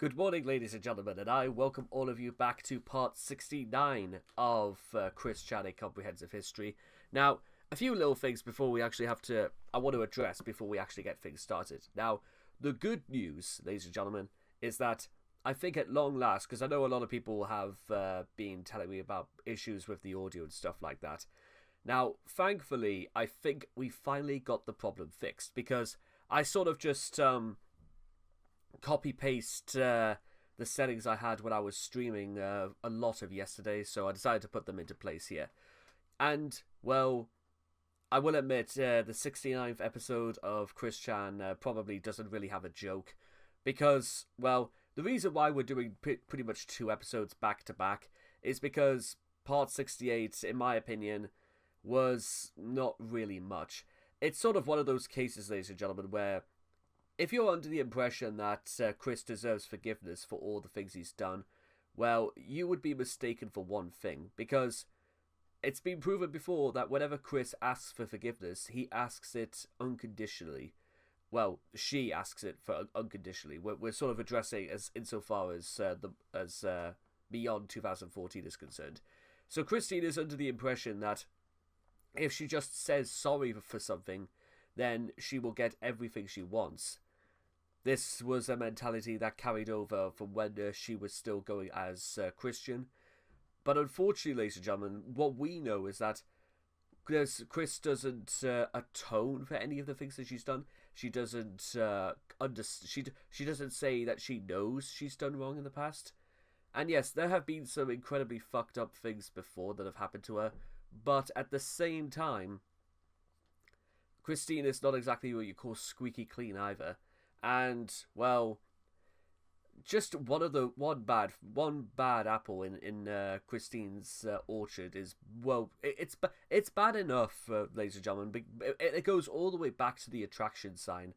Good morning, ladies and gentlemen, and I welcome all of you back to part 69 of Chris Chatting Comprehensive History. Now, a few little things before we actually I want to address before we actually get things started. Now, the good news, ladies and gentlemen, is that I think at long last, because I know a lot of people have been telling me about issues with the audio and stuff like that. Now, thankfully, I think we finally got the problem fixed, because I sort of just copy-paste the settings I had when I was streaming a lot of yesterday, so I decided to put them into place here. And, well, I will admit, the 69th episode of Chris Chan probably doesn't really have a joke, because, well, the reason why we're doing pretty much 2 episodes back-to-back is because part 68, in my opinion, was not really much. It's sort of one of those cases, ladies and gentlemen, where if you're under the impression that Chris deserves forgiveness for all the things he's done, well, you would be mistaken for one thing, because it's been proven before that whenever Chris asks for forgiveness, he asks it unconditionally. Well, she asks it for unconditionally. We're sort of addressing as insofar as beyond 2014 is concerned. So Christine is under the impression that if she just says sorry for something, then she will get everything she wants. This was a mentality that carried over from when she was still going as Christian. But unfortunately, ladies and gentlemen, what we know is that Chris doesn't atone for any of the things that she's done. She doesn't she doesn't say that she knows she's done wrong in the past. And yes, there have been some incredibly fucked up things before that have happened to her. But at the same time, Christine is not exactly what you call squeaky clean either. And, well, just one bad apple in Christine's orchard is, well, it's bad enough, ladies and gentlemen. But it goes all the way back to the attraction sign.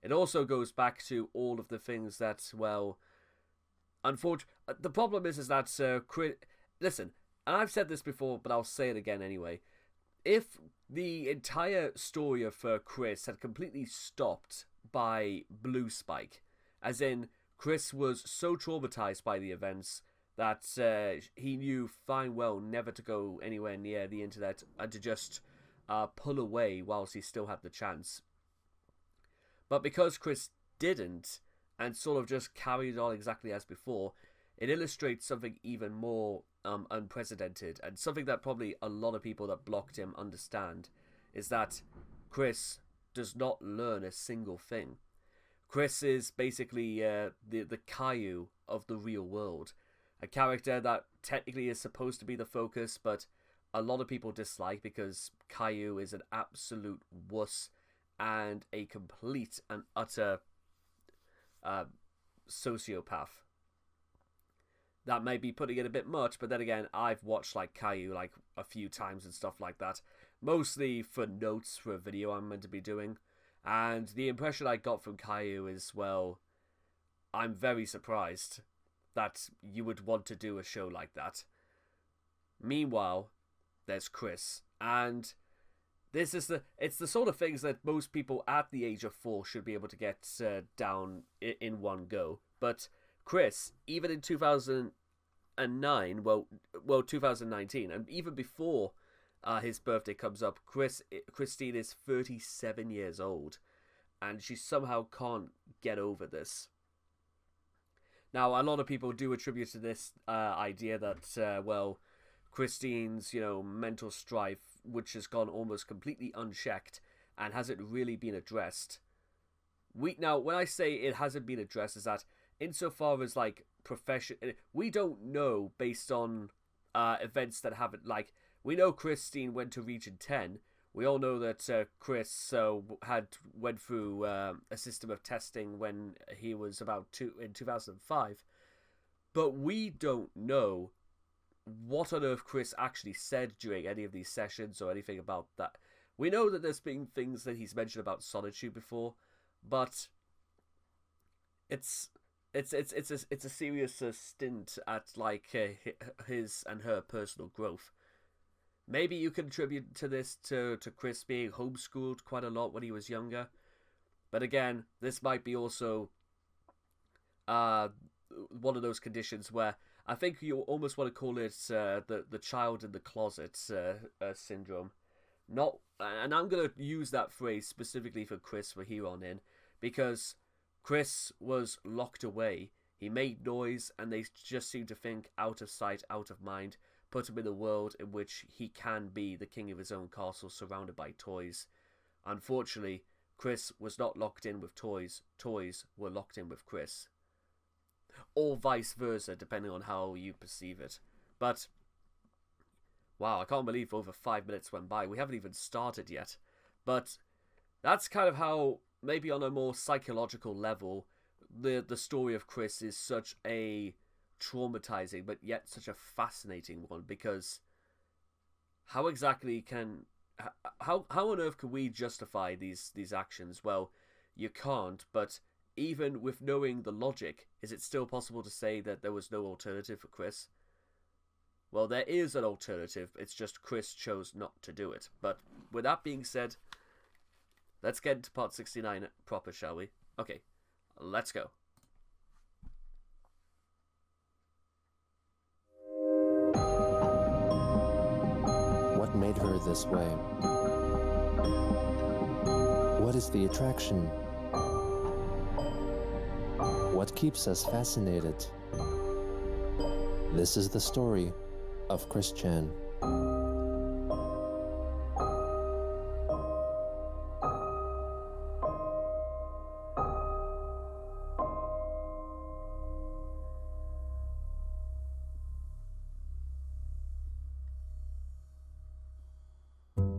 It also goes back to all of the things that, well, unfortunately, the problem is that listen, and I've said this before, but I'll say it again anyway. If the entire story of Chris had completely stopped by Blue Spike, as in Chris was so traumatized by the events that he knew fine well never to go anywhere near the internet and to just pull away whilst he still had the chance. But because Chris didn't and sort of just carried on exactly as before, it illustrates something even more unprecedented, and something that probably a lot of people that blocked him understand, is that Chris does not learn a single thing. Chris is basically the Caillou of the real world, a character that technically is supposed to be the focus, but a lot of people dislike because Caillou is an absolute wuss and a complete and utter sociopath. That may be putting it a bit much, but then again, I've watched like Caillou like a few times and stuff like that, mostly for notes for a video I'm meant to be doing, and the impression I got from Caillou is, well, I'm very surprised that you would want to do a show like that. Meanwhile, there's Chris, and it's the sort of things that most people at the age of 4 should be able to get down in one go, but Chris, even in 2009, 2019, and even before his birthday comes up, Christine is 37 years old, and she somehow can't get over this. Now, a lot of people do attribute to this idea that, Christine's, mental strife, which has gone almost completely unchecked and hasn't really been addressed. Now, when I say it hasn't been addressed, is that insofar as, like, we don't know based on events that haven't, like, we know Christine went to Region 10. We all know that Chris went through a system of testing when he was in 2005. But we don't know what on earth Chris actually said during any of these sessions or anything about that. We know that there's been things that he's mentioned about Sonichu before, but it's a serious stint at like his and her personal growth. Maybe you can attribute to this to Chris being homeschooled quite a lot when he was younger, but again, this might be also one of those conditions where I think you almost want to call it the child in the closet syndrome. Not, and I'm gonna use that phrase specifically for Chris for here on in, because Chris was locked away. He made noise, and they just seem to think out of sight, out of mind. Put him in a world in which he can be the king of his own castle, surrounded by toys. Unfortunately, Chris was not locked in with toys. Toys were locked in with Chris. Or vice versa, depending on how you perceive it. But, wow, I can't believe over 5 minutes went by. We haven't even started yet. But that's kind of how, maybe on a more psychological level, the story of Chris is such a traumatizing but yet such a fascinating one, because how exactly can how on earth can we justify these actions? Well, you can't, but even with knowing the logic, is it still possible to say that there was no alternative for Chris? Well, there is an alternative, it's just Chris chose not to do it. But with that being said, let's get into part 69 proper, shall we? Okay, let's go. What made her this way? What is the attraction? What keeps us fascinated? This is the story of Chris Chan.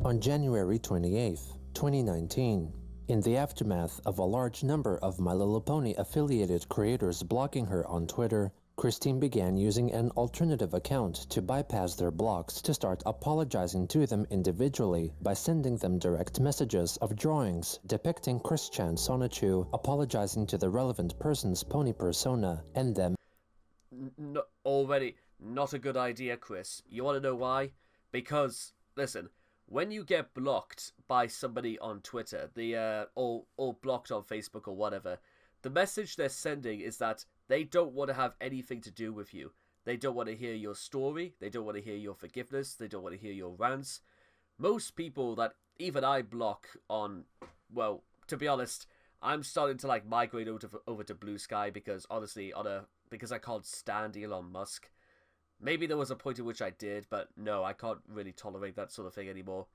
On January 28, 2019, in the aftermath of a large number of My Little Pony affiliated creators blocking her on Twitter, Christine began using an alternative account to bypass their blocks to start apologizing to them individually by sending them direct messages of drawings depicting Chris Chan Sonichu apologizing to the relevant person's pony persona and them. Already not a good idea, Chris. You want to know why? Because, listen, when you get blocked by somebody on Twitter, or blocked on Facebook or whatever, the message they're sending is that they don't want to have anything to do with you. They don't want to hear your story. They don't want to hear your forgiveness. They don't want to hear your rants. Most people that even I block on, well, to be honest, I'm starting to migrate over to Blue Sky because honestly, because I can't stand Elon Musk. Maybe there was a point at which I did, but no, I can't really tolerate that sort of thing anymore.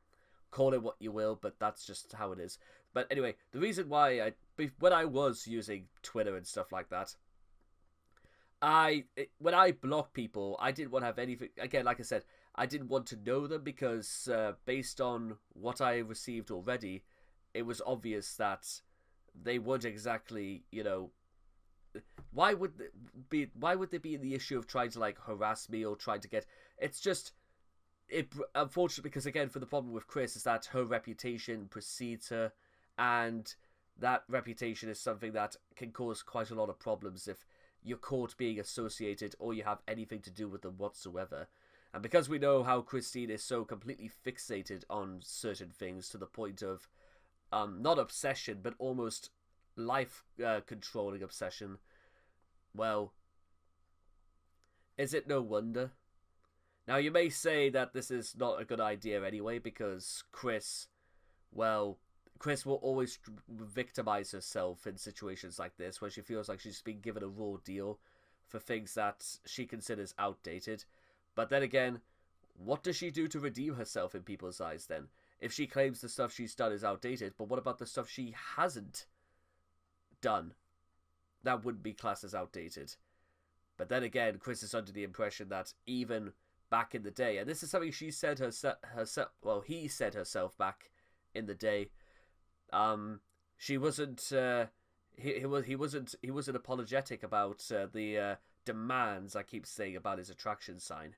Call it what you will, but that's just how it is. But anyway, the reason why when I was using Twitter and stuff like that, when I block people, I didn't want to have anything. Again, like I said, I didn't want to know them because based on what I received already, it was obvious that they weren't exactly, why would they be in the issue of trying to harass me or trying to get? It's just unfortunately, because again, for the problem with Chris is that her reputation precedes her, and that reputation is something that can cause quite a lot of problems if you're caught being associated or you have anything to do with them whatsoever. And because we know how Christine is so completely fixated on certain things to the point of not obsession but almost life controlling obsession, well, is it no wonder? Now you may say that this is not a good idea anyway, because Chris will always victimize herself in situations like this where she feels like she's been given a raw deal for things that she considers outdated. But then again, what does she do to redeem herself in people's eyes then? If she claims the stuff she's done is outdated, but what about the stuff she hasn't done? That wouldn't be classed as outdated. But then again, Chris is under the impression that even back in the day, and this is something she said herself, he said herself back in the day, she wasn't, he wasn't apologetic about the demands I keep saying about his attraction sign.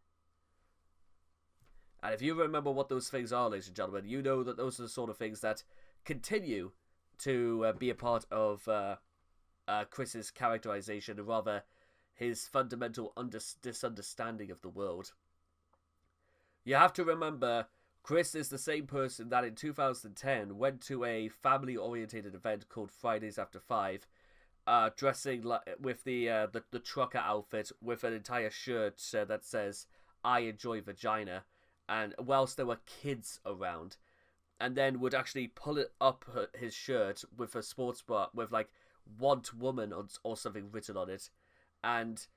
And if you remember what those things are, ladies and gentlemen, you know that those are the sort of things that continue to be a part of Chris's characterization, or rather his fundamental misunderstanding of the world. You have to remember, Chris is the same person that in 2010 went to a family-orientated event called Fridays After 5, dressing with the trucker outfit with an entire shirt that says "I enjoy vagina," and whilst there were kids around, and then would actually pull it up his shirt with a sports bra with like "Want woman" or something written on it, and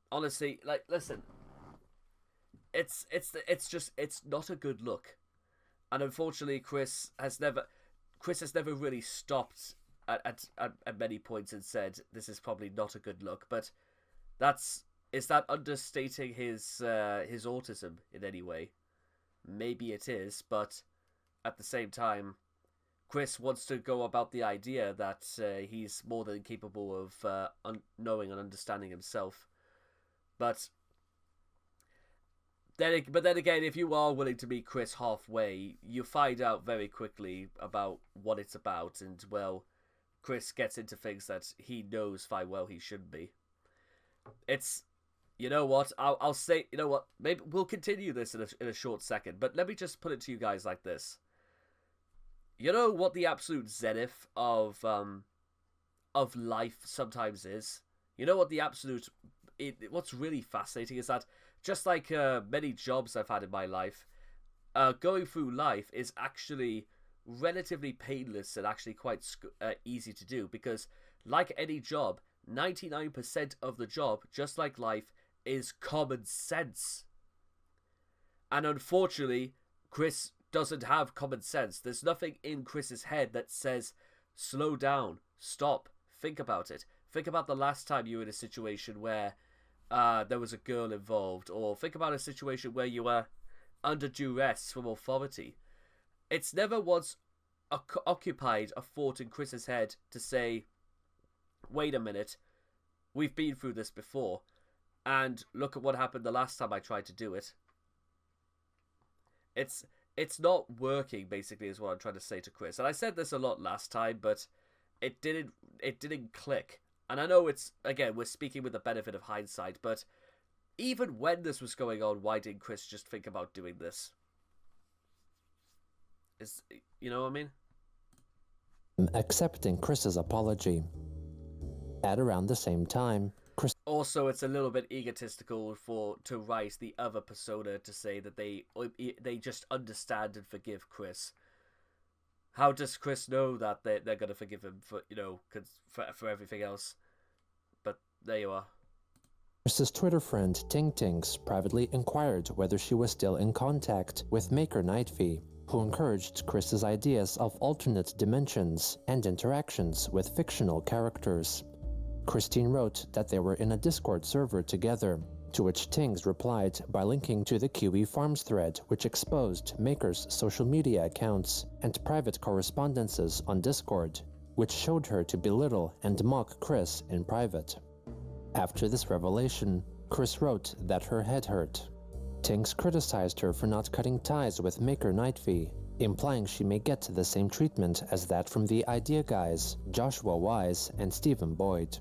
honestly, like, listen, it's not a good look, and unfortunately, Chris has never really stopped at many points and said this is probably not a good look, but is that understating his autism in any way? Maybe it is, but at the same time, Chris wants to go about the idea that he's more than capable of knowing and understanding himself. But then again, if you are willing to meet Chris halfway, you find out very quickly about what it's about, and well, Chris gets into things that he knows fine well he shouldn't be. It's, you know what, I'll say, you know what, maybe we'll continue this in a short second, but let me just put it to you guys like this. You know what the absolute zenith of life sometimes is? You know what the absolute... what's really fascinating is that, just like many jobs I've had in my life, going through life is actually relatively painless and actually quite easy to do, because like any job, 99% of the job, just like life, is common sense. And unfortunately, Chris doesn't have common sense. There's nothing in Chris's head that says, slow down, stop, think about it. Think about the last time you were in a situation where there was a girl involved, or think about a situation where you were under duress from authority. It's never once occupied a thought in Chris's head to say, wait a minute, we've been through this before, and look at what happened the last time I tried to do it. It's not working, basically, is what I'm trying to say to Chris. And I said this a lot last time, but it didn't click. And I know it's, again, we're speaking with the benefit of hindsight, but even when this was going on, why didn't Chris just think about doing this? You know what I mean? Accepting Chris's apology. At around the same time, Chris... Also, it's a little bit egotistical to write the other persona to say that they just understand and forgive Chris. How does Chris know that they're going to forgive him for, for everything else? But there you are. Chris's Twitter friend Ting Tings privately inquired whether she was still in contact with Maker Nightfee, who encouraged Chris's ideas of alternate dimensions and interactions with fictional characters. Christine wrote that they were in a Discord server together, to which Tings replied by linking to the Kiwi Farms thread, which exposed Maker's social media accounts and private correspondences on Discord, which showed her to belittle and mock Chris in private. After this revelation, Chris wrote that her head hurt. Tings criticized her for not cutting ties with Maker Nightfee, implying she may get the same treatment as that from the Idea Guys, Joshua Wise and Stephen Boyd.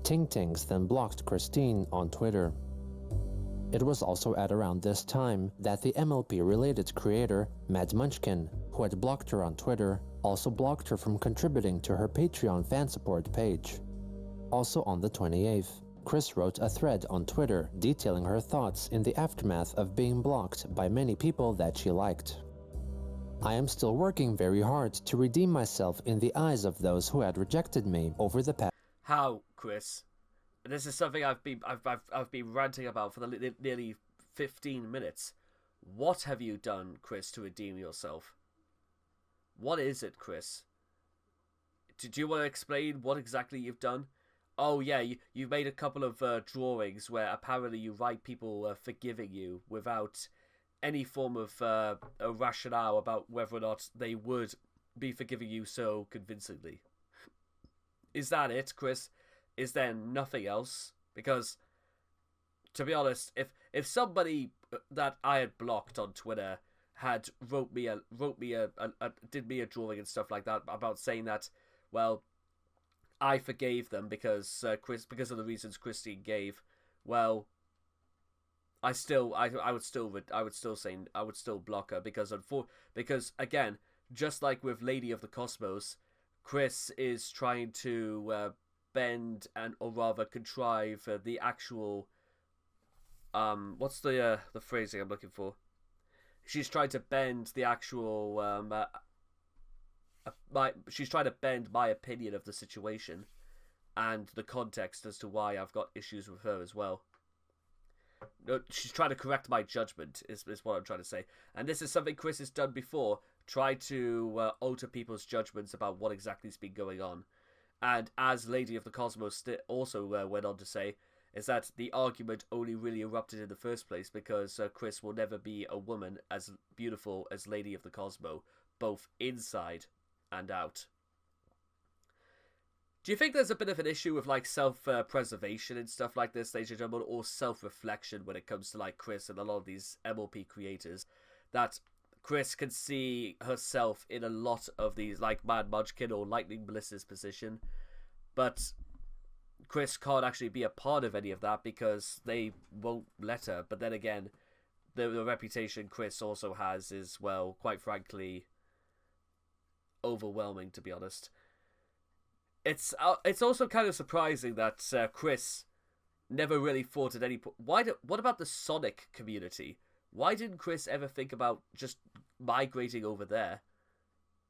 Ting Tings then blocked Christine on Twitter. It was also at around this time that the MLP-related creator, Mad Munchkin, who had blocked her on Twitter, also blocked her from contributing to her Patreon fan support page. Also on the 28th, Chris wrote a thread on Twitter detailing her thoughts in the aftermath of being blocked by many people that she liked. I am still working very hard to redeem myself in the eyes of those who had rejected me over the past... How, Chris? This is something I've been ranting about for the nearly 15 minutes. What have you done, Chris, to redeem yourself? What is it, Chris? Did you want to explain what exactly you've done? Oh yeah, you made a couple of drawings where apparently you write people forgiving you without any form of a rationale about whether or not they would be forgiving you so convincingly. Is that it, Chris? Is there nothing else? Because, to be honest, if somebody that I had blocked on Twitter had did me a drawing and stuff like that about saying that, well, I forgave them because of the reasons Christine gave, well, I would still block her because again, just like with Lady of the Cosmos, Chris is trying to bend or rather contrive the actual what's the phrasing I'm looking for? She's trying to bend the actual she's trying to bend my opinion of the situation and the context as to why I've got issues with her as well. No, she's trying to correct my judgment, is what I'm trying to say. And this is something Chris has done before, try to alter people's judgments about what exactly has been going on. And as Lady of the Cosmos also went on to say, is that the argument only really erupted in the first place because Chris will never be a woman as beautiful as Lady of the Cosmos, both inside and out. Do you think there's a bit of an issue with like self-preservation and stuff like this, ladies and gentlemen, or self-reflection when it comes to like Chris and a lot of these MLP creators? That Chris can see herself in a lot of these, like Mad Munchkin or Lightning Bliss's position, but Chris can't actually be a part of any of that because they won't let her. But then again, the reputation Chris also has is, well, quite frankly, overwhelming, to be honest. It's also kind of surprising that Chris never really thought at any point. What about the Sonic community? Why didn't Chris ever think about just migrating over there?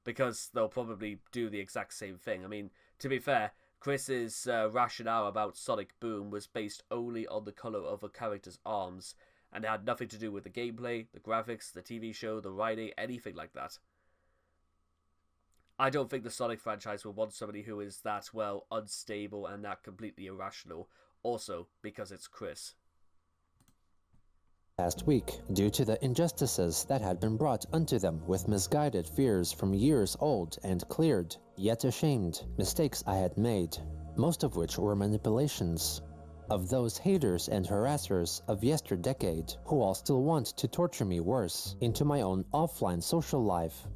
Because they'll probably do the exact same thing. I mean, to be fair, Chris's rationale about Sonic Boom was based only on the colour of a character's arms, and it had nothing to do with the gameplay, the graphics, the TV show, the writing, anything like that. I don't think the Sonic franchise will want somebody who is that, well, unstable and that completely irrational, also because it's Chris. Last week, due to the injustices that had been brought unto them with misguided fears from years old and cleared, yet ashamed, mistakes I had made, most of which were manipulations of those haters and harassers of yesterdecade who all still want to torture me worse into my own offline social life.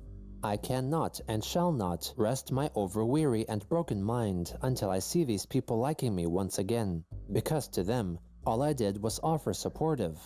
I cannot and shall not rest my overweary and broken mind until I see these people liking me once again, because to them, all I did was offer supportive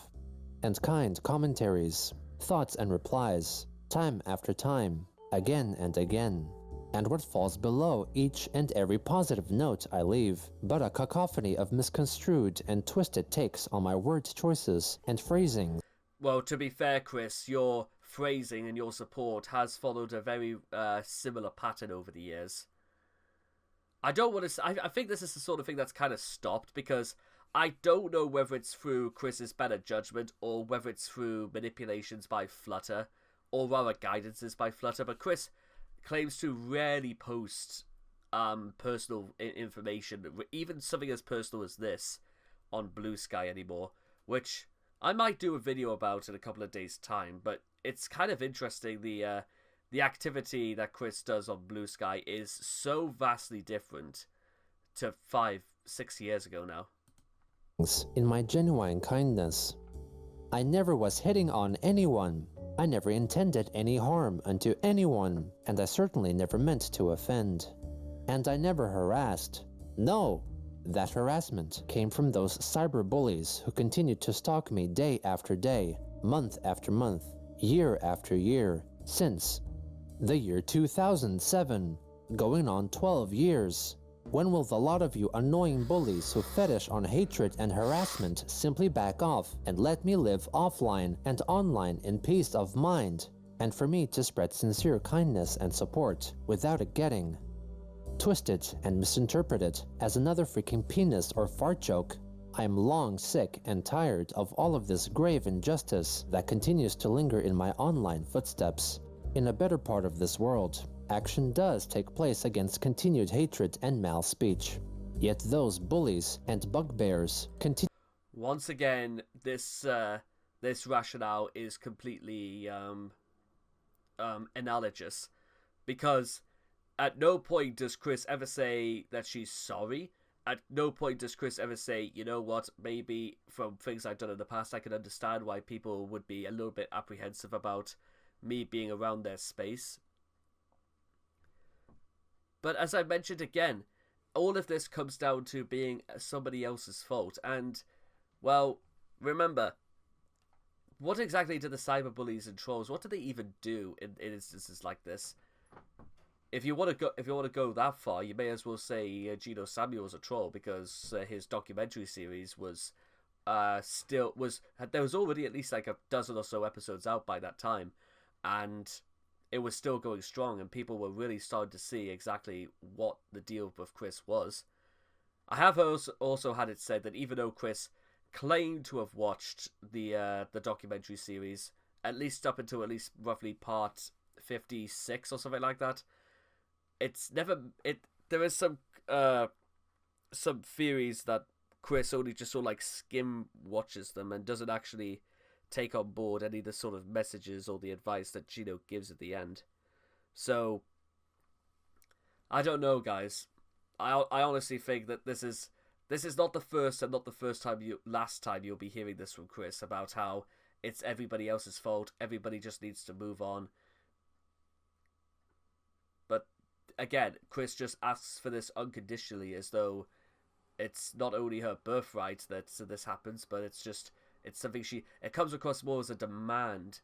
and kind commentaries, thoughts and replies, time after time, again and again. And what falls below each and every positive note I leave, but a cacophony of misconstrued and twisted takes on my word choices and phrasing. Well, to be fair, Chris, your phrasing and your support has followed a very similar pattern over the years. I don't want to. I think this is the sort of thing that's kind of stopped because I don't know whether it's through Chris's better judgment or whether it's through manipulations by Flutter or rather guidances by Flutter. But Chris claims to rarely post personal information, even something as personal as this, on Blue Sky anymore, which I might do a video about in a couple of days' time, but it's kind of interesting. The activity that Chris does on Blue Sky is so vastly different to 5-6 years ago now. In my genuine kindness, I never was hitting on anyone. I never intended any harm unto anyone, and I certainly never meant to offend. And I never harassed. No! That harassment came from those cyber bullies who continued to stalk me day after day, month after month, year after year, since the year 2007, going on 12 years. When will the lot of you annoying bullies who fetish on hatred and harassment simply back off and let me live offline and online in peace of mind, and for me to spread sincere kindness and support without it getting twisted and misinterpreted as another freaking penis or fart joke? I am long sick and tired of all of this grave injustice that continues to linger in my online footsteps. In a better part of this world, action does take place against continued hatred and mal speech. Yet those bullies and bugbears continue. Once again, this rationale is completely analogous, because at no point does Chris ever say that she's sorry. At no point does Chris ever say, you know what, maybe from things I've done in the past, I can understand why people would be a little bit apprehensive about me being around their space. But as I mentioned again, all of this comes down to being somebody else's fault. And, well, remember, what exactly do the cyberbullies and trolls, what do they even do in instances like this? if you want to go that far, you may as well say Gino Samuel's a troll, because his documentary series was there was already at least like a dozen or so episodes out by that time, and it was still going strong, and people were really starting to see exactly what the deal with Chris was. I have also had it said that even though Chris claimed to have watched the documentary series at least up until at least roughly part 56 or something like that, it's never there is some theories that Chris only just sort of like skim watches them and doesn't actually take on board any of the sort of messages or the advice that Gino gives at the end. So I don't know, guys. I honestly think that this is not the first and not the last time you'll be hearing this from Chris about how it's everybody else's fault. Everybody just needs to move on. But again, Chris just asks for this unconditionally, as though it's not only her birthright that this happens, but it's something it comes across more as a demand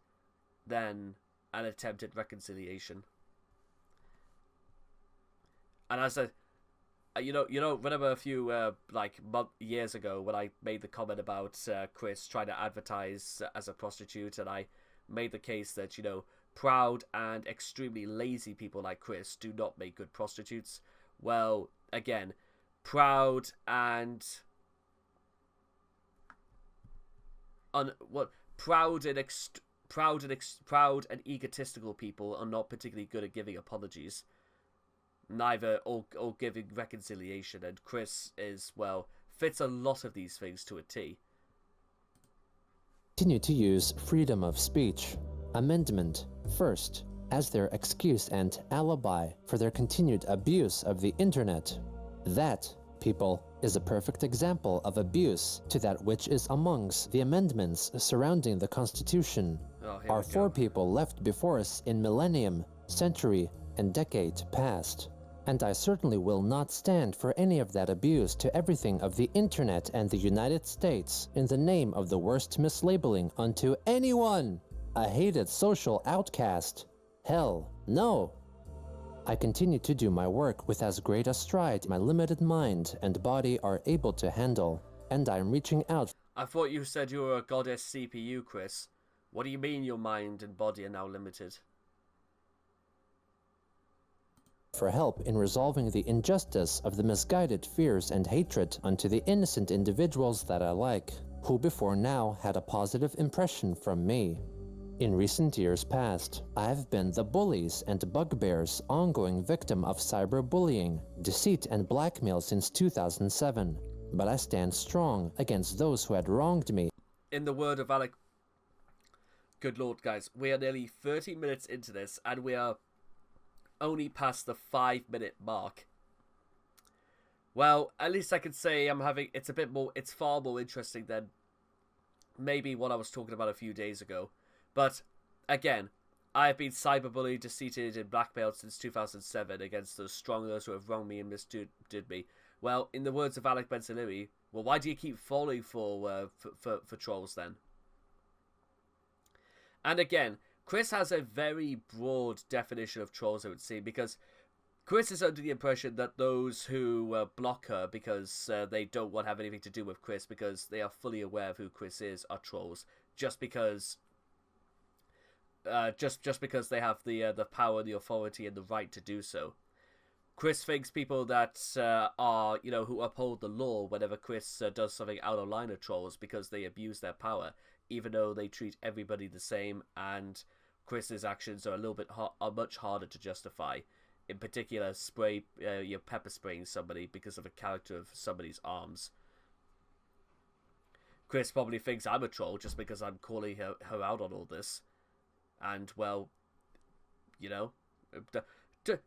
than an attempted reconciliation. And as remember a few years ago when I made the comment about Chris trying to advertise as a prostitute, and I made the case that proud and extremely lazy people like Chris do not make good prostitutes. Well, again, proud and egotistical people are not particularly good at giving apologies, neither or giving reconciliation, and Chris fits a lot of these things to a T. Continue to use freedom of speech, amendment, first, as their excuse and alibi for their continued abuse of the internet. That, people, is a perfect example of abuse to that which is amongst the amendments surrounding the Constitution. Are for people left before us in millennium, century, and decade past. And I certainly will not stand for any of that abuse to everything of the internet and the United States in the name of the worst mislabeling unto anyone, a hated social outcast. Hell, no. I continue to do my work with as great a stride my limited mind and body are able to handle, and I am reaching out. I thought you said you were a goddess CPU, Chris. What do you mean your mind and body are now limited? For help in resolving the injustice of the misguided fears and hatred unto the innocent individuals that I like, who before now had a positive impression from me. In recent years past, I have been the bullies and bugbears ongoing victim of cyberbullying, deceit and blackmail since 2007, but I stand strong against those who had wronged me. In the word of Alec... Good lord, guys, we are nearly 30 minutes into this, and we are only past the 5-minute mark. Well, at least I can say it's far more interesting than maybe what I was talking about a few days ago. But, again, I have been cyberbullied, deceited, and blackmailed since 2007 against those strongers who have wronged me and misdid me. Well, in the words of Alec Bensaliri, well, why do you keep falling for trolls then? And again, Chris has a very broad definition of trolls, I would say, because Chris is under the impression that those who block her because they don't want to have anything to do with Chris because they are fully aware of who Chris is are trolls, just because they have the power, the authority, and the right to do so. Chris thinks people that are, who uphold the law whenever Chris does something out of line are trolls because they abuse their power, even though they treat everybody the same, and Chris's actions are much harder to justify. In particular, pepper spraying somebody because of a character of somebody's arms. Chris probably thinks I'm a troll just because I'm calling her out on all this. And, well,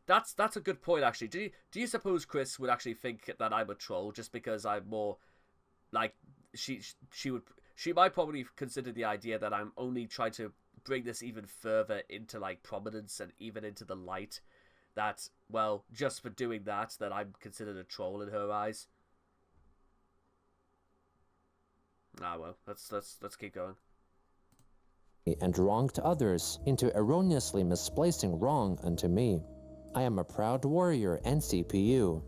that's a good point, actually. Do you suppose Chris would actually think that I'm a troll just because I'm more, like, she might probably consider the idea that I'm only trying to bring this even further into, like, prominence and even into the light, that, well, just for doing that I'm considered a troll in her eyes. Well, let's keep going. And wronged others into erroneously misplacing wrong unto me. I am a proud warrior and CPU.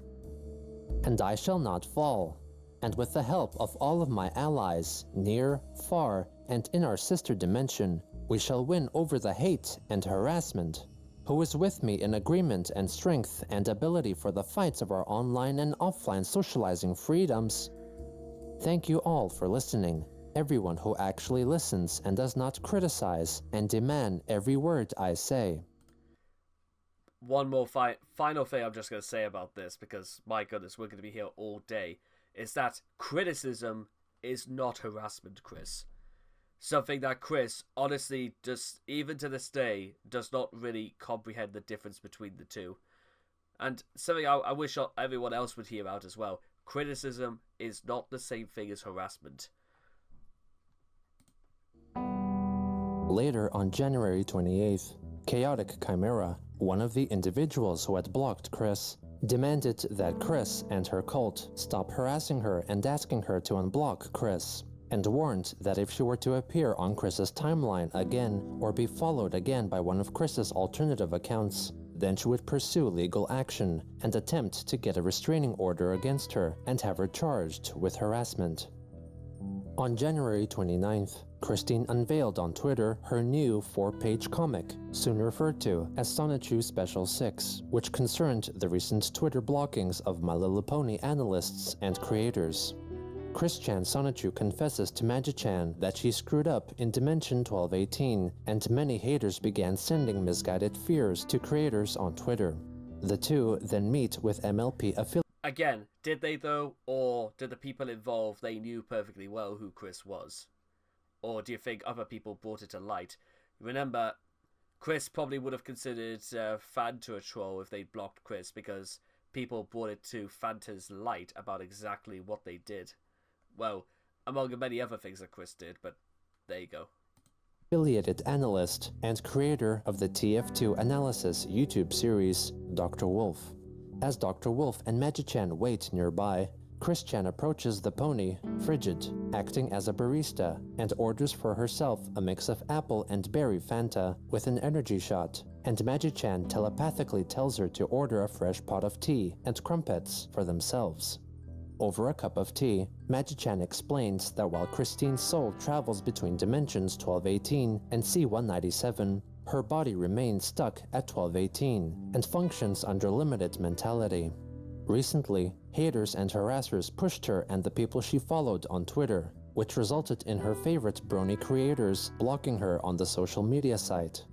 And I shall not fall. And with the help of all of my allies, near, far, and in our sister dimension, we shall win over the hate and harassment. Who is with me in agreement and strength and ability for the fights of our online and offline socializing freedoms? Thank you all for listening. Everyone who actually listens and does not criticize and demand every word I say. One more final thing I'm just going to say about this, because my goodness, we're going to be here all day, is that criticism is not harassment, Chris. Something that Chris, honestly, just even to this day, does not really comprehend the difference between the two. And something I wish everyone else would hear out as well. Criticism is not the same thing as harassment. Later on January 28th, Chaotic Chimera, one of the individuals who had blocked Chris, demanded that Chris and her cult stop harassing her and asking her to unblock Chris, and warned that if she were to appear on Chris's timeline again or be followed again by one of Chris's alternative accounts, then she would pursue legal action and attempt to get a restraining order against her and have her charged with harassment. On January 29th, Christine unveiled on Twitter her new 4-page comic, soon referred to as Sonichu Special 6, which concerned the recent Twitter blockings of My Little Pony analysts and creators. Chris-chan Sonichu confesses to Magi-chan that she screwed up in Dimension 1218, and many haters began sending misguided fears to creators on Twitter. The two then meet with MLP affiliates. Again, did they though, or did the people involved, they knew perfectly well who Chris was? Or do you think other people brought it to light? Remember, Chris probably would have considered Fanta a troll if they'd blocked Chris, because people brought it to Fanta's light about exactly what they did. Well, among many other things that Chris did, but there you go. Affiliated analyst and creator of the TF2 Analysis YouTube series, Dr. Wolf. As Dr. Wolf and Magi-chan wait nearby, Chris-chan approaches the pony, frigid, acting as a barista, and orders for herself a mix of apple and berry Fanta with an energy shot, and Magi-chan telepathically tells her to order a fresh pot of tea and crumpets for themselves. Over a cup of tea, Magi-chan explains that while Christine's soul travels between dimensions 1218 and C197, her body remains stuck at 1218 and functions under limited mentality. Recently, haters and harassers pushed her and the people she followed on Twitter, which resulted in her favorite brony creators blocking her on the social media site.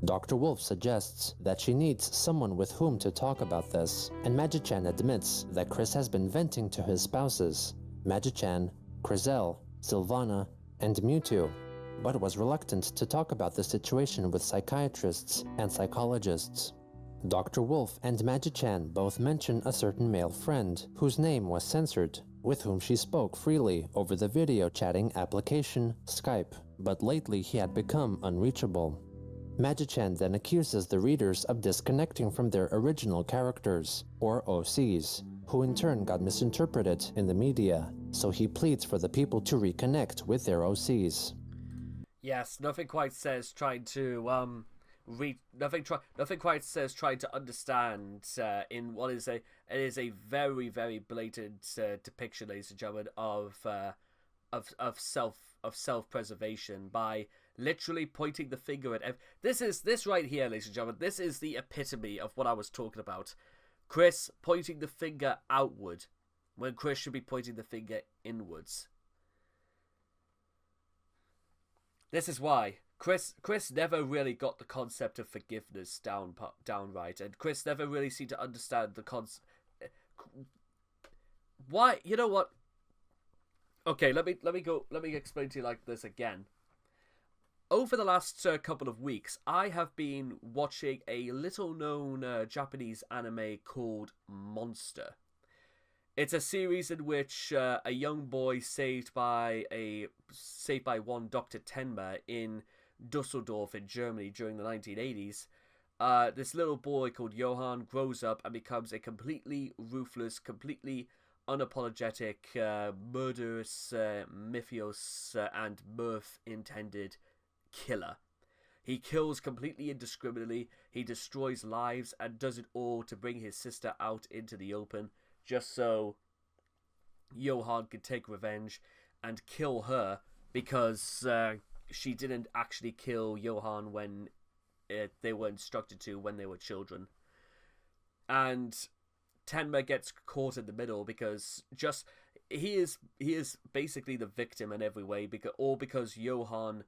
Dr. Wolf suggests that she needs someone with whom to talk about this, and Magi-chan admits that Chris has been venting to his spouses, Magi-chan, Crizel, Sylvana, and Mewtwo, but was reluctant to talk about the situation with psychiatrists and psychologists. Dr. Wolf and Magi-chan both mention a certain male friend whose name was censored, with whom she spoke freely over the video chatting application Skype, but lately he had become unreachable. Magi-chan then accuses the readers of disconnecting from their original characters, or OCs, who in turn got misinterpreted in the media, so he pleads for the people to reconnect with their OCs. Yes, nothing quite says trying to nothing quite says trying to understand in what is a very, very blatant depiction, ladies and gentlemen, of self-preservation by literally pointing the finger at this right here, ladies and gentlemen. This is the epitome of what I was talking about. Chris pointing the finger outward when Chris should be pointing the finger inwards. This is why Chris never really got the concept of forgiveness down right, and Chris never really seemed to understand the concept. Why? You know what? Okay, let me explain to you like this again. Over the last couple of weeks, I have been watching a little-known Japanese anime called Monster. It's a series in which a young boy saved by one Dr. Tenma in Dusseldorf in Germany during the 1980s. This little boy called Johann grows up and becomes a completely ruthless, completely unapologetic, murderous, Mythios and Mirth intended killer. He kills completely indiscriminately, he destroys lives, and does it all to bring his sister out into the open, just so Johan could take revenge and kill her, because she didn't actually kill Johan when they were instructed to when they were children. And Tenma gets caught in the middle because he is basically the victim in every way, because Johan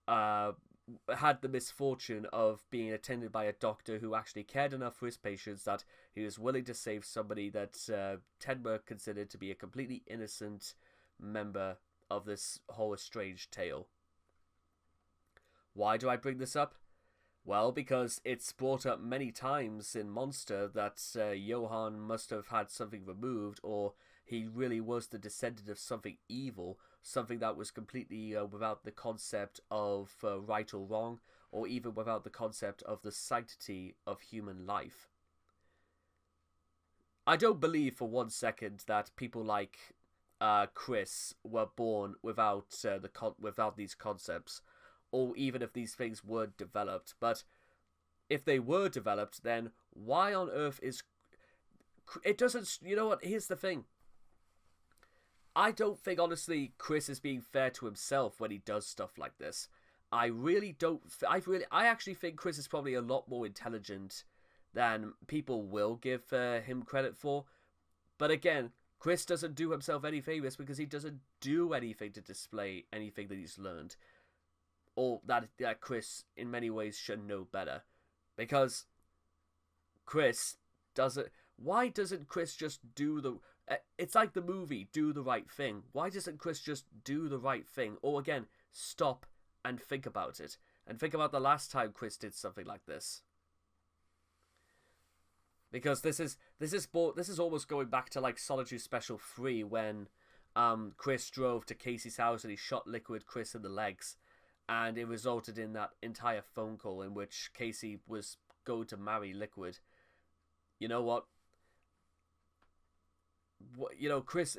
had the misfortune of being attended by a doctor who actually cared enough for his patients that he was willing to save somebody that Tenma considered to be a completely innocent member of this whole estranged tale. Why do I bring this up? Well, because it's brought up many times in Monster that Johan must have had something removed, or he really was the descendant of something evil, something that was completely without the concept of right or wrong, or even without the concept of the sanctity of human life. I don't believe for 1 second that people like Chris were born without without these concepts, or even if these things were developed. But if they were developed, then why on earth is... It doesn't... You know what? Here's the thing. I don't think, honestly, Chris is being fair to himself when he does stuff like this. I really don't... I actually think Chris is probably a lot more intelligent than people will give him credit for. But again, Chris doesn't do himself any favors because he doesn't do anything to display anything that he's learned. Or that Chris, in many ways, should know better. Because Chris doesn't... Why doesn't Chris just do the... It's like the movie, Do the Right Thing. Why doesn't Chris just do the right thing? Or again, stop and think about it. And think about the last time Chris did something like this. Because this is almost going back to like Sonichu Special 3 when Chris drove to Casey's house and he shot Liquid Chris in the legs. And it resulted in that entire phone call in which Casey was going to marry Liquid. You know what? You know, Chris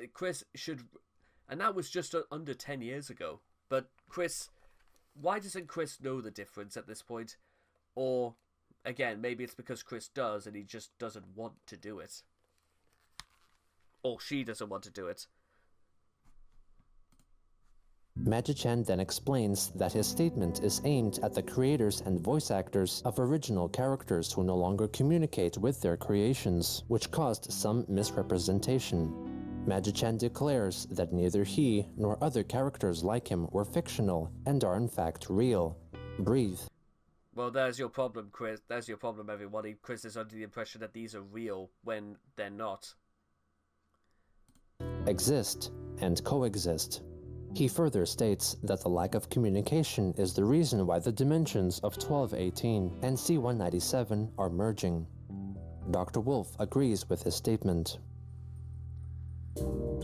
should... And that was just under 10 years ago. But Chris... Why doesn't Chris know the difference at this point? Or, again, maybe it's because Chris does and he just doesn't want to do it. Or she doesn't want to do it. Magi-chan then explains that his statement is aimed at the creators and voice actors of original characters who no longer communicate with their creations, which caused some misrepresentation. Magi-chan declares that neither he nor other characters like him were fictional and are in fact real. Breathe. Well, there's your problem, Chris. There's your problem, everybody. Chris is under the impression that these are real when they're not. Exist and coexist. He further states that the lack of communication is the reason why the dimensions of 1218 and C197 are merging. Dr. Wolf agrees with his statement.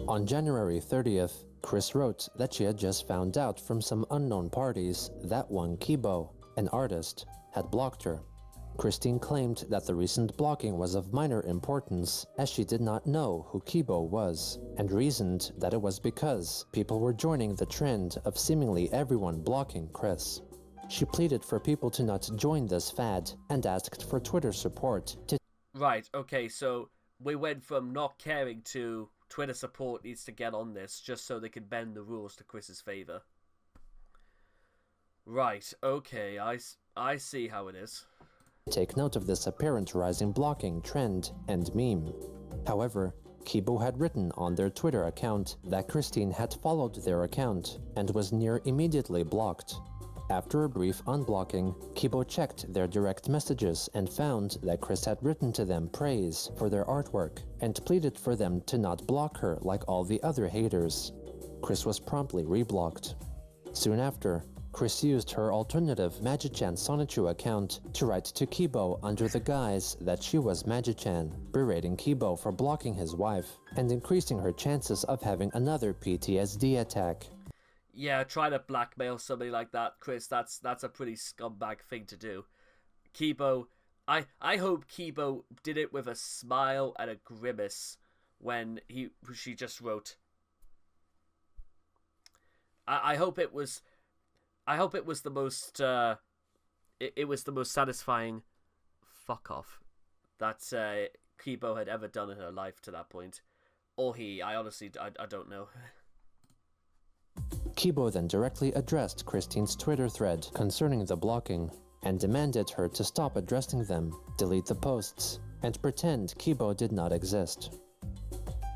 On January 30th, Chris wrote that she had just found out from some unknown parties that one Kibo, an artist, had blocked her. Christine claimed that the recent blocking was of minor importance as she did not know who Kibo was, and reasoned that it was because people were joining the trend of seemingly everyone blocking Chris. She pleaded for people to not join this fad and asked for Twitter support to... Right, okay, so we went from not caring to Twitter support needs to get on this just so they can bend the rules to Chris's favor. Right, okay, I see how it is. Take note of this apparent rising blocking trend and meme. However, Kibo had written on their Twitter account that Christine had followed their account and was near immediately blocked. After a brief unblocking, Kibo checked their direct messages and found that Chris had written to them praise for their artwork and pleaded for them to not block her like all the other haters. Chris was promptly reblocked. Soon after, Chris used her alternative Magi-chan Sonichu account to write to Kibo under the guise that she was Magi-chan, berating Kibo for blocking his wife and increasing her chances of having another PTSD attack. Yeah, try to blackmail somebody like that, Chris, that's a pretty scumbag thing to do. Kibo, I hope Kibo did it with a smile and a grimace when she just wrote. I hope it was the most it was the most satisfying fuck off that Kibo had ever done in her life to that point. Or he. I honestly, I don't know. Kibo then directly addressed Christine's Twitter thread concerning the blocking and demanded her to stop addressing them, delete the posts, and pretend Kibo did not exist.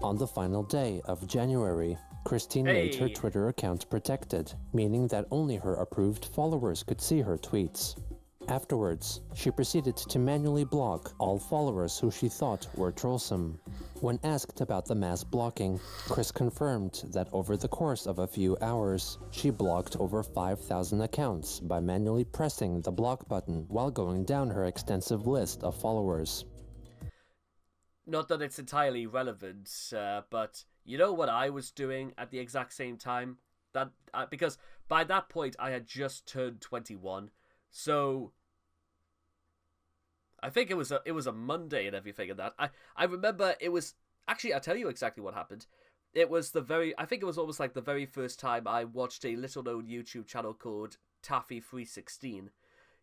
On the final day of January, Christine made her Twitter account protected, meaning that only her approved followers could see her tweets. Afterwards, she proceeded to manually block all followers who she thought were trollsome. When asked about the mass blocking, Chris confirmed that over the course of a few hours, she blocked over 5,000 accounts by manually pressing the block button while going down her extensive list of followers. Not that it's entirely relevant, but you know what I was doing at the exact same time? Because by that point I had just turned 21, so I think it was a Monday and everything and that. I remember it was... Actually, I'll tell you exactly what happened. It was I think it was almost like the very first time I watched a little-known YouTube channel called Taffy316.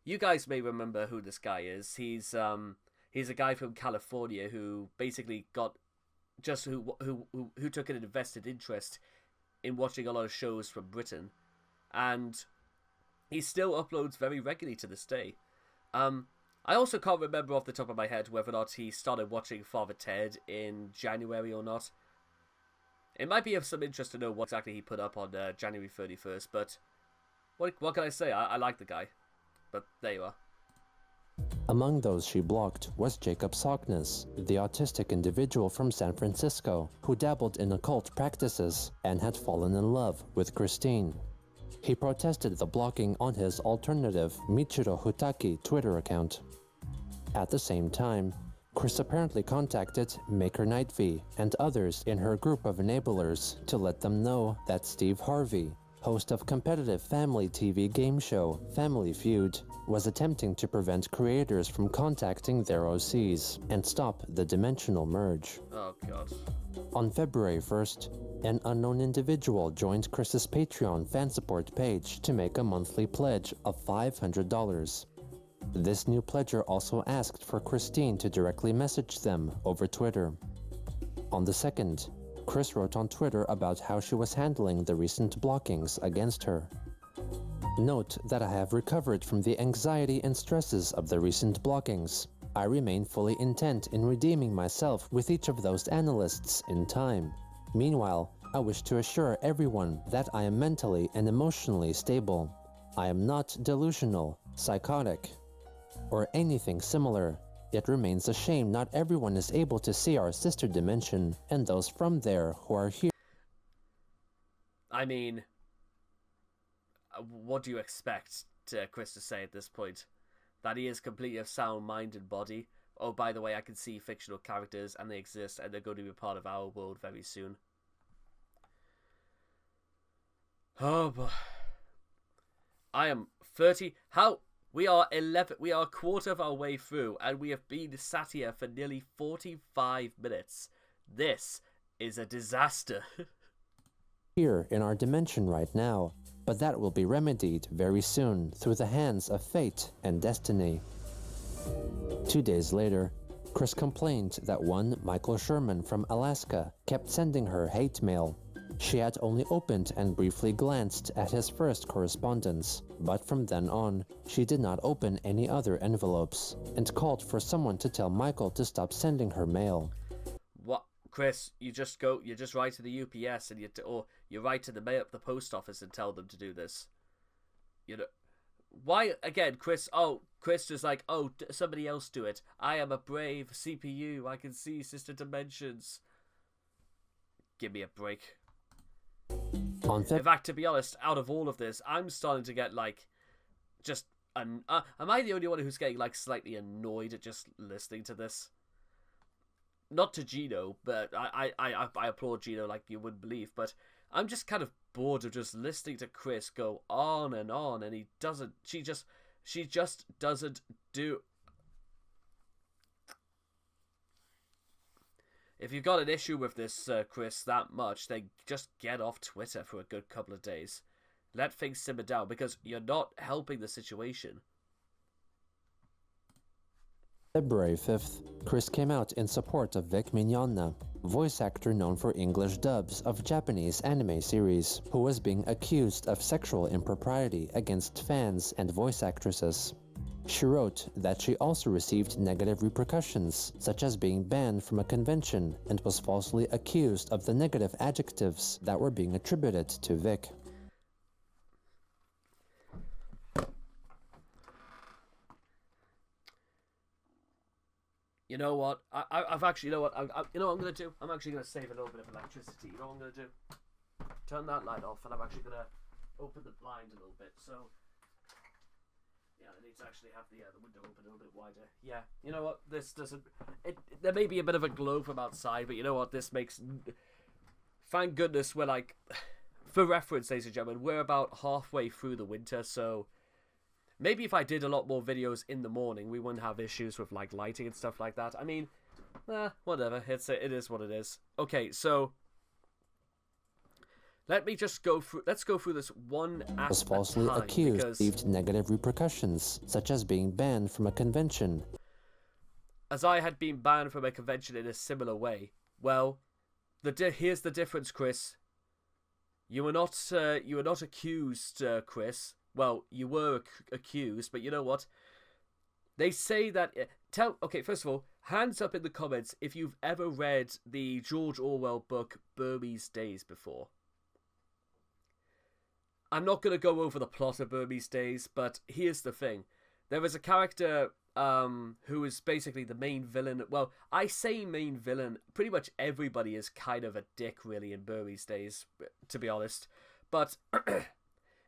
You guys may remember who this guy is. He's a guy from California who basically who took an invested interest in watching a lot of shows from Britain. And he still uploads very regularly to this day. I also can't remember off the top of my head whether or not he started watching Father Ted in January or not. It might be of some interest to know what exactly he put up on January 31st, but what can I say? I like the guy. But there you are. Among those she blocked was Jacob Sockness, the autistic individual from San Francisco who dabbled in occult practices and had fallen in love with Christine. He protested the blocking on his alternative Michiro Hutaki Twitter account. At the same time, Chris apparently contacted Maker Nightv and others in her group of enablers to let them know that Steve Harvey, host of competitive family TV game show Family Feud, was attempting to prevent creators from contacting their OCs and stop the dimensional merge. Oh god. On February 1st, an unknown individual joined Chris's Patreon fan support page to make a monthly pledge of $500. This new pledger also asked for Christine to directly message them over Twitter. On the 2nd, Chris wrote on Twitter about how she was handling the recent blockings against her. Note that I have recovered from the anxiety and stresses of the recent blockings. I remain fully intent in redeeming myself with each of those analysts in time. Meanwhile, I wish to assure everyone that I am mentally and emotionally stable. I am not delusional, psychotic, or anything similar. It remains a shame not everyone is able to see our sister dimension and those from there who are here. I mean, what do you expect Chris to say at this point? That he is completely of sound mind and body? Oh, by the way, I can see fictional characters and they exist and they're going to be a part of our world very soon. Oh, but I am 30. How? We are a quarter of our way through, and we have been sat here for nearly 45 minutes. This is a disaster. Here in our dimension right now, but that will be remedied very soon through the hands of fate and destiny. 2 days later, Chris complained that one Michael Sherman from Alaska kept sending her hate mail. She had only opened and briefly glanced at his first correspondence, but from then on, she did not open any other envelopes, and called for someone to tell Michael to stop sending her mail. What, Chris? You just write to the UPS and you write to the post office and tell them to do this. You know, why again, Chris? Oh, Chris is like, oh, somebody else do it. I am a brave CPU. I can see sister dimensions. Give me a break. In fact, to be honest, out of all of this, I'm starting to get like, am I the only one who's getting like slightly annoyed at just listening to this? Not to Gino, but I applaud Gino like you wouldn't believe, but I'm just kind of bored of just listening to Chris go on, and she just doesn't do. If you've got an issue with this, Chris, that much, then just get off Twitter for a good couple of days. Let things simmer down, because you're not helping the situation. February 5th, Chris came out in support of Vic Mignogna, voice actor known for English dubs of Japanese anime series, who was being accused of sexual impropriety against fans and voice actresses. She wrote that she also received negative repercussions, such as being banned from a convention, and was falsely accused of the negative adjectives that were being attributed to Vic. You know what? I've actually, you know what? You know what I'm going to do? I'm actually going to save a little bit of electricity. You know what I'm going to do? Turn that light off, and I'm actually going to open the blind a little bit. So, yeah, I need to actually have the window open a little bit wider. Yeah, you know what? This doesn't... There may be a bit of a glow from outside, but you know what? This makes... Thank goodness we're like... For reference, ladies and gentlemen, we're about halfway through the winter, so... Maybe if I did a lot more videos in the morning, we wouldn't have issues with like lighting and stuff like that. I mean, whatever. It is what it is. Okay, so let me just go through. Let's go through this one aspect. Was falsely accused, received negative repercussions, such as being banned from a convention. As I had been banned from a convention in a similar way. Well, here's the difference, Chris. You were not accused, Chris. Well, you were accused, but you know what? They say that... Okay, first of all, hands up in the comments if you've ever read the George Orwell book, Burmese Days, before. I'm not going to go over the plot of Burmese Days, but here's the thing. There is a character who is basically the main villain. Well, I say main villain. Pretty much everybody is kind of a dick, really, in Burmese Days, to be honest. But...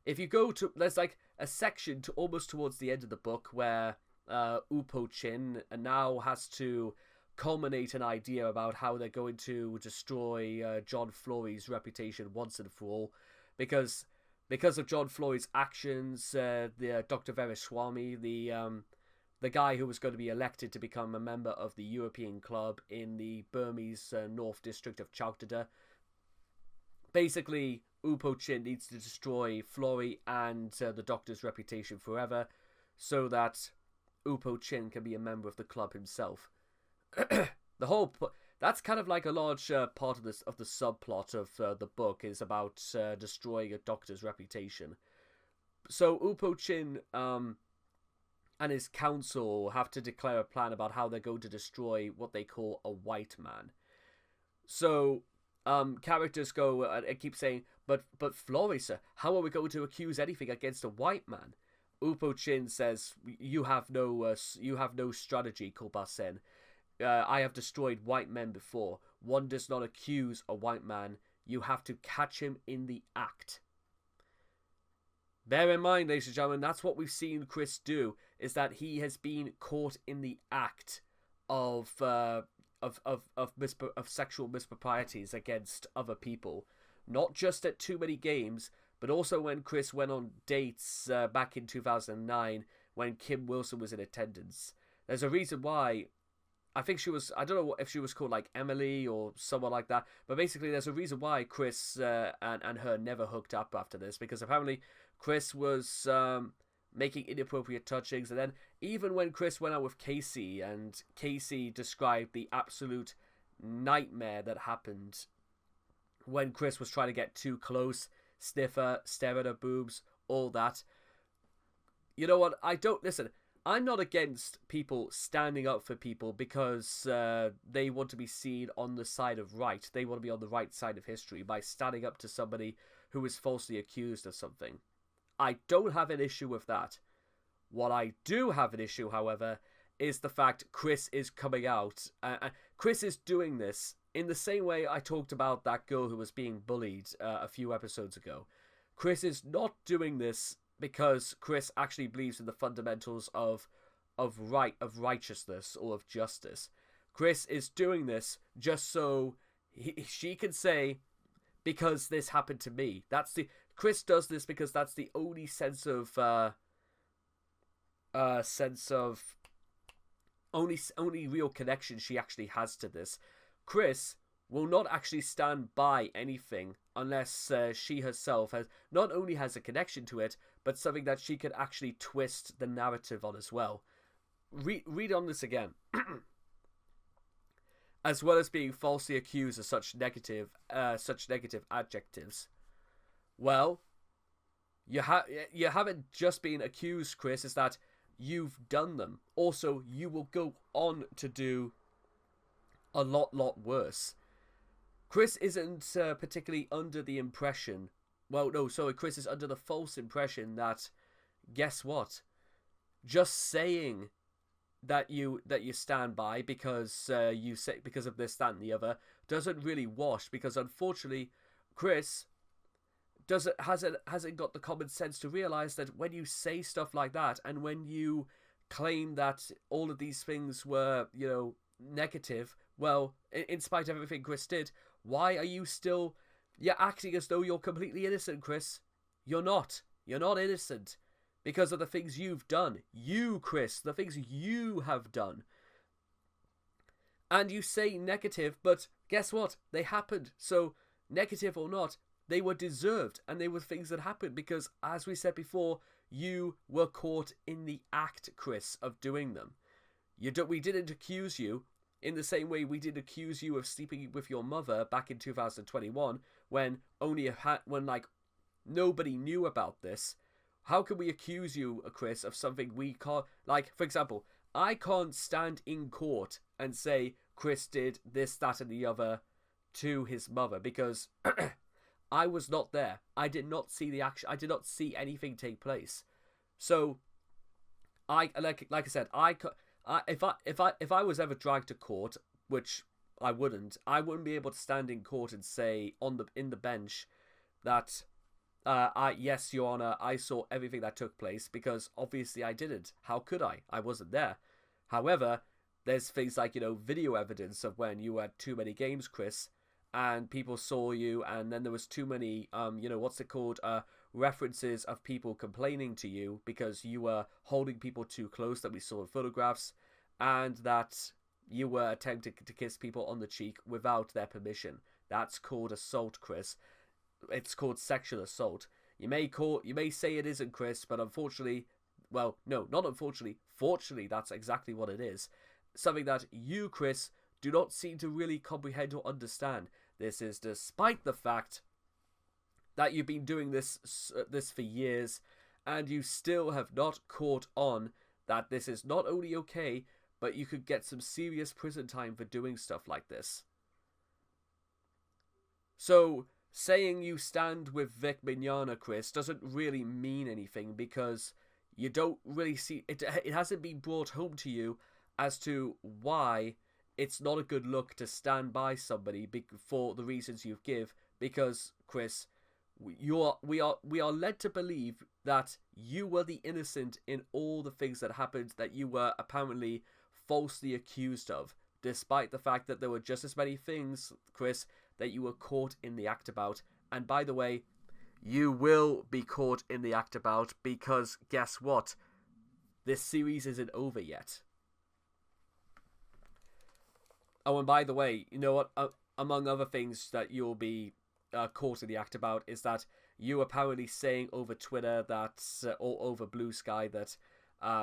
If you go to, there's like a section to almost towards the end of the book where Upo Chin now has to culminate an idea about how they're going to destroy John Flory's reputation once and for all, because of John Flory's actions. The Dr. Vereswamy, the guy who was going to be elected to become a member of the European Club in the Burmese North District of Chowtada, basically. Upo Chin needs to destroy Flory and the Doctor's reputation forever so that Upo Chin can be a member of the club himself. That's kind of like a large part of the subplot of the book is about destroying a Doctor's reputation. So Upo Chin and his council have to declare a plan about how they're going to destroy what they call a white man. So... characters go and keep saying, but Flory, sir, how are we going to accuse anything against a white man? Upo Chin says, you have no strategy, Koba-sen. I have destroyed white men before. One does not accuse a white man. You have to catch him in the act. Bear in mind, ladies and gentlemen, that's what we've seen Chris do, is that he has been caught in the act of sexual misproprieties against other people, not just at Too Many Games, but also when Chris went on dates back in 2009 when Kim Wilson was in attendance. There's a reason why. I think she was, I don't know if she was called like Emily or someone like that, but basically there's a reason why Chris and her never hooked up after this, because apparently Chris was making inappropriate touchings, and then even when Chris went out with Casey, and Casey described the absolute nightmare that happened when Chris was trying to get too close, sniff her, stare at her boobs, all that. You know what? I'm not against people standing up for people because they want to be seen on the side of right. They want to be on the right side of history by standing up to somebody who is falsely accused of something. I don't have an issue with that. What I do have an issue, however, is the fact Chris is coming out. Chris is doing this in the same way I talked about that girl who was being bullied a few episodes ago. Chris is not doing this because Chris actually believes in the fundamentals of righteousness or of justice. Chris is doing this just so she can say, because this happened to me. Chris does this because that's the only sense of only real connection she actually has to this. Chris will not actually stand by anything unless she herself not only has a connection to it, but something that she could actually twist the narrative on as well. read on this again. As well as being falsely accused of such negative adjectives. Well, you haven't just been accused, Chris. It's that you've done them. Also, you will go on to do a lot worse. Chris isn't particularly under the impression. Well, no, sorry. Chris is under the false impression that, guess what? Just saying that you stand by because you say because of this, that, and the other doesn't really wash, because unfortunately, Chris hasn't got the common sense to realize that when you say stuff like that and when you claim that all of these things were, you know, negative, well, in spite of everything Chris did, why are you still acting as though you're completely innocent, Chris? You're not. You're not innocent. Because of the things you've done. You, Chris, the things you have done. And you say negative, but guess what? They happened. So, negative or not, they were deserved. And they were things that happened because, as we said before, you were caught in the act, Chris, of doing them. We didn't accuse you in the same way we did accuse you of sleeping with your mother back in 2021 when nobody knew about this. How can we accuse you, Chris, of something we can't... Like, for example, I can't stand in court and say Chris did this, that, and the other to his mother because I was not there. I did not see the action. I did not see anything take place. So, like I said, if I was ever dragged to court, which I wouldn't be able to stand in court and say in the bench that... yes, Your Honor, I saw everything that took place because obviously I didn't. How could I? I wasn't there. However, there's things like, you know, video evidence of when you had too many games, Chris, and people saw you, and then there was too many, references of people complaining to you because you were holding people too close that we saw in photographs, and that you were attempting to kiss people on the cheek without their permission. That's called assault, Chris. It's called sexual assault. You may say it isn't, Chris, but unfortunately, well, no, not unfortunately, fortunately, that's exactly what it is. Something that you, Chris, do not seem to really comprehend or understand. This is despite the fact that you've been doing this for years, and you still have not caught on that this is not only okay, but you could get some serious prison time for doing stuff like this. So, saying you stand with Vic Mignogna, Chris, doesn't really mean anything because you don't really see it. It hasn't been brought home to you as to why it's not a good look to stand by somebody for the reasons you give. Because, Chris, we are led to believe that you were the innocent in all the things that happened that you were apparently falsely accused of, despite the fact that there were just as many things, Chris, that you were caught in the act about. And by the way, you will be caught in the act about because guess what? This series isn't over yet. Oh, and by the way, you know what? Among other things that you'll be caught in the act about is that you apparently saying over Twitter that, or over Blue Sky, that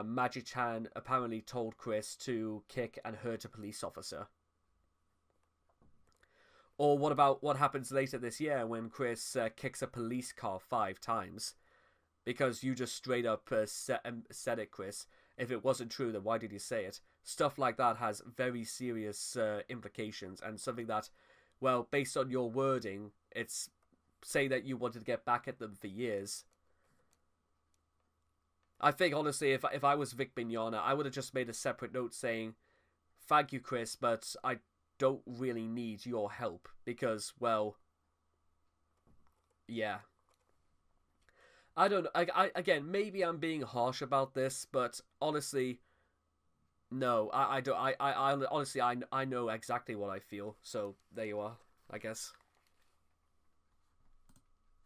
Magi-chan apparently told Chris to kick and hurt a police officer. Or what about what happens later this year when Chris kicks a police car 5 times? Because you just straight up said it, Chris. If it wasn't true, then why did you say it? Stuff like that has very serious implications, and something that, well, based on your wording, it's say that you wanted to get back at them for years. I think, honestly, if I was Vic Mignogna, I would have just made a separate note saying, thank you, Chris, but I don't really need your help because, well, yeah. I don't know. I again, maybe I'm being harsh about this, but honestly, no. I don't. I honestly, I know exactly what I feel. So there you are, I guess.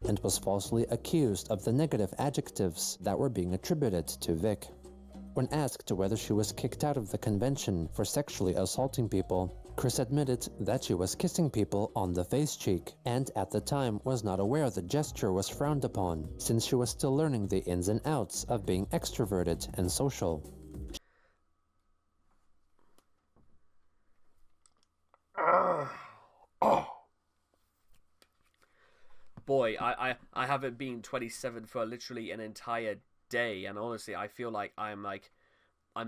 And was falsely accused of the negative adjectives that were being attributed to Vic. When asked whether she was kicked out of the convention for sexually assaulting people, Chris admitted that she was kissing people on the face cheek, and at the time was not aware the gesture was frowned upon, since she was still learning the ins and outs of being extroverted and social. boy, I haven't been 27 for literally an entire day, and honestly, I feel like I'm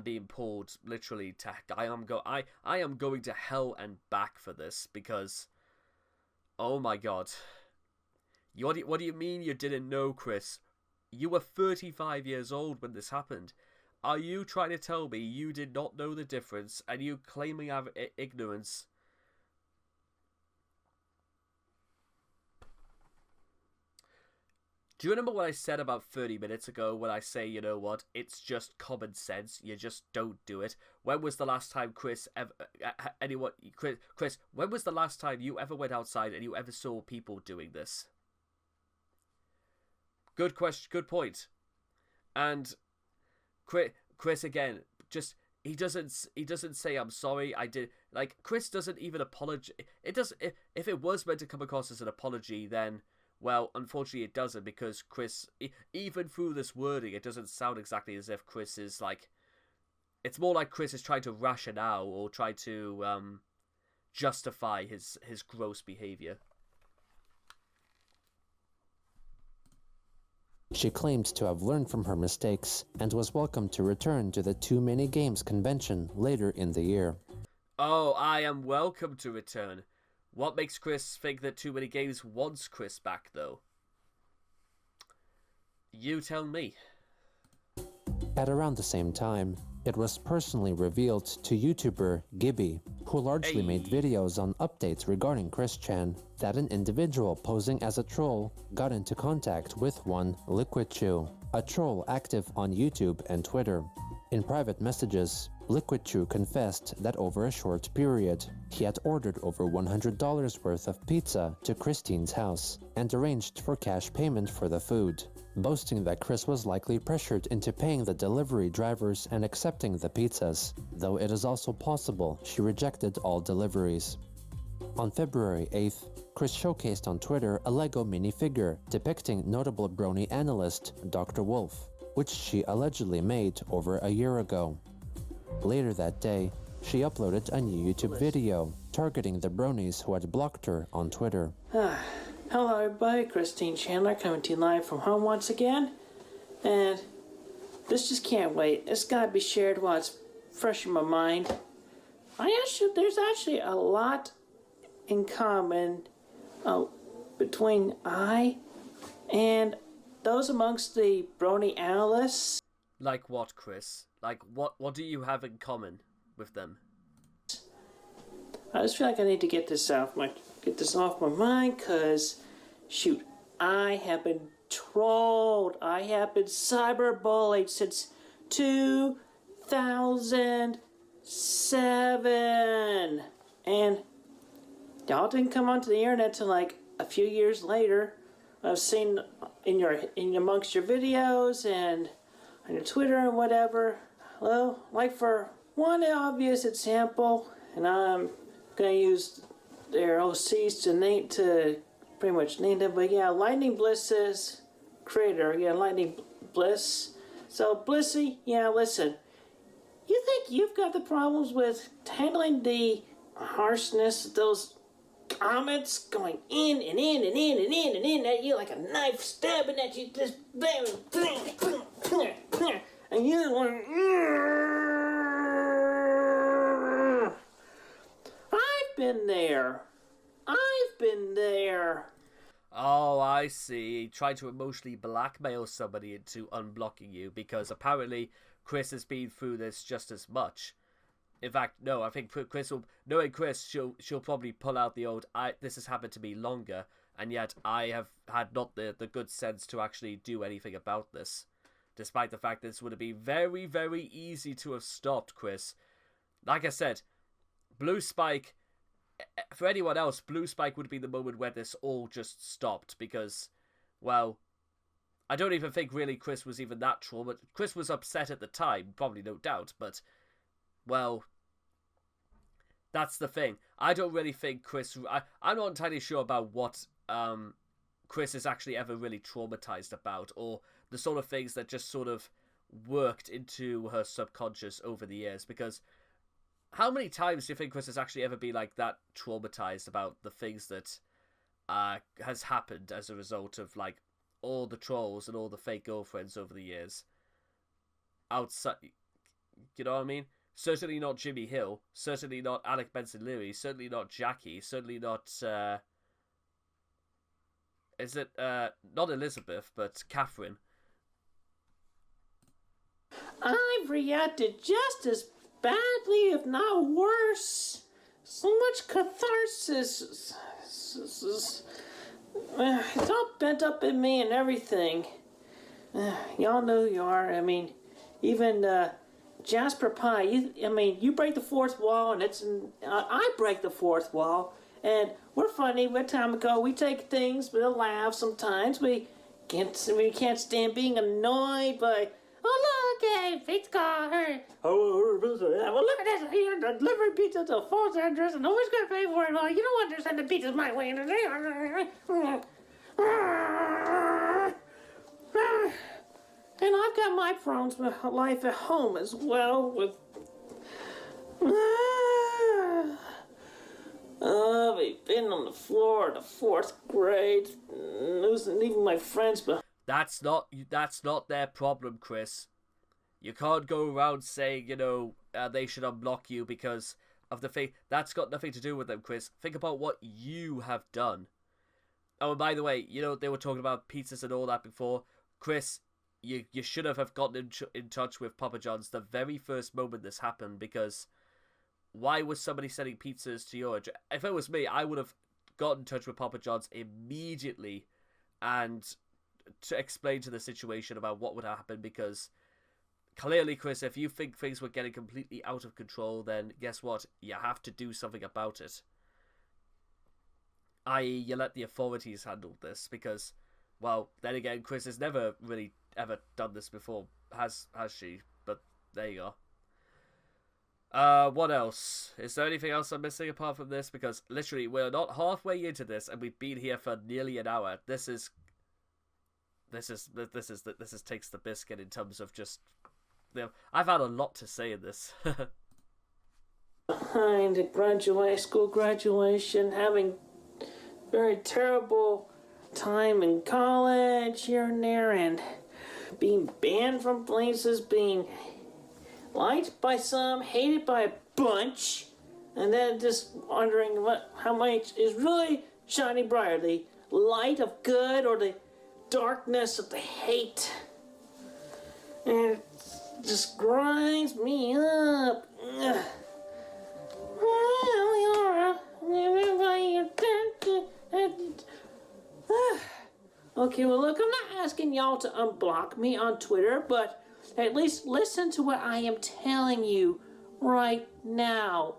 being pulled literally to I am going to hell and back for this because, oh my god, what do you mean you didn't know, Chris? You were 35 years old when this happened. Are you trying to tell me you did not know the difference and you claiming have ignorance? Do you remember what I said about 30 minutes ago when I say, you know what, it's just common sense, you just don't do it? When was the last time Chris, when was the last time you ever went outside and you ever saw people doing this? Good question, good point. And Chris again, just he doesn't say I'm sorry. I did like Chris doesn't even apologize. It does if it was meant to come across as an apology, then well, unfortunately it doesn't because Chris, even through this wording, it doesn't sound exactly as if Chris is like. It's more like Chris is trying to rationale or try to justify his gross behavior. She claimed to have learned from her mistakes and was welcome to return to the Too Many Games convention later in the year. Oh, I am welcome to return. What makes Chris think that Too Many Games wants Chris back, though? You tell me. At around the same time, it was personally revealed to YouTuber Gibby, who largely made videos on updates regarding Chris Chan, that an individual posing as a troll got into contact with one Liquid Chew, a troll active on YouTube and Twitter. In private messages, Liquid Chew confessed that over a short period, he had ordered over $100 worth of pizza to Christine's house and arranged for cash payment for the food, boasting that Chris was likely pressured into paying the delivery drivers and accepting the pizzas, though it is also possible she rejected all deliveries. On February 8th, Chris showcased on Twitter a Lego minifigure depicting notable brony analyst Dr. Wolf, which she allegedly made over a year ago. Later that day, she uploaded a new YouTube video targeting the bronies who had blocked her on Twitter. Hello everybody, Christine Chandler coming to you live from home once again. And this just can't wait. It's gotta be shared while it's fresh in my mind. There's actually a lot in common between I and those amongst the brony analysts. Like what, Chris? Like what do you have in common with them? I just feel like I need to get this off my mind, cause shoot, I have been trolled. I have been cyberbullied since 2007, and y'all didn't come onto the internet till like a few years later. I've seen amongst your videos and on your Twitter and whatever. Well, like for one obvious example, and I'm gonna use their OCs to pretty much name them, but yeah, Lightning Bliss's creator, Lightning Bliss. So Blissy, listen, you think you've got the problems with handling the harshness of those comments going in and in and in and in and in at you like a knife stabbing at you, just bam, and you're like, I've been there. Oh, I see. He tried to emotionally blackmail somebody into unblocking you because apparently Chris has been through this just as much. In fact, no, I think knowing Chris, she'll probably pull out the old, this has happened to me longer, and yet I have had not the good sense to actually do anything about this. Despite the fact that this would have been very, very easy to have stopped, Chris. Like I said, Blue Spike, for anyone else, Blue Spike would be the moment where this all just stopped because, well, I don't even think really Chris was even that traumatized. Chris was upset at the time, probably no doubt, but, well, that's the thing. I don't really think Chris... I'm not entirely sure about what Chris is actually ever really traumatized about, or the sort of things that just sort of worked into her subconscious over the years, because how many times do you think Chris has actually ever been like that traumatized about the things that has happened as a result of like all the trolls and all the fake girlfriends over the years. Outside, you know what I mean? Certainly not Jimmy Hill. Certainly not Alec Benson Leary. Certainly not Jackie. Certainly not. Is it not Elizabeth, but Catherine? I've reacted just as badly, if not worse. So much catharsis. It's all bent up in me and everything. Y'all know who you are. I mean, even Jasper Pie. You break the fourth wall, and I break the fourth wall, and we're funny. One time ago, we take things with a laugh. Sometimes we can't stand being annoyed by. Oh look, Pete's car. Oh, well look at this here. Delivering pizza to a false address, and nobody's gonna pay for it. Well, you don't understand the pizza's my way. And I've got my problems with life at home as well. We've been on the floor of the fourth grade, losing even my friends. But that's not their problem, Chris. You can't go around saying they should unblock you because of the fake. That's got nothing to do with them, Chris. Think about what you have done. Oh, and by the way, they were talking about pizzas and all that before, Chris. You should have gotten in touch with Papa John's the very first moment this happened, because why was somebody sending pizzas to your address? If it was me, I would have gotten in touch with Papa John's immediately and to explain to the situation about what would happen, because clearly, Chris, if you think things were getting completely out of control, then guess what? You have to do something about it. I.e., you let the authorities handle this, because, well, then again, Chris has never really ever done this before, has she? But there you go. What else? Is there anything else I'm missing apart from this? Because literally, we're not halfway into this, and we've been here for nearly an hour. This takes the biscuit in terms of just. I've had a lot to say in this. Behind school graduation, having very terrible time in college here and there, and being banned from places, being liked by some, hated by a bunch, and then just wondering how much is really shining brighter, the light of good or the darkness of the hate. And it just grinds me up. Okay, well look, I'm not asking y'all to unblock me on Twitter, but at least listen to what I am telling you right now.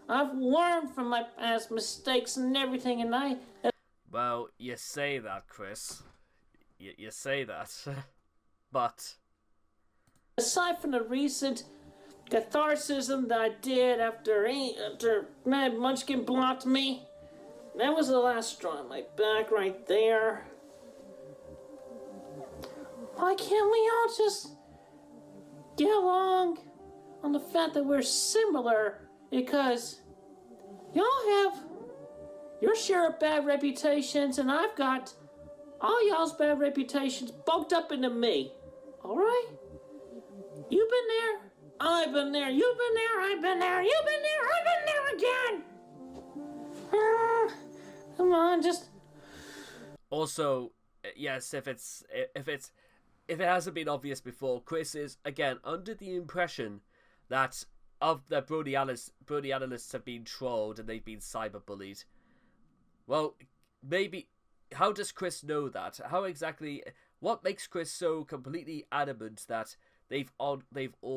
I've learned from my past mistakes and everything, and Well, you say that, Chris. You say that. But aside from the recent catharsism that I did after Mad Munchkin blocked me, that was the last straw on my back right there. Why can't we all just get along on the fact that we're similar? Because y'all have your share of bad reputations, and I've got all y'all's bad reputations bulked up into me. Alright? You've been there, I've been there, you've been there, I've been there, you've been there, I've been there again! Come on, just... Also, yes, if it hasn't been obvious before, Chris is, again, under the impression that Brody analysts have been trolled and they've been cyberbullied. Well, maybe... How does Chris know that? How exactly... What makes Chris so completely adamant that they've all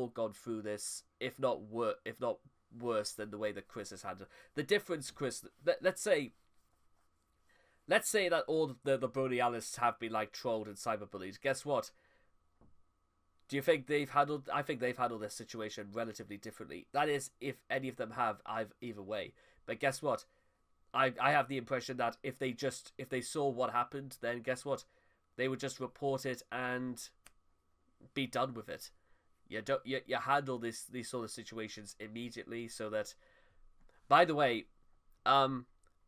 gone through this, if not worse than the way that Chris has handled the difference? Chris, let's say that all the Brody analysts have been like trolled and cyberbullied. Guess what? Do you think they've handled? I think they've handled this situation relatively differently. That is, if any of them have, either way. But guess what? I have the impression that if they saw what happened, then guess what? They would just report it and be done with it. You handle these sort of situations immediately, so that. By the way,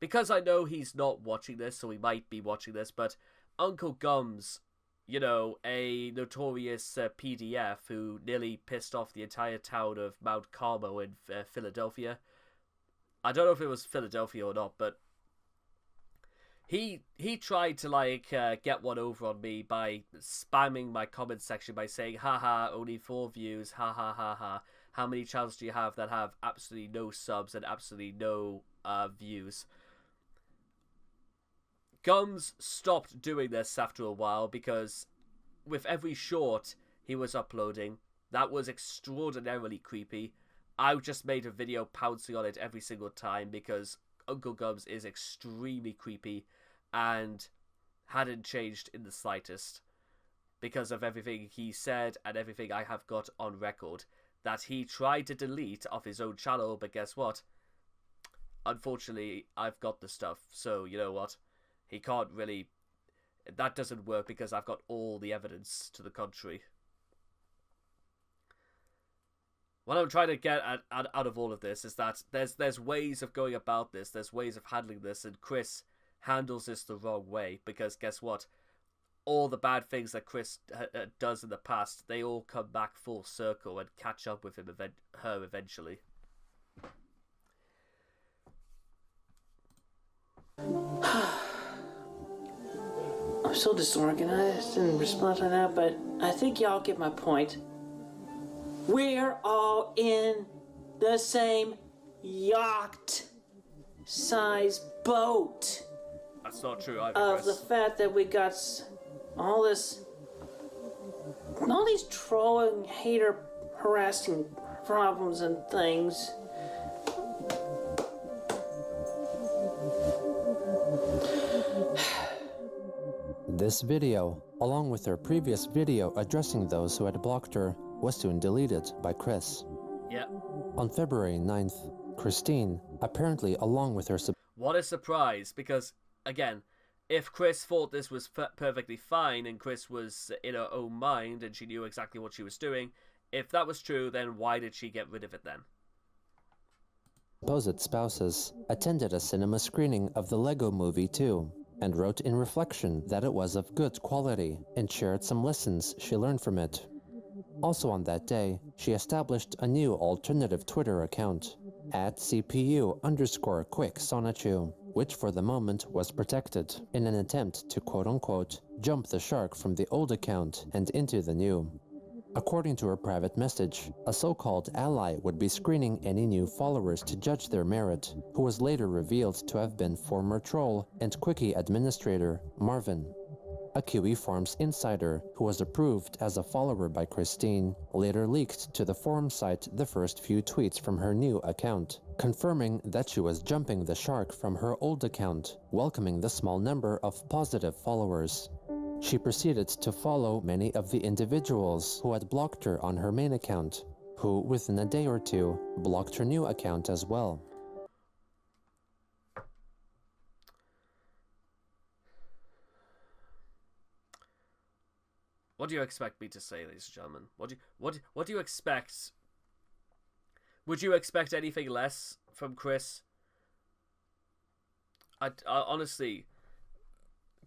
because I know he's not watching this, so he might be watching this, but Uncle Gums, you know, a notorious PDF who nearly pissed off the entire town of Mount Carmel in Philadelphia. I don't know if it was Philadelphia or not, but he tried to, like, get one over on me by spamming my comment section by saying, haha, only 4 views, ha ha ha ha. How many channels do you have that have absolutely no subs and absolutely no views? Gums stopped doing this after a while because with every short he was uploading, that was extraordinarily creepy. I just made a video pouncing on it every single time because Uncle Gums is extremely creepy and hadn't changed in the slightest because of everything he said and everything I have got on record that he tried to delete off his own channel, but guess what? Unfortunately, I've got the stuff, so you know what? He can't really... That doesn't work because I've got all the evidence to the contrary. What I'm trying to get out of all of this is that there's ways of going about this, there's ways of handling this, and Chris handles this the wrong way, because guess what? All the bad things that Chris does in the past, they all come back full circle and catch up with him her eventually. I'm so disorganized and respond to that, but I think y'all get my point. We're all in the same yacht-size boat. That's not true either, Of Chris. the fact that we got all these trolling, hater, harassing problems and things. This video, along with her previous video addressing those who had blocked her, was soon deleted by Chris. Yep. On February 9th, Christine, apparently along with her... What a surprise, because, again, if Chris thought this was perfectly fine and Chris was in her own mind and she knew exactly what she was doing, if that was true, then why did she get rid of it then? supposed spouses attended a cinema screening of the Lego Movie 2 and wrote in reflection that it was of good quality and shared some lessons she learned from it. Also on that day, she established a new alternative Twitter account, @CPU_QuickSonichu, which for the moment was protected, in an attempt to quote-unquote jump the shark from the old account and into the new. According to her private message, a so-called ally would be screening any new followers to judge their merit, who was later revealed to have been former troll and Quickie administrator Marvin. A Kiwi Farms insider, who was approved as a follower by Christine, later leaked to the forum site the first few tweets from her new account, confirming that she was jumping the shark from her old account, welcoming the small number of positive followers. She proceeded to follow many of the individuals who had blocked her on her main account, who within a day or two blocked her new account as well. What do you expect me to say, ladies and gentlemen? What do you expect? Would you expect anything less from Chris? I honestly,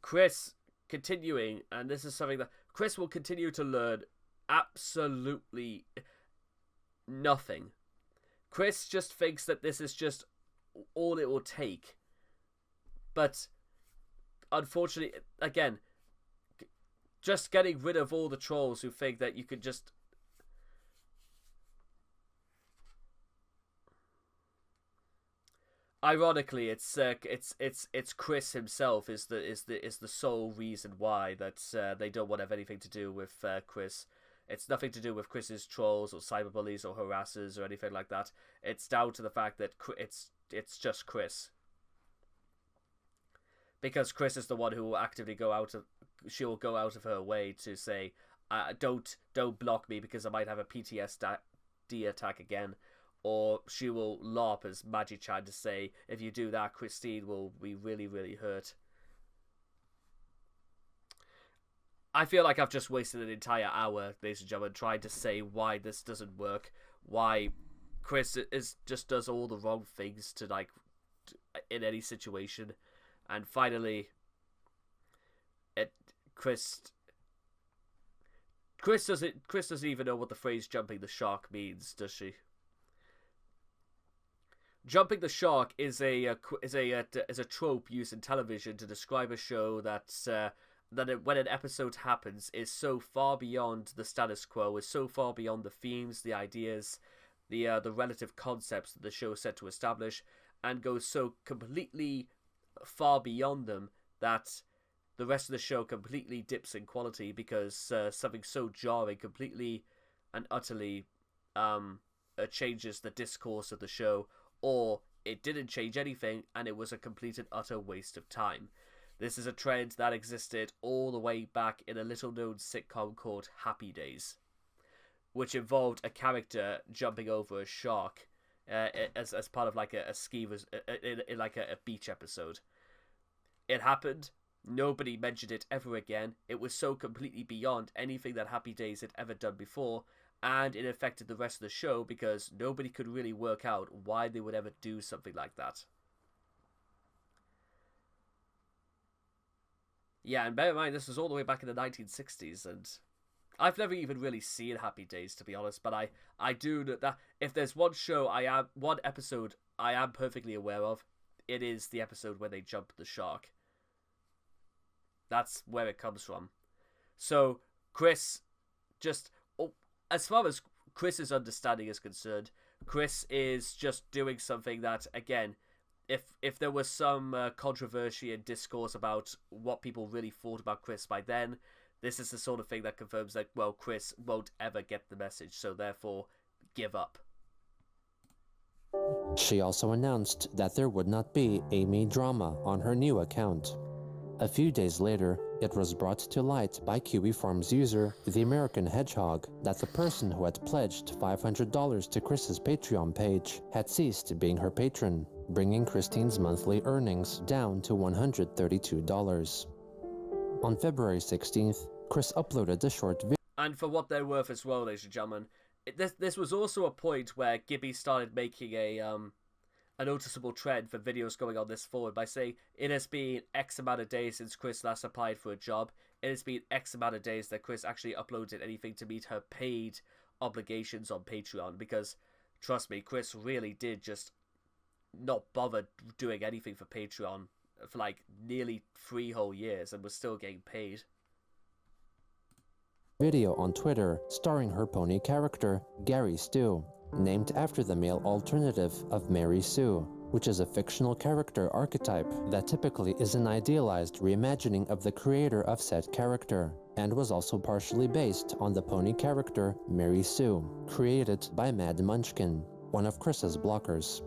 Chris continuing, and this is something that Chris will continue to learn absolutely nothing. Chris just thinks that this is just all it will take. But unfortunately, again, just getting rid of all the trolls who think that you could just... Ironically, it's Chris himself is the sole reason why that they don't want to have anything to do with Chris. It's nothing to do with Chris's trolls or cyberbullies or harassers or anything like that. It's down to the fact that it's just Chris. Because Chris is the one who will actively she'll go out of her way to say, don't block me because I might have a PTSD attack again. Or she will LARP as Magi-chan to say, if you do that, Christine will be really, really hurt. I feel like I've just wasted an entire hour, ladies and gentlemen, trying to say why this doesn't work. Why Chris just does all the wrong things to, like... in any situation. And finally, Chris doesn't even know what the phrase "jumping the shark" means, does she? Jumping the shark is a trope used in television to describe a show that when an episode happens is so far beyond the status quo, is so far beyond the themes, the ideas, the relative concepts that the show is set to establish, and goes so completely far beyond them that the rest of the show completely dips in quality because something so jarring completely and utterly changes the discourse of the show, or it didn't change anything and it was a complete and utter waste of time. This is a trend that existed all the way back in a little-known sitcom called Happy Days, which involved a character jumping over a shark as part of like a beach episode. It happened. Nobody mentioned it ever again. It was so completely beyond anything that Happy Days had ever done before, and it affected the rest of the show because nobody could really work out why they would ever do something like that. Yeah, and bear in mind, this was all the way back in the 1960s, and I've never even really seen Happy Days, to be honest, but I do know that if there's one episode I am perfectly aware of, it is the episode where they jump the shark. That's where it comes from. So, Chris, as far as Chris's understanding is concerned, Chris is just doing something that, again, if there was some controversy and discourse about what people really thought about Chris by then, this is the sort of thing that confirms that, well, Chris won't ever get the message, so therefore, give up. She also announced that there would not be a Me drama on her new account. A few days later, it was brought to light by Kiwi Farms user The American Hedgehog that the person who had pledged $500 to Chris's Patreon page had ceased being her patron, bringing Christine's monthly earnings down to $132. On February 16th, Chris uploaded a short video. And for what they're worth as well, ladies and gentlemen, this was also a point where Gibby started making a noticeable trend for videos going on this forward by saying it has been X amount of days since Chris last applied for a job. It has been X amount of days that Chris actually uploaded anything to meet her paid obligations on Patreon, because trust me, Chris really did just not bother doing anything for Patreon for like nearly 3 whole years and was still getting paid. Video on Twitter starring her pony character, Gary Stu, named after the male alternative of Mary Sue, which is a fictional character archetype that typically is an idealized reimagining of the creator of said character, and was also partially based on the pony character Mary Sue, created by Mad Munchkin, one of Chris's blockers.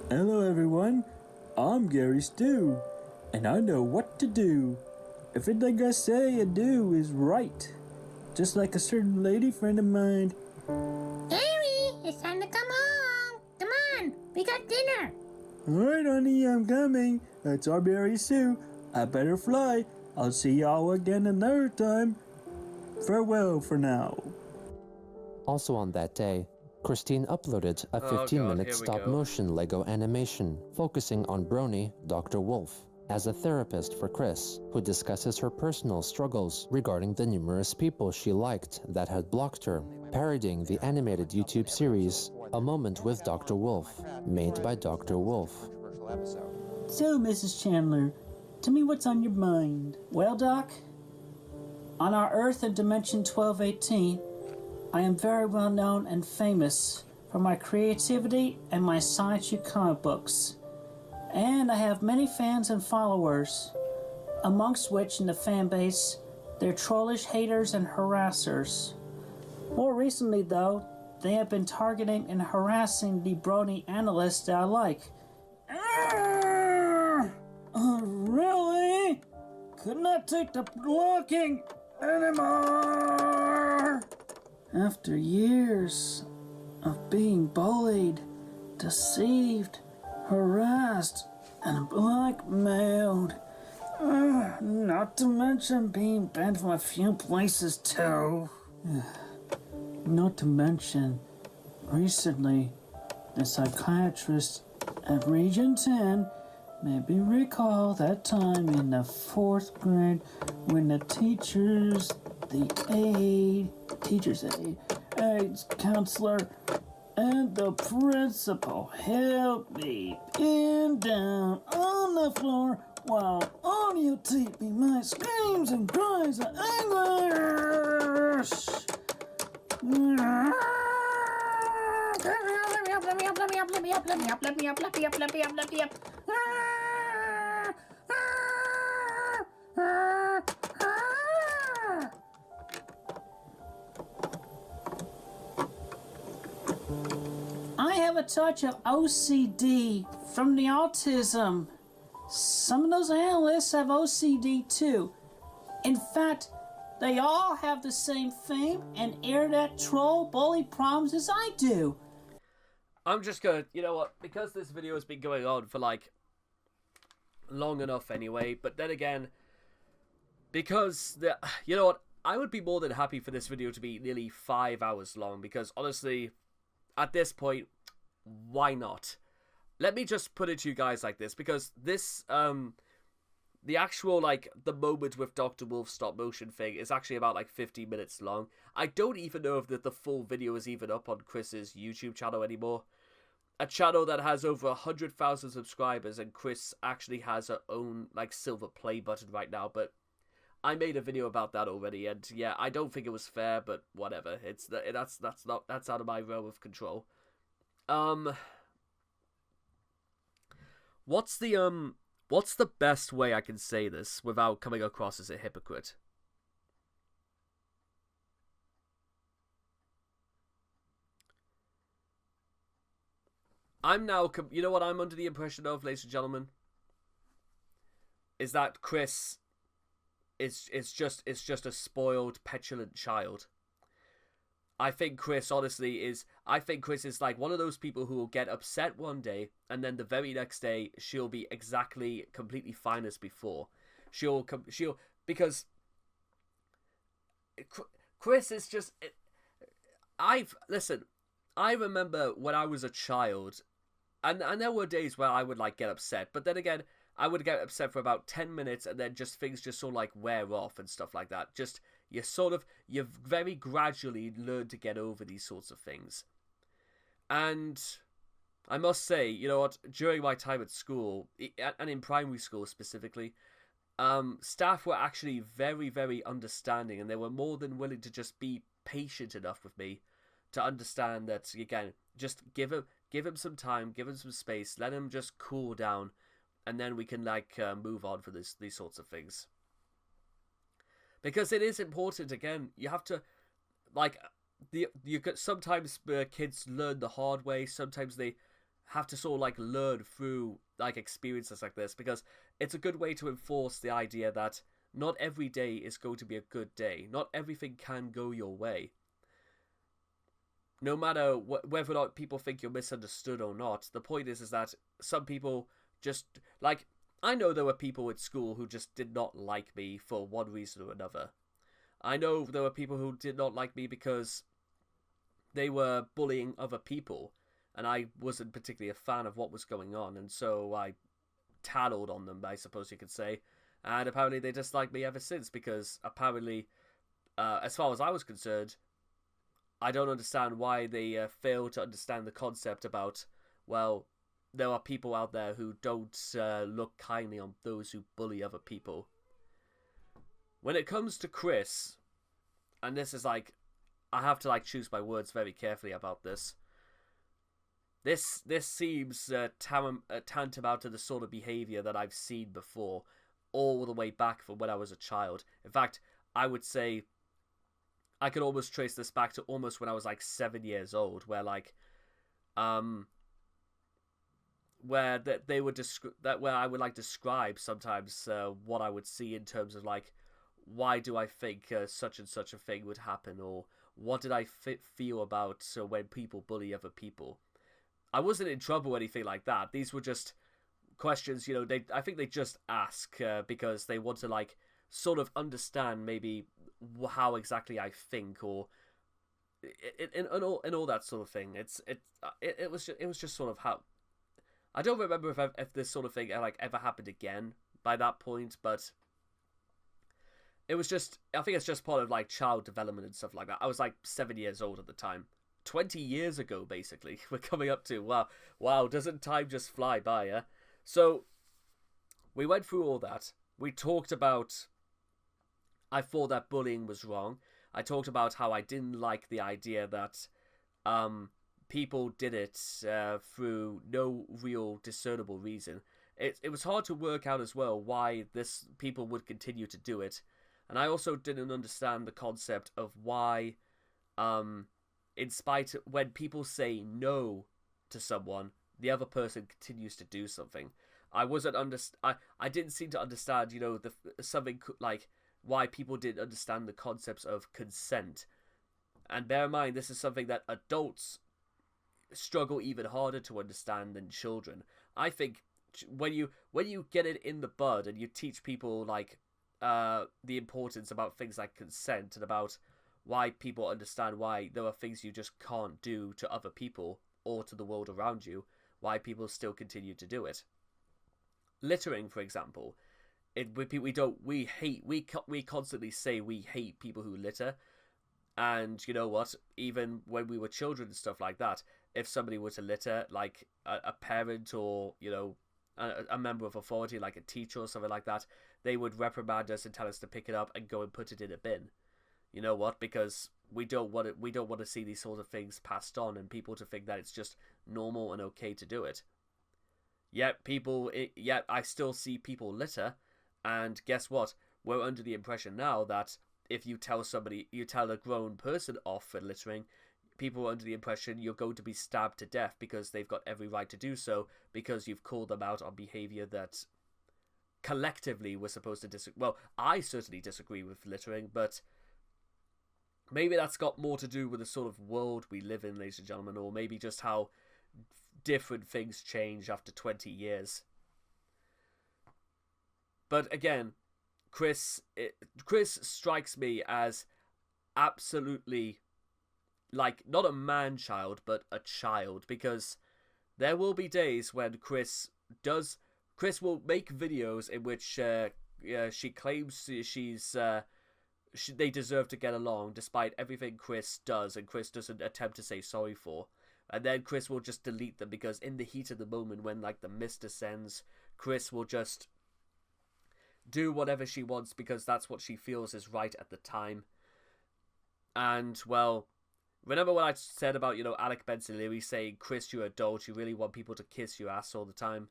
Hello everyone, I'm Gary Stu, and I know what to do. Everything I say and do is right, just like a certain lady friend of mine. It's time to come home. Come on, we got dinner. Alright, honey, I'm coming. That's our Mary Sue. I better fly. I'll see y'all again another time. Farewell for now. Also on that day, Christine uploaded a 15-minute stop-motion Lego animation focusing on Brony, Dr. Wolf, as a therapist for Chris, who discusses her personal struggles regarding the numerous people she liked that had blocked her, parodying the animated YouTube series A Moment with Dr. Wolf, made by Dr. Wolf. So, Mrs. Chandler, tell me what's on your mind. Well, Doc, on our Earth in Dimension 1218, I am very well known and famous for my creativity and my Sonichu comic books. And I have many fans and followers, amongst which in the fan base, they're trollish haters and harassers. More recently, though, they have been targeting and harassing the Brony analysts that I like. Really? Could not take the blocking anymore. After years of being bullied, deceived, harassed, and blackmailed. Not to mention being banned from a few places too. Not to mention, recently, a psychiatrist At Region 10, maybe recall that time in the 4th grade when the teacher's aide, aides counselor, and the principal helped me pin down on the floor while audio taping my screams and cries of anguish. I have a touch of OCD from the autism. Some of those analysts have OCD too. In fact, they all have the same fame and internet troll bully problems as I do. I'm just gonna, you know what, because this video has been going on for like long enough anyway, but then again, because you know what, I would be more than happy for this video to be nearly 5 hours long, because honestly, at this point, why not? Let me just put it to you guys like this, because this, the actual, like, the moment with Dr. Wolf's stop motion thing is actually about, like, 50 minutes long. I don't even know if the full video is even up on Chris's YouTube channel anymore. A channel that has over 100,000 subscribers, and Chris actually has her own, like, silver play button right now, but I made a video about that already, and yeah, I don't think it was fair, but whatever. That's out of my realm of control. What's the best way I can say this without coming across as a hypocrite? I'm now, you know what I'm under the impression of, ladies and gentlemen? Is that Chris is just a spoiled, petulant child. I think Chris, honestly, is like one of those people who will get upset one day, and then the very next day, she'll be exactly, completely fine as before. Because Chris is just, listen, I remember when I was a child, and there were days where I would, like, get upset, but then again, I would get upset for about 10 minutes, and then just things just sort of, like, wear off and stuff like that. Just, you very gradually learn to get over these sorts of things. And I must say, you know what, during my time at school, and in primary school specifically, staff were actually very, very understanding, and they were more than willing to just be patient enough with me to understand that, again, just give him some time, give him some space, let him just cool down, and then we can, like, move on for these sorts of things. Because it is important, again, you have to, like, sometimes kids learn the hard way, sometimes they have to sort of, like, learn through, like, experiences like this, because it's a good way to enforce the idea that not every day is going to be a good day, not everything can go your way. No matter whether or not people think you're misunderstood or not, the point is that some people just, like, I know there were people at school who just did not like me for one reason or another. I know there were people who did not like me because they were bullying other people, and I wasn't particularly a fan of what was going on, and so I tattled on them, I suppose you could say. And apparently they disliked me ever since, because apparently, as far as I was concerned, I don't understand why they fail to understand the concept about, well, there are people out there who don't look kindly on those who bully other people. When it comes to Chris, and this is like, I have to, like, choose my words very carefully about this. This seems tantamount to the sort of behavior that I've seen before, all the way back from when I was a child. In fact, I would say I could almost trace this back to almost when I was, like, 7 years old, where, like, where they would where I would, like, describe sometimes what I would see in terms of, like, why do I think such and such a thing would happen, or what did I feel about when people bully other people. I wasn't in trouble or anything like that. These were just questions, you know, I think they just ask because they want to, like, sort of understand maybe how exactly I think, or and all that sort of thing. It was just sort of how I don't remember if this sort of thing like ever happened again by that point, but it was just, I think it's just part of like child development and stuff like that. I was like 7 years old at the time. 20 years ago, basically. We're coming up to, wow, doesn't time just fly by, yeah? So, we went through all that. We talked about, I thought that bullying was wrong. I talked about how I didn't like the idea that people did it through no real discernible reason. It was hard to work out as well why people would continue to do it. And I also didn't understand the concept of why, when people say no to someone, the other person continues to do something. I didn't seem to understand, something like why people didn't understand the concepts of consent. And bear in mind, this is something that adults struggle even harder to understand than children. I think when you get it in the bud and you teach people like the importance about things like consent and about why people understand why there are things you just can't do to other people or to the world around you, why people still continue to do it. Littering, for example, we constantly say we hate people who litter, and you know what? Even when we were children and stuff like that, if somebody were to litter, like a parent or a member of authority, like a teacher or something like that, they would reprimand us and tell us to pick it up and go and put it in a bin. You know what? Because we don't want to see these sort of things passed on and people to think that it's just normal and okay to do it. Yet I still see people litter, and guess what? We're under the impression now that if you tell a grown person off for littering, people are under the impression you're going to be stabbed to death because they've got every right to do so because you've called them out on behavior that collectively we're supposed to disagree. Well, I certainly disagree with littering, but maybe that's got more to do with the sort of world we live in, ladies and gentlemen, or maybe just how different things change after 20 years. But again, Chris strikes me as absolutely, like, not a man-child, but a child, because there will be days when Chris will make videos in which she claims they deserve to get along despite everything Chris does and Chris doesn't attempt to say sorry for. And then Chris will just delete them because in the heat of the moment when like the mist descends, Chris will just do whatever she wants because that's what she feels is right at the time. And, well, remember what I said about, Alec Benson-Leary saying, Chris, you're adult, you really want people to kiss your ass all the time?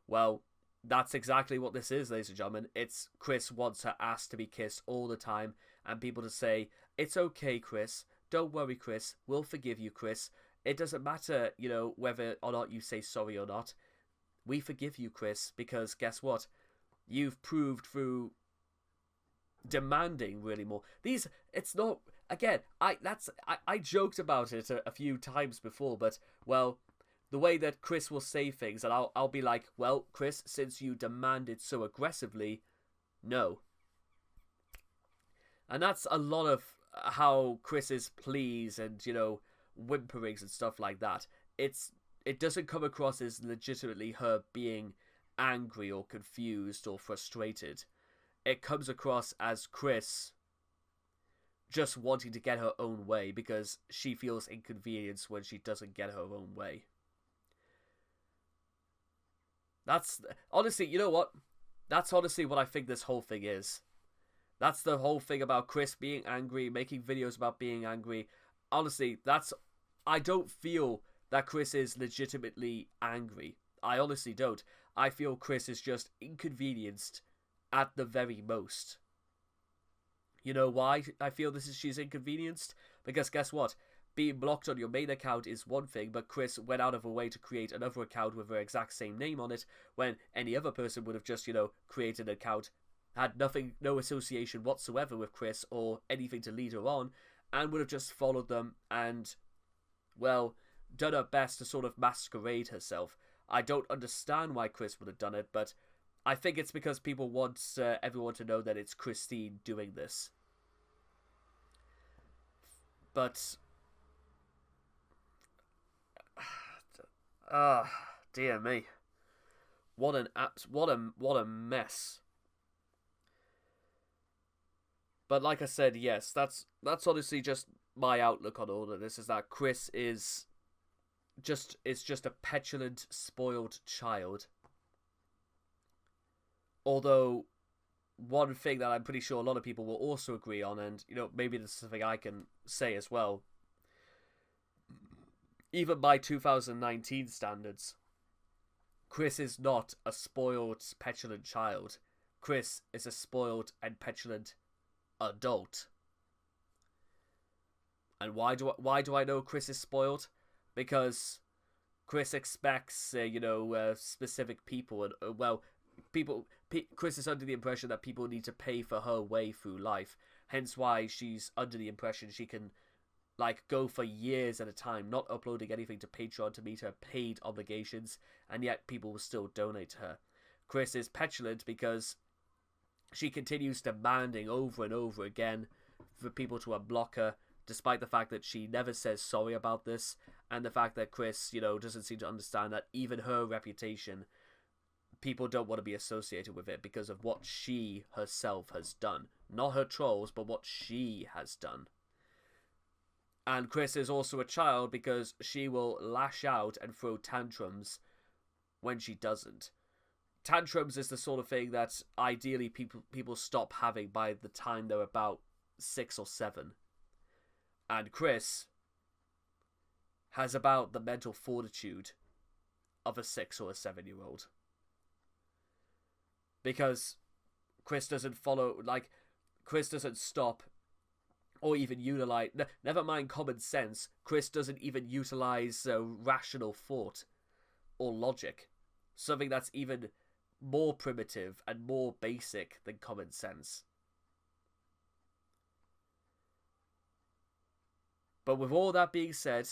Well, that's exactly what this is, ladies and gentlemen. It's Chris wants her ass to be kissed all the time and people to say, it's okay, Chris. Don't worry, Chris. We'll forgive you, Chris. It doesn't matter, whether or not you say sorry or not. We forgive you, Chris, because guess what? You've proved through demanding really more. It's not, again, I joked about it a few times before, but, well, the way that Chris will say things, and I'll be like, well, Chris, since you demanded so aggressively, no. And that's a lot of how Chris's pleas and, whimperings and stuff like that. It doesn't come across as legitimately her being angry or confused or frustrated. It comes across as Chris just wanting to get her own way because she feels inconvenienced when she doesn't get her own way. That's honestly, you know what? That's honestly what I think this whole thing is. That's the whole thing about Chris being angry, making videos about being angry. Honestly, I don't feel that Chris is legitimately angry. I honestly don't. I feel Chris is just inconvenienced at the very most. You know why I feel she's inconvenienced? Because guess what? Being blocked on your main account is one thing, but Chris went out of her way to create another account with her exact same name on it, when any other person would have just, created an account, had no association whatsoever with Chris or anything to lead her on, and would have just followed them and, well, done her best to sort of masquerade herself. I don't understand why Chris would have done it, but I think it's because people want everyone to know that it's Christine doing this. But dear me. What a mess. But like I said, yes, that's honestly just my outlook on all of this, is that Chris is just a petulant, spoiled child. Although, one thing that I'm pretty sure a lot of people will also agree on, and, you know, maybe this is something I can say as well, even by 2019 standards, Chris is not a spoiled, petulant child. Chris is a spoiled and petulant adult. And why do I know Chris is spoiled? Because Chris expects, specific people, and Chris is under the impression that people need to pay for her way through life. Hence why she's under the impression she can, go for years at a time, not uploading anything to Patreon to meet her paid obligations, and yet people will still donate to her. Chris is petulant because she continues demanding over and over again for people to unblock her, despite the fact that she never says sorry about this, and the fact that Chris, doesn't seem to understand that even her reputation, people don't want to be associated with it because of what she herself has done. Not her trolls, but what she has done. And Chris is also a child because she will lash out and throw tantrums when she doesn't. Tantrums is the sort of thing that ideally people stop having by the time they're about 6 or 7. And Chris has about the mental fortitude of a 6 or a 7-year-old. Because Chris doesn't Chris doesn't stop or even utilize, never mind common sense, Chris doesn't even utilize rational thought or logic. Something that's even more primitive and more basic than common sense. But with all that being said,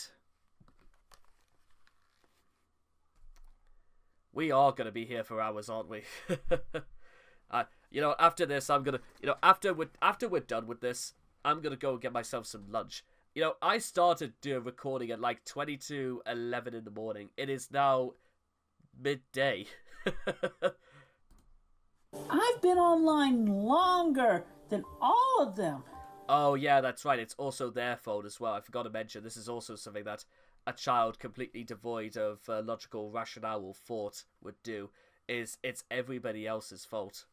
we are going to be here for hours, aren't we? After this, I'm going to, after we're done with this, I'm going to go and get myself some lunch. I started recording at 11 in the morning. It is now midday. I've been online longer than all of them. Oh, yeah, that's right. It's also their fault as well. I forgot to mention, this is also something that a child completely devoid of logical rationale or thought would do. It's everybody else's fault.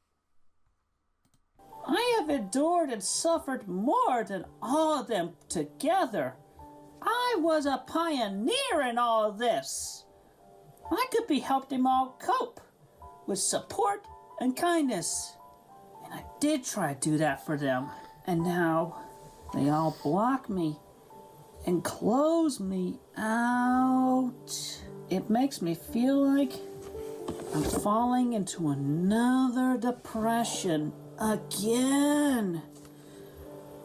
I have endured and suffered more than all of them together. I was a pioneer in all this. I could be helped them all cope with support and kindness. And I did try to do that for them. And now they all block me and close me out. It makes me feel like I'm falling into another depression again.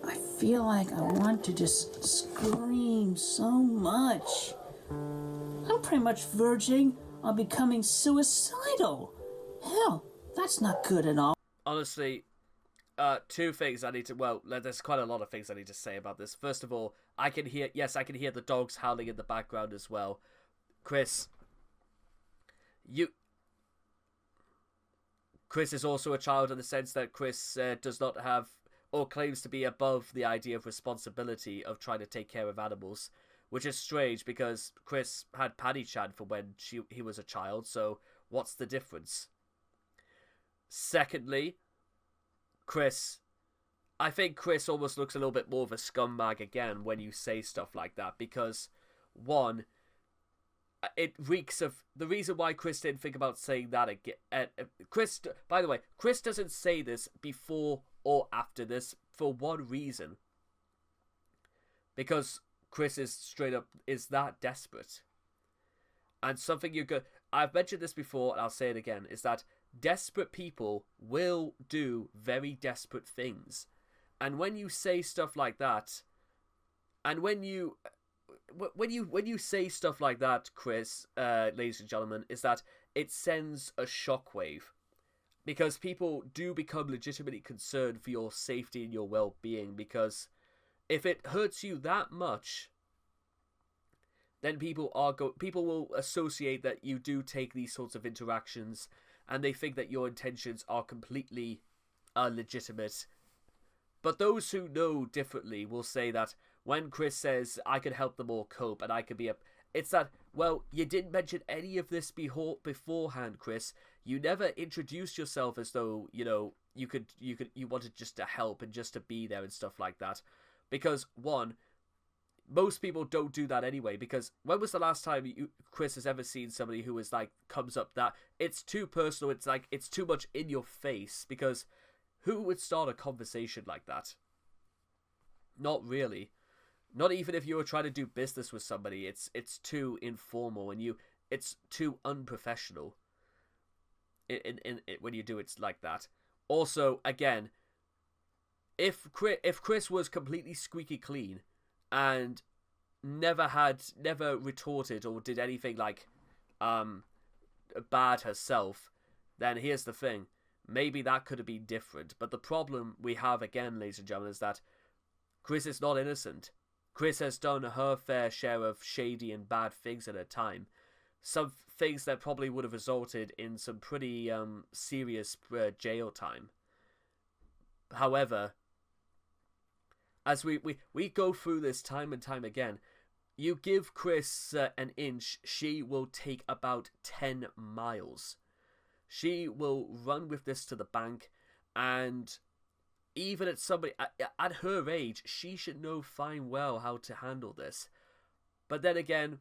I feel like I want to just scream so much. I'm pretty much verging on becoming suicidal. Hell, that's not good at all. Honestly, two things I need to, there's quite a lot of things I need to say about this. First of all, I can hear the dogs howling in the background as well. Chris is also a child in the sense that Chris does not have, or claims to be above the idea of responsibility of trying to take care of animals, which is strange because Chris had Paddy-chan for when he was a child, so what's the difference? Secondly, I think Chris almost looks a little bit more of a scumbag again when you say stuff like that, because, one, it reeks of the reason why Chris didn't think about saying that again. By the way, Chris doesn't say this before or after this for one reason. Because Chris is that desperate. And something I've mentioned this before and I'll say it again, is that desperate people will do very desperate things. And when you say stuff like that, and when you say stuff like that, Chris, ladies and gentlemen, is that it sends a shockwave. Because people do become legitimately concerned for your safety and your well-being, because if it hurts you that much, then people will associate that you do take these sorts of interactions, and they think that your intentions are completely legitimate. But those who know differently will say that when Chris says, I could help them all cope and I could be it's that, well, you didn't mention any of this beforehand, Chris. You never introduced yourself as though, you wanted just to help and just to be there and stuff like that. Because, one, most people don't do that anyway, because when was the last time Chris has ever seen somebody who is like, comes up that, it's too personal, it's like, it's too much in your face, because who would start a conversation like that? Not really. Not even if you were trying to do business with somebody, it's too informal, and it's too unprofessional when you do it like that. Also, again, if Chris was completely squeaky clean, and never retorted or did anything like bad herself, then here's the thing. Maybe that could have been different. But the problem we have again, ladies and gentlemen, is that Chris is not innocent. Chris has done her fair share of shady and bad things at her time. Some things that probably would have resulted in some pretty serious jail time. However, as we go through this time and time again, you give Chris an inch, she will take about 10 miles. She will run with this to the bank, and even at her age, she should know fine well how to handle this. But then again,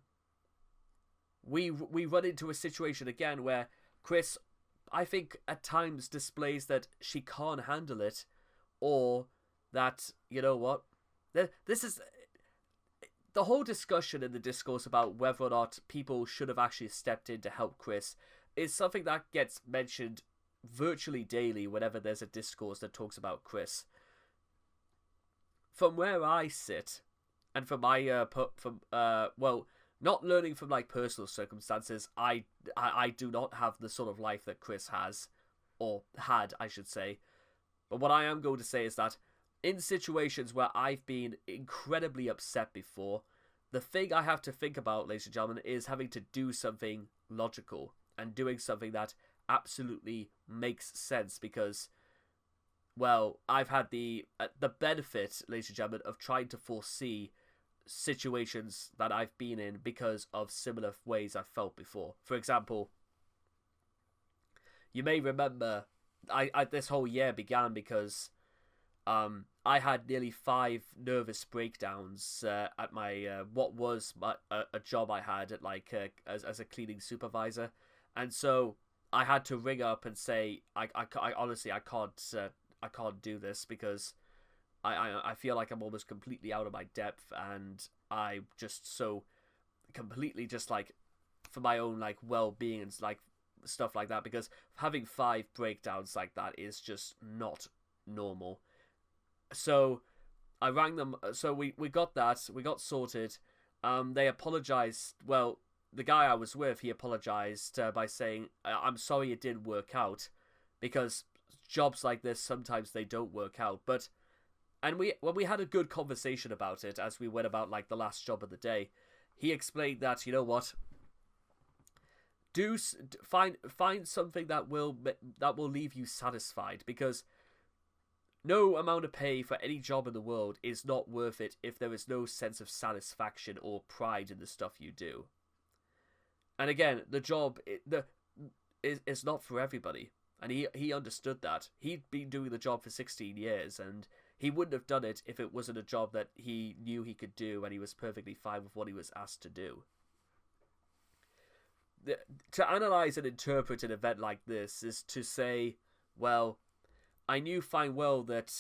we run into a situation again where Chris, I think, at times displays that she can't handle it, or that, you know what, this is the whole discussion in the discourse about whether or not people should have actually stepped in to help Chris is something that gets mentioned virtually daily whenever there's a discourse that talks about Chris. From where I sit, and from my not learning from like personal circumstances, I do not have the sort of life that Chris has, or had, I should say. But what I am going to say is that in situations where I've been incredibly upset before, the thing I have to think about, ladies and gentlemen, is having to do something logical and doing something that absolutely makes sense, because, well, I've had the benefit, ladies and gentlemen, of trying to foresee situations that I've been in because of similar ways I've felt before. For example, you may remember I this whole year began because I had nearly 5 nervous breakdowns at my what was a job I had at as a cleaning supervisor, and so I had to ring up and say I honestly I can't do this because I feel like I'm almost completely out of my depth, and I just so completely just like for my own like well-being and like stuff like that, because having 5 breakdowns like that is just not normal. So I rang them. So we got that. We got sorted. They apologized. Well, the guy I was with, he apologized by saying, I'm sorry it didn't work out, because jobs like this, sometimes they don't work out. And when we had a good conversation about it, as we went about like the last job of the day, he explained that, you know what, find something that will leave you satisfied, because no amount of pay for any job in the world is not worth it if there is no sense of satisfaction or pride in the stuff you do. And again, the job is not for everybody, and he understood that. He'd been doing the job for 16 years, and he wouldn't have done it if it wasn't a job that he knew he could do, and he was perfectly fine with what he was asked to do. To analyze and interpret an event like this is to say, well, I knew fine well that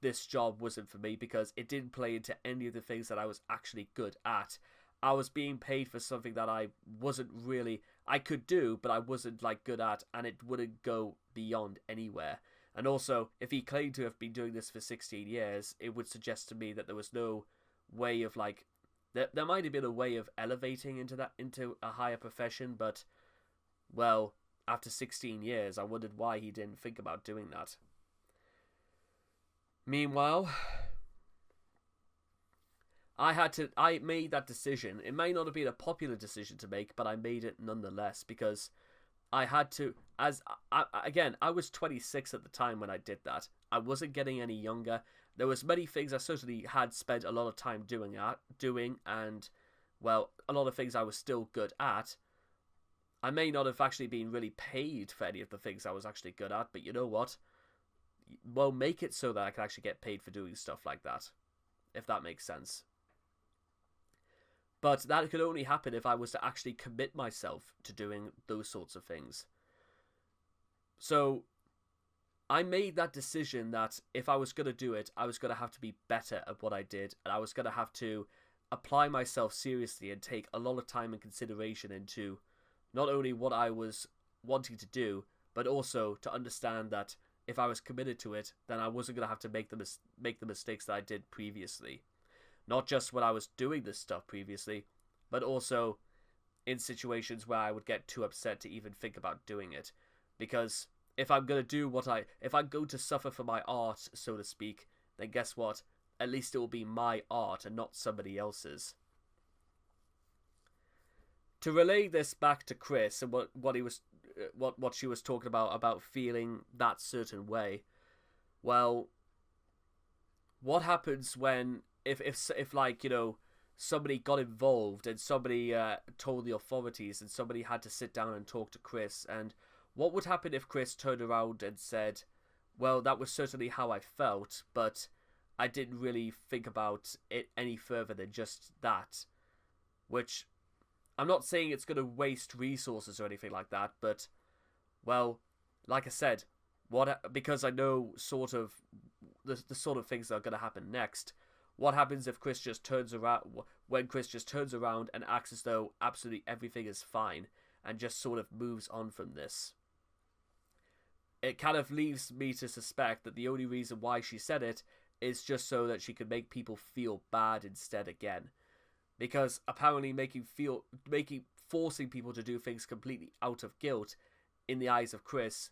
this job wasn't for me because it didn't play into any of the things that I was actually good at. I was being paid for something that I wasn't really... I could do, but I wasn't like good at, and it wouldn't go beyond anywhere. And also, if he claimed to have been doing this for 16 years, it would suggest to me that there was no way of like... There might have been a way of elevating into a higher profession, but, well, after 16 years, I wondered why he didn't think about doing that. Meanwhile, I made that decision. It may not have been a popular decision to make, but I made it nonetheless because I had to. Again, I was 26 at the time when I did that. I wasn't getting any younger. There was many things I certainly had spent a lot of time doing, and, well, a lot of things I was still good at. I may not have actually been really paid for any of the things I was actually good at, but you know what? Well, make it so that I can actually get paid for doing stuff like that, if that makes sense. But that could only happen if I was to actually commit myself to doing those sorts of things. So I made that decision that if I was going to do it, I was going to have to be better at what I did, and I was going to have to apply myself seriously and take a lot of time and consideration into not only what I was wanting to do, but also to understand that if I was committed to it, then I wasn't going to have to make the mistakes that I did previously. Not just when I was doing this stuff previously, but also in situations where I would get too upset to even think about doing it. Because if I'm going to do if I'm going to suffer for my art, so to speak, then guess what? At least it will be my art and not somebody else's. To relay this back to Chris and what she was talking about feeling that certain way, well, what happens when if like, you know, somebody got involved and somebody told the authorities and somebody had to sit down and talk to Chris, and what would happen if Chris turned around and said, well, that was certainly how I felt, but I didn't really think about it any further than just that. Which, I'm not saying it's going to waste resources or anything like that, but, well, like I said, because I know sort of the sort of things that are going to happen next. What happens if Chris just turns around, when Chris just turns around and acts as though absolutely everything is fine and just sort of moves on from this? It kind of leaves me to suspect that the only reason why she said it is just so that she could make people feel bad instead again. Because apparently forcing people to do things completely out of guilt in the eyes of Chris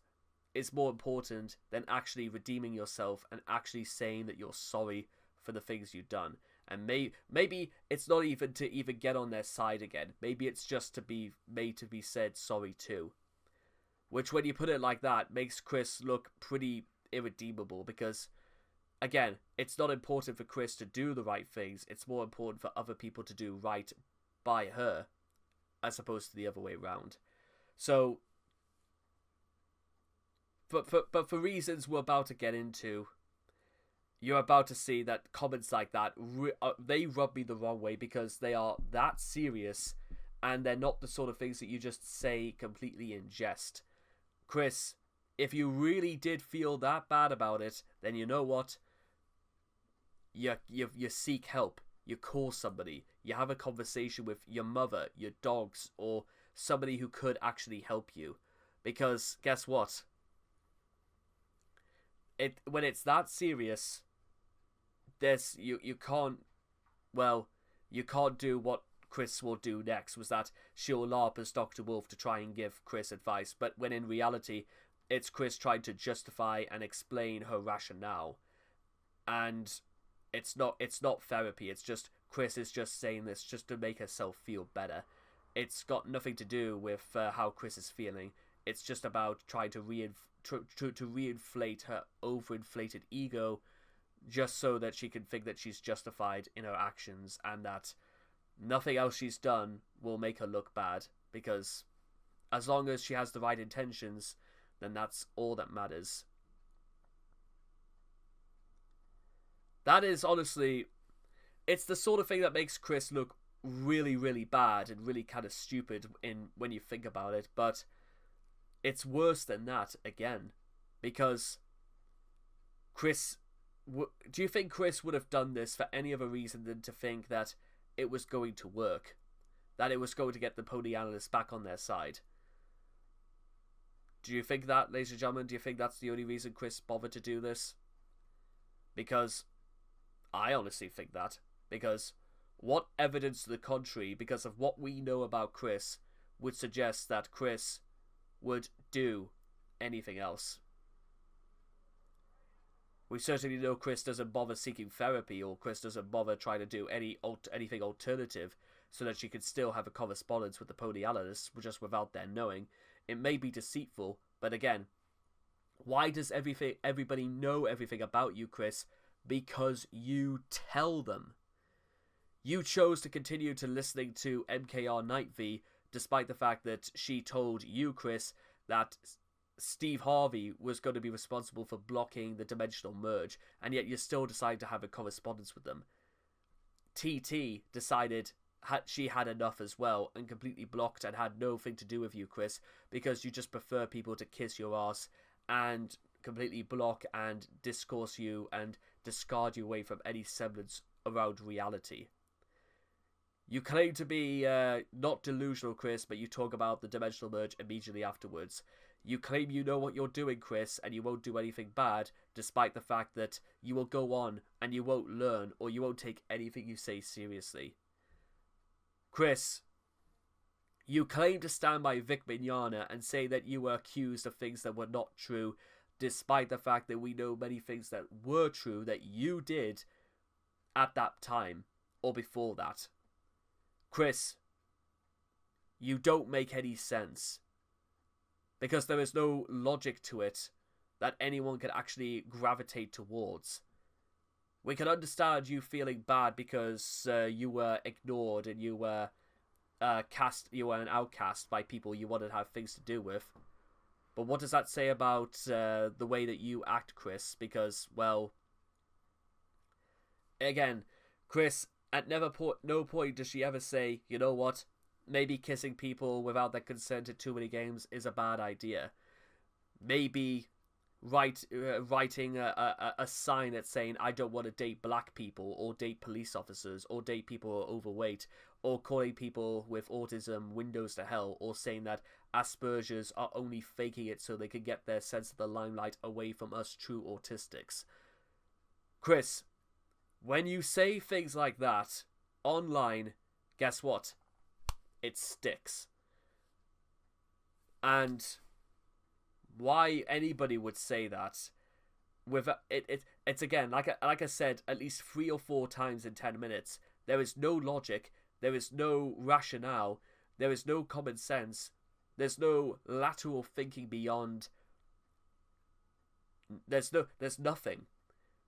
is more important than actually redeeming yourself and actually saying that you're sorry for the things you've done. And maybe it's not even to even get on their side again. Maybe it's just to be made to be said sorry too. Which, when you put it like that, makes Chris look pretty irredeemable, because, again, it's not important for Chris to do the right things. It's more important for other people to do right by her, as opposed to the other way around. So, but for reasons we're about to get into, you're about to see that comments like that, they rub me the wrong way, because they are that serious, and they're not the sort of things that you just say completely in jest. Chris, if you really did feel that bad about it, then you know what? You seek help. You call somebody. You have a conversation with your mother, your dogs, or somebody who could actually help you. Because guess what? When it's that serious, you can't do what Chris will do next, was that she'll LARP as Dr. Wolf to try and give Chris advice, but when in reality it's Chris trying to justify and explain her rationale, and it's not therapy. It's just Chris is just saying this just to make herself feel better. It's got nothing to do with how Chris is feeling. It's just about trying to reinflate her overinflated ego, just so that she can think that she's justified in her actions, and that nothing else she's done will make her look bad, because as long as she has the right intentions, then that's all that matters. That is, honestly, it's the sort of thing that makes Chris look really, really bad and really kind of stupid when you think about it, but it's worse than that, again, because Chris... Do you think Chris would have done this for any other reason than to think that it was going to work? That it was going to get the pony analysts back on their side? Do you think that, ladies and gentlemen? Do you think that's the only reason Chris bothered to do this? Because I honestly think that. Because what evidence to the contrary, because of what we know about Chris, would suggest that Chris would do anything else? We certainly know Chris doesn't bother seeking therapy, or Chris doesn't bother trying to do anything alternative so that she could still have a correspondence with the pony analysts just without their knowing. It may be deceitful, but again, why does everybody know everything about you, Chris? Because you tell them. You chose to continue to listening to MKR Night V, despite the fact that she told you, Chris, that Steve Harvey was going to be responsible for blocking the dimensional merge, and yet you still decided to have a correspondence with them. TT decided she had enough as well and completely blocked and had nothing to do with you, Chris, because you just prefer people to kiss your ass and completely block and discourse you and discard you away from any semblance around reality. You claim to be not delusional, Chris, but you talk about the dimensional merge immediately afterwards. You claim you know what you're doing, Chris, and you won't do anything bad, despite the fact that you will go on and you won't learn, or you won't take anything you say seriously. Chris, you claim to stand by Vic Mignogna and say that you were accused of things that were not true, despite the fact that we know many things that were true that you did at that time, or before that. Chris, you don't make any sense. Because there is no logic to it that anyone can actually gravitate towards. We can understand you feeling bad because you were ignored and you were you were an outcast by people you wanted to have things to do with. But what does that say about the way that you act, Chris? Because, well, again, Chris, at no point does she ever say, you know what, maybe kissing people without their consent in too many games is a bad idea. Maybe writing a sign that's saying, I don't want to date black people, or date police officers, or date people who are overweight, or calling people with autism windows to hell, or saying that Asperger's are only faking it so they can get their sense of the limelight away from us true autistics. Chris, when you say things like that online, guess what? It sticks. And why anybody would say that with it's again, like I said at least 3 or 4 times in 10 minutes, there is no logic, there is no rationale, there is no common sense, there's no lateral thinking beyond, there's nothing.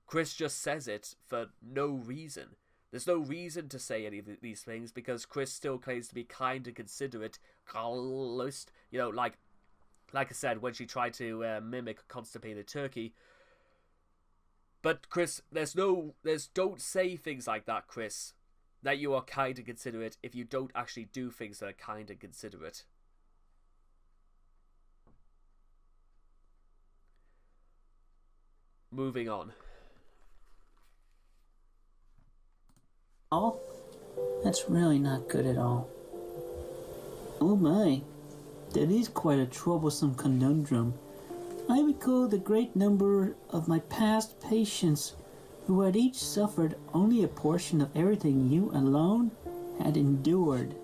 Chris just says it for no reason. There's no reason to say any of these things because Chris still claims to be kind and considerate. You know, like I said, when she tried to mimic a constipated turkey. But Chris, don't say things like that, Chris. That you are kind and considerate if you don't actually do things that are kind and considerate. Moving on. Oh, that's really not good at all. Oh my, that is quite a troublesome conundrum. I recall the great number of my past patients who had each suffered only a portion of everything you alone had endured.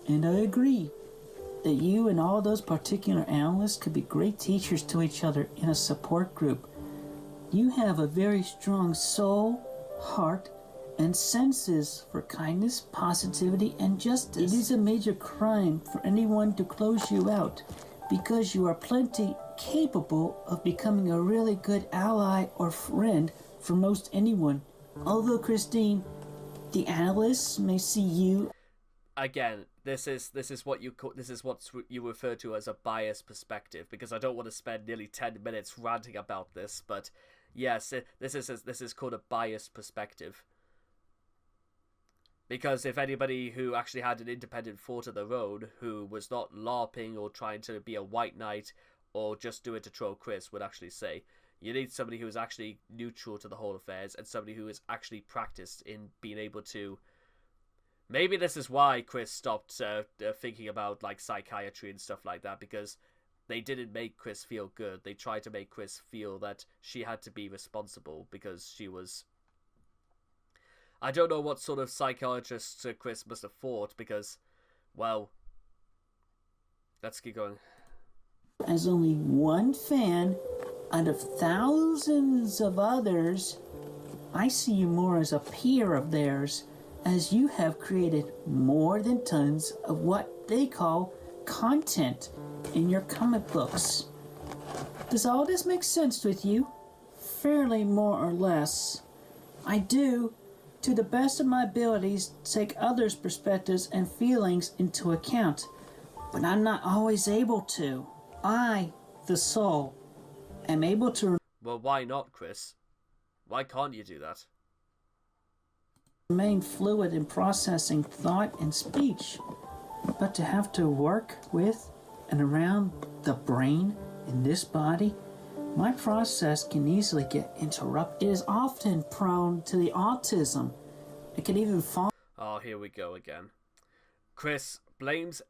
And I agree that you and all those particular analysts could be great teachers to each other in a support group. You have a very strong soul, heart, and senses for kindness, positivity, and justice. It is a major crime for anyone to close you out because you are plenty capable of becoming a really good ally or friend for most anyone. Although, Christine, the analysts may see you. Again, this is what you refer to as a biased perspective, because I don't want to spend nearly 10 minutes ranting about this, but yes, this is called a biased perspective. Because if anybody who actually had an independent thought of their own, who was not LARPing or trying to be a white knight or just do it to troll Chris, would actually say, you need somebody who is actually neutral to the whole affairs and somebody who is actually practiced in being able to... Maybe this is why Chris stopped thinking about like psychiatry and stuff like that, because they didn't make Chris feel good. They tried to make Chris feel that she had to be responsible because she was... I don't know what sort of psychologist Chris must have thought, because, well, let's keep going. As only one fan Out of thousands of others, I see you more as a peer of theirs, as you have created more than tons of what they call content in your comic books. Does all this make sense with you? Fairly, more or less. I do, to the best of my abilities, take others' perspectives and feelings into account, but I'm not always able to. I, the soul, am able to Well, why not, Chris? Why can't you do that? remain fluid in processing thought and speech, but to have to work with and around the brain in this body, my process can easily get interrupted. It is often prone to the autism. It can even fall. Oh, here we go again. Chris blames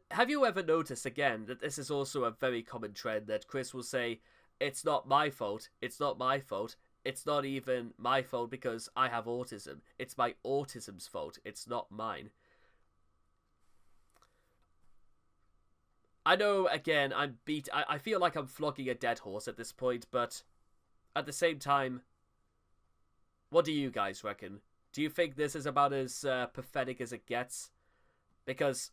have you ever noticed again that this is also a very common trend that Chris will say, "It's not my fault. It's not my fault. It's not even my fault because I have autism. It's my autism's fault. It's not mine." I know, again, I feel like I'm flogging a dead horse at this point, but at the same time, what do you guys reckon? Do you think this is about as pathetic as it gets? Because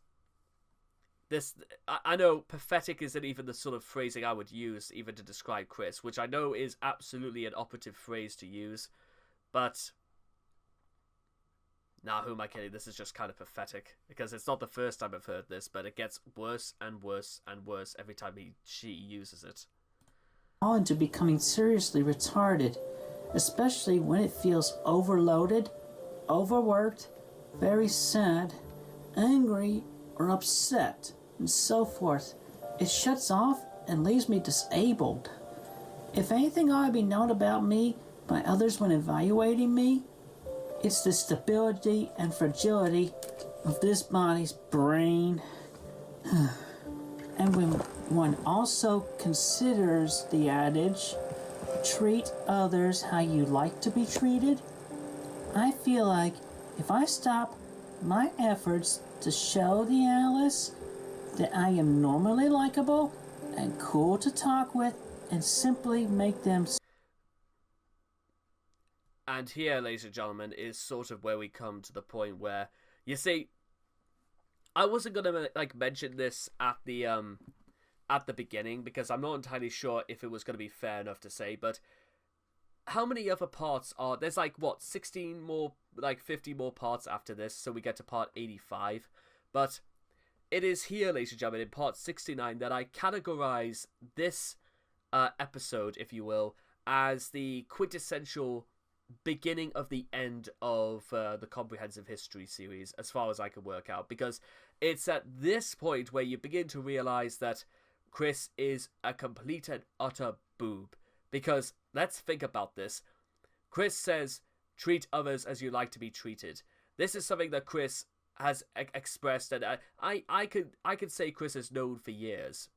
I know pathetic isn't even the sort of phrasing I would use even to describe Chris, which I know is absolutely an operative phrase to use, but nah, who am I kidding? This is just kind of pathetic, because it's not the first time I've heard this, but it gets worse and worse and worse every time she uses it. Into becoming seriously retarded, especially when it feels overloaded, overworked, very sad, angry, or upset, and so forth. It shuts off and leaves me disabled. If anything ought to be known about me by others when evaluating me, it's the stability and fragility of this body's brain. And when one also considers the adage, treat others how you like to be treated, I feel like if I stop my efforts to show the analysts that I am normally likable and cool to talk with and simply make them. And here, ladies and gentlemen, is sort of where we come to the point where, you see, I wasn't gonna mention this at the beginning because I'm not entirely sure if it was gonna be fair enough to say, but how many other parts are there's 16 more, 50 more parts after this, so we get to part 85. But it is here, ladies and gentlemen, in part 69 that I categorize this episode, if you will, as the quintessential beginning of the end of the Comprehensive History series, as far as I can work out, because it's at this point where you begin to realize that Chris is a complete and utter boob. Because let's think about this. Chris says, treat others as you like to be treated. This is something that Chris has expressed, and I could say Chris has known for years.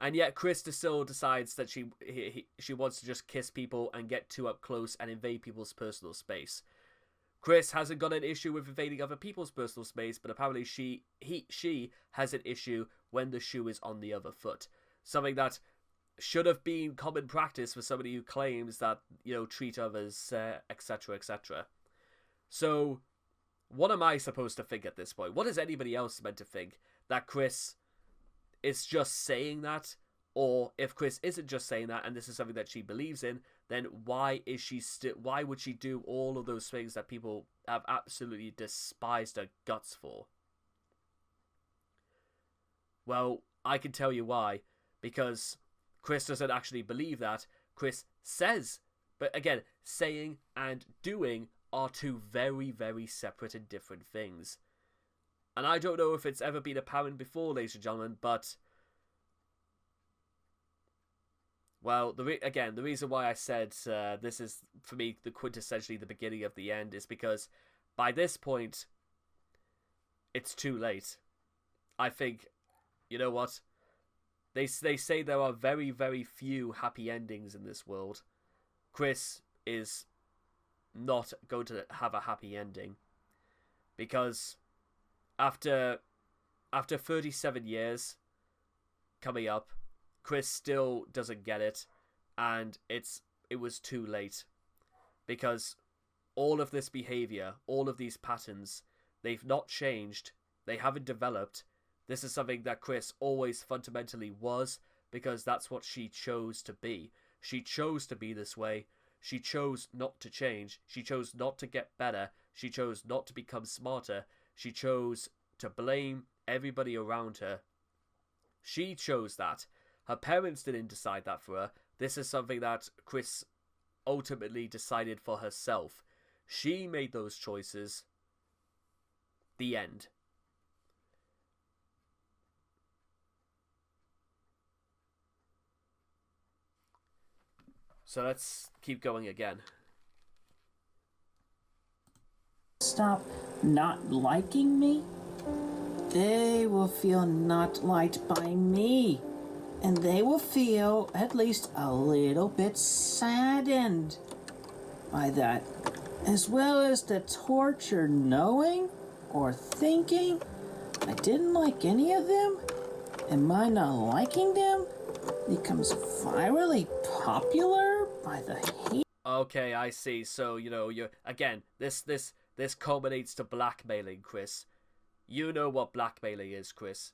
And yet Chris still decides that she wants to just kiss people and get too up close and invade people's personal space. Chris hasn't got an issue with invading other people's personal space, but apparently she has an issue when the shoe is on the other foot. Something that should have been common practice for somebody who claims that, treat others, etc., etc. So, what am I supposed to think at this point? What is anybody else meant to think? That Chris is just saying that? Or if Chris isn't just saying that and this is something that she believes in, then why would she do all of those things that people have absolutely despised her guts for? Well, I can tell you why. Because Chris doesn't actually believe that. Chris says, but again, saying and doing are two very, very separate and different things. And I don't know if it's ever been apparent before, ladies and gentlemen, but well, the reason why I said this is, for me, quintessentially the beginning of the end is because by this point, it's too late. I think, you know what? They say there are very, very few happy endings in this world. Chris is not going to have a happy ending. Because after 37 years coming up, Chris still doesn't get it, and it was too late. Because all of this behavior, all of these patterns, they've not changed, they haven't developed. This is something that Chris always fundamentally was, because that's what she chose to be. She chose to be this way. She chose not to change. She chose not to get better. She chose not to become smarter. She chose to blame everybody around her. She chose that. Her parents didn't decide that for her. This is something that Chris ultimately decided for herself. She made those choices. The end. So let's keep going again. Stop not liking me, they will feel not liked by me. And they will feel at least a little bit saddened by that. As well as the torture knowing or thinking I didn't like any of them, and my not liking them becomes virally popular by the hate. Okay, I see. So, you're again, this culminates to blackmailing, Chris. You know what blackmailing is, Chris.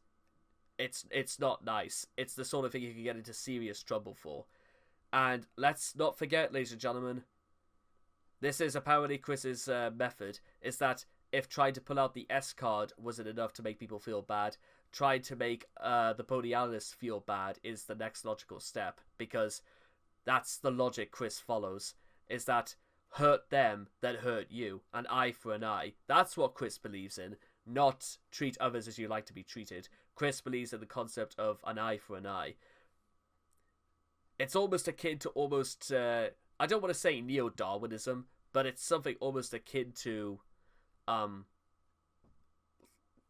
It's not nice. It's the sort of thing you can get into serious trouble for. And let's not forget, ladies and gentlemen, this is apparently Chris's method, is that if trying to pull out the S card wasn't enough to make people feel bad, trying to make the pony analysts feel bad is the next logical step, because that's the logic Chris follows, is that hurt them, then hurt you, an eye for an eye. That's what Chris believes in, not treat others as you like to be treated. Chris believes in the concept of an eye for an eye. It's almost akin to I don't want to say neo-Darwinism, but it's something almost akin to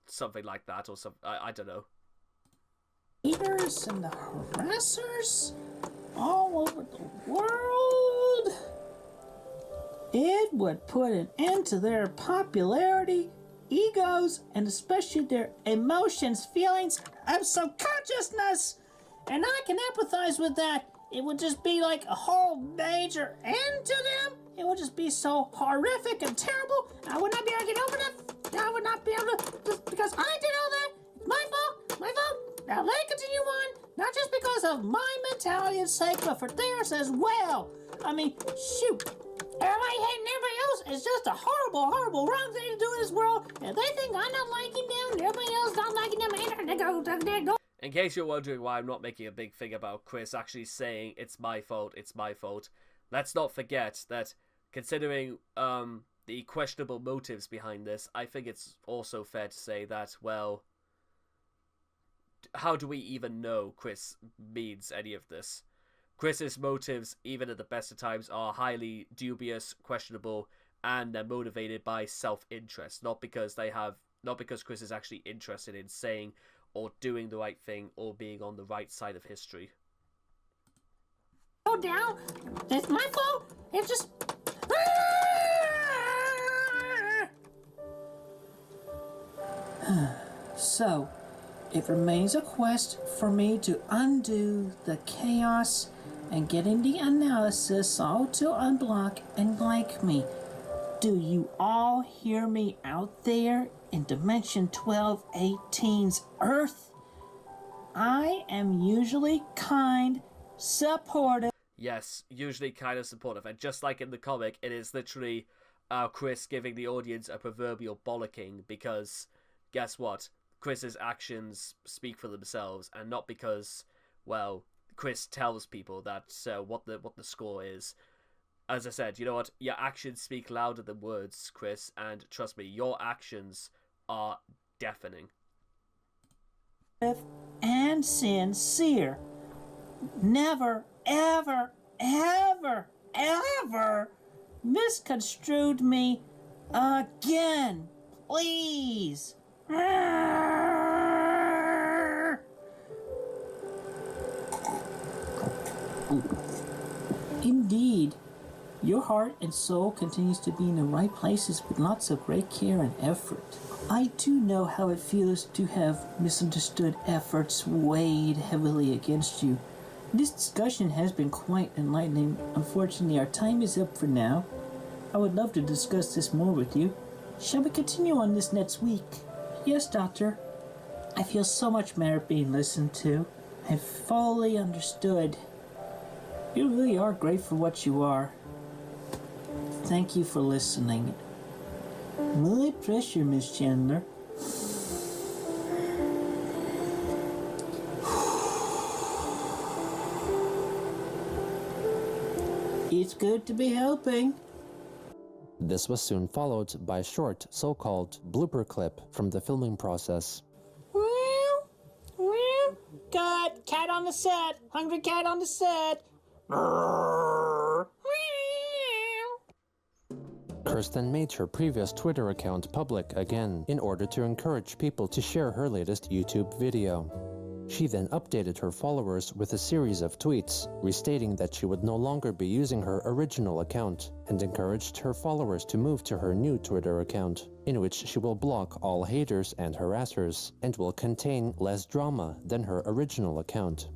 something like that, or something. I don't know. Haters and the harassers all over the world. It would put an end to their popularity, egos, and especially their emotions, feelings, of subconsciousness. And I can empathize with that. It would just be like a whole major end to them. It would just be so horrific and terrible. I would not be able to get over that. I would not be able to, just because I did all that. It's my fault. My fault. Now let it continue on. Not just because of my mentality and sake, but for theirs as well. I mean, shoot. Everybody hating everybody else is just a horrible, horrible, wrong thing to do in this world. And they think I'm not liking them, and everybody else not liking them, and they go. In case you're wondering why I'm not making a big thing about Chris actually saying it's my fault, let's not forget that considering the questionable motives behind this, I think it's also fair to say that, well, how do we even know Chris means any of this? Chris's motives, even at the best of times, are highly dubious, questionable, and they're motivated by self-interest, not because Chris is actually interested in saying or doing the right thing or being on the right side of history. Go down. It's my fault. It's just. So, it remains a quest for me to undo the chaos and getting the analysis all to unblock and like me. Do you all hear me out there in Dimension 1218's Earth? I am usually kind, supportive. Yes, usually kind of supportive, and just like in the comic, it is literally Chris giving the audience a proverbial bollocking, because guess what? Chris's actions speak for themselves, and not because, well, Chris tells people that what the score is. As I said, you know what? Your actions speak louder than words, Chris, and trust me, your actions are deafening. And sincere. Never, ever, ever, ever misconstrued me again. Please. Indeed, your heart and soul continues to be in the right places with lots of great care and effort. I do know how it feels to have misunderstood efforts weighed heavily against you. This discussion has been quite enlightening. Unfortunately, our time is up for now. I would love to discuss this more with you. Shall we continue on this next week? Yes, Doctor. I feel so much better being listened to. I've fully understood. You really are great for what you are. Thank you for listening. My pleasure, Miss Chandler. It's good to be helping. This was soon followed by a short, so-called blooper clip from the filming process. Cut! Cat on the set! Hungry cat on the set! Kirsten made her previous Twitter account public again in order to encourage people to share her latest YouTube video. She then updated her followers with a series of tweets, restating that she would no longer be using her original account, and encouraged her followers to move to her new Twitter account, in which she will block all haters and harassers, and will contain less drama than her original account.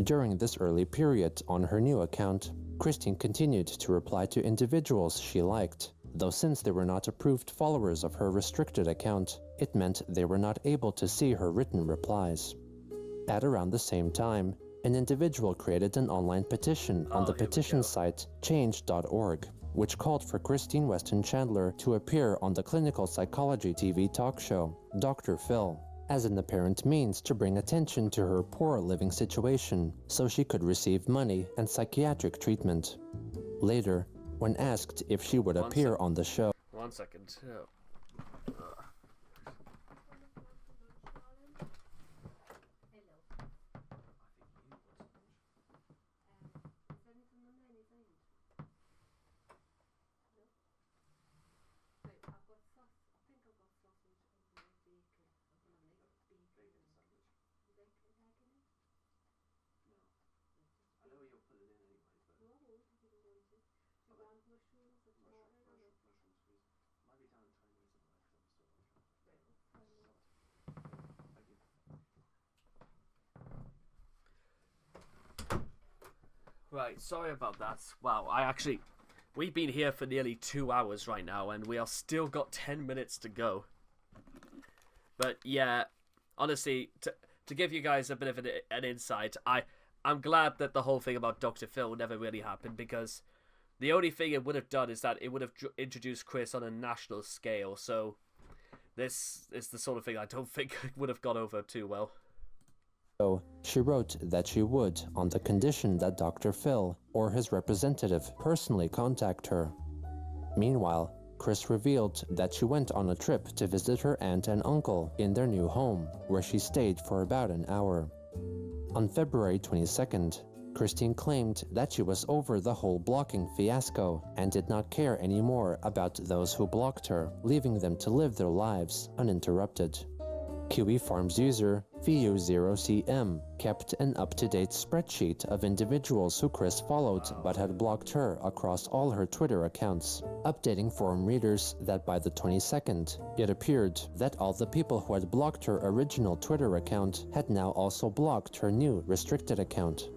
During this early period on her new account, Christine continued to reply to individuals she liked, though since they were not approved followers of her restricted account, it meant they were not able to see her written replies. At around the same time, an individual created an online petition on the petition site change.org, which called for Christine Weston Chandler to appear on the clinical psychology TV talk show, Dr. Phil, as an apparent means to bring attention to her poor living situation so she could receive money and psychiatric treatment. Later, when asked if she would appear on the show, 1 second. Right, sorry about that. Wow, we've been here for nearly 2 hours right now, and we are still got 10 minutes to go. But yeah, honestly, to give you guys a bit of an insight, I'm glad that the whole thing about Dr. Phil never really happened, because the only thing it would have done is that it would have introduced Chris on a national scale, so this is the sort of thing I don't think would have gone over too well. she wrote that she would on the condition that Dr. Phil or his representative personally contact her. Meanwhile, Chris revealed that she went on a trip to visit her aunt and uncle in their new home, where she stayed for about an hour. On February 22nd, Christine claimed that she was over the whole blocking fiasco and did not care anymore about those who blocked her, leaving them to live their lives uninterrupted. Kiwi Farms user VU0CM kept an up-to-date spreadsheet of individuals who Chris followed but had blocked her across all her Twitter accounts, updating forum readers that by the 22nd, it appeared that all the people who had blocked her original Twitter account had now also blocked her new restricted account.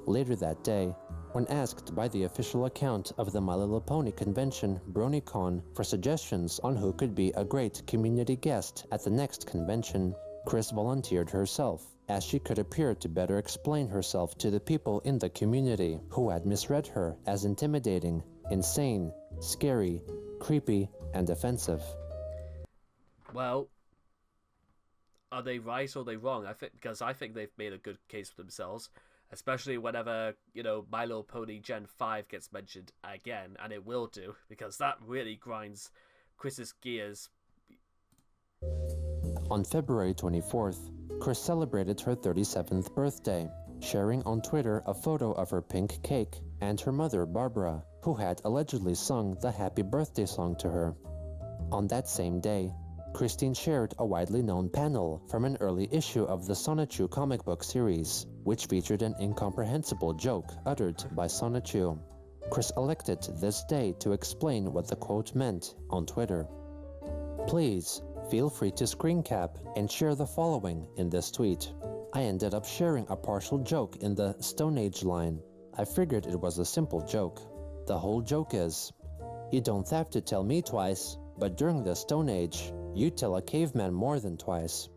Later that day, when asked by the official account of the My Little Pony convention, BronyCon, for suggestions on who could be a great community guest at the next convention, Chris volunteered herself, as she could appear to better explain herself to the people in the community who had misread her as intimidating, insane, scary, creepy, and offensive. Well, are they right or are they wrong? Because I think they've made a good case for themselves. Especially whenever, My Little Pony Gen 5 gets mentioned again, and it will do, because that really grinds Chris's gears. On February 24th, Chris celebrated her 37th birthday, sharing on Twitter a photo of her pink cake and her mother, Barbara, who had allegedly sung the happy birthday song to her. On that same day, Christine shared a widely known panel from an early issue of the Sonichu comic book series, which featured an incomprehensible joke uttered by Sonichu. Chris elected this day to explain what the quote meant on Twitter. Please, Feel free to screen cap and share the following in this tweet. I ended up sharing a partial joke in the Stone Age line. I figured it was a simple joke. The whole joke is, you don't have to tell me twice, but during the Stone Age, you tell a caveman more than twice.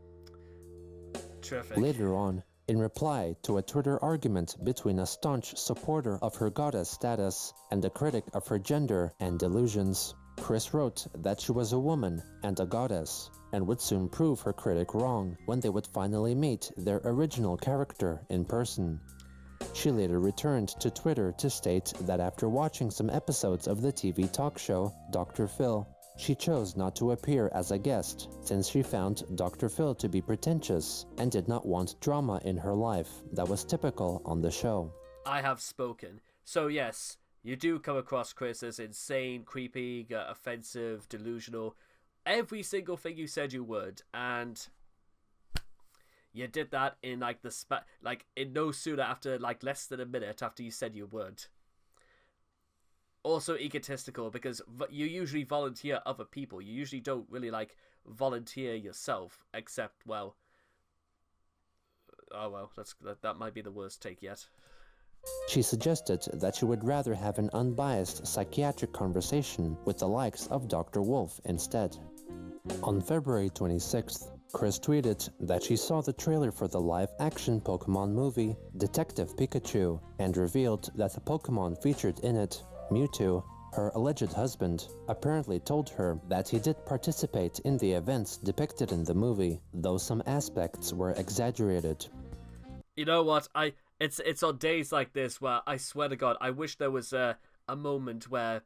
Terrific. Later on, in reply to a Twitter argument between a staunch supporter of her goddess status and a critic of her gender and delusions, Chris wrote that she was a woman and a goddess, and would soon prove her critic wrong when they would finally meet their original character in person. She later returned to Twitter to state that after watching some episodes of the TV talk show Dr. Phil, she chose not to appear as a guest since she found Dr. Phil to be pretentious and did not want drama in her life that was typical on the show. I have spoken. So yes, you do come across Chris as insane, creepy, offensive, delusional. Every single thing you said you would, and you did that in in no sooner after less than a minute after you said you would. Also egotistical, because you usually volunteer other people. You usually don't really volunteer yourself, except that might be the worst take yet. She suggested that she would rather have an unbiased psychiatric conversation with the likes of Dr. Wolf instead. On February 26th, Chris tweeted that she saw the trailer for the live-action Pokemon movie, Detective Pikachu, and revealed that the Pokemon featured in it, Mewtwo, her alleged husband, apparently told her that he did participate in the events depicted in the movie, though some aspects were exaggerated. You know what? It's on days like this where I swear to God, I wish there was a moment where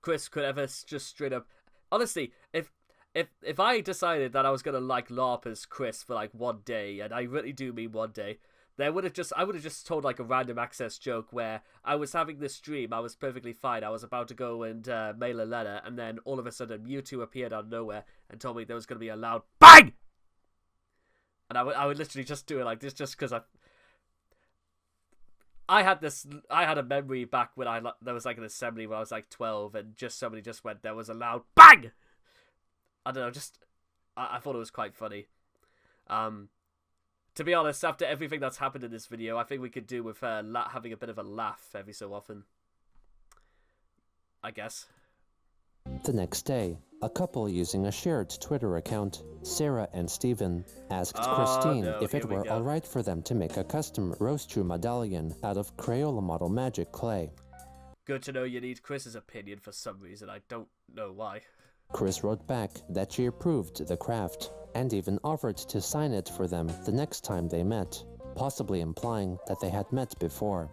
Chris could ever just straight up. Honestly, if I decided that I was gonna LARP as Chris for one day, and I really do mean one day, I would have just told a random access joke where I was having this dream, I was perfectly fine, I was about to go and mail a letter, and then all of a sudden Mewtwo appeared out of nowhere and told me there was gonna be a loud BANG! And I would literally just do it like this, just because I had a memory back when there was an assembly when I was 12, and somebody just went, there was a loud BANG! I don't know, I thought it was quite funny. To be honest, after everything that's happened in this video, I think we could do with having a bit of a laugh every so often. I guess. The next day, a couple using a shared Twitter account, Sarah and Steven, asked Christine if it were alright for them to make a custom Roastrue medallion out of Crayola Model Magic clay. Good to know you need Chris's opinion for some reason, I don't know why. Chris wrote back that she approved the craft, and even offered to sign it for them the next time they met, possibly implying that they had met before.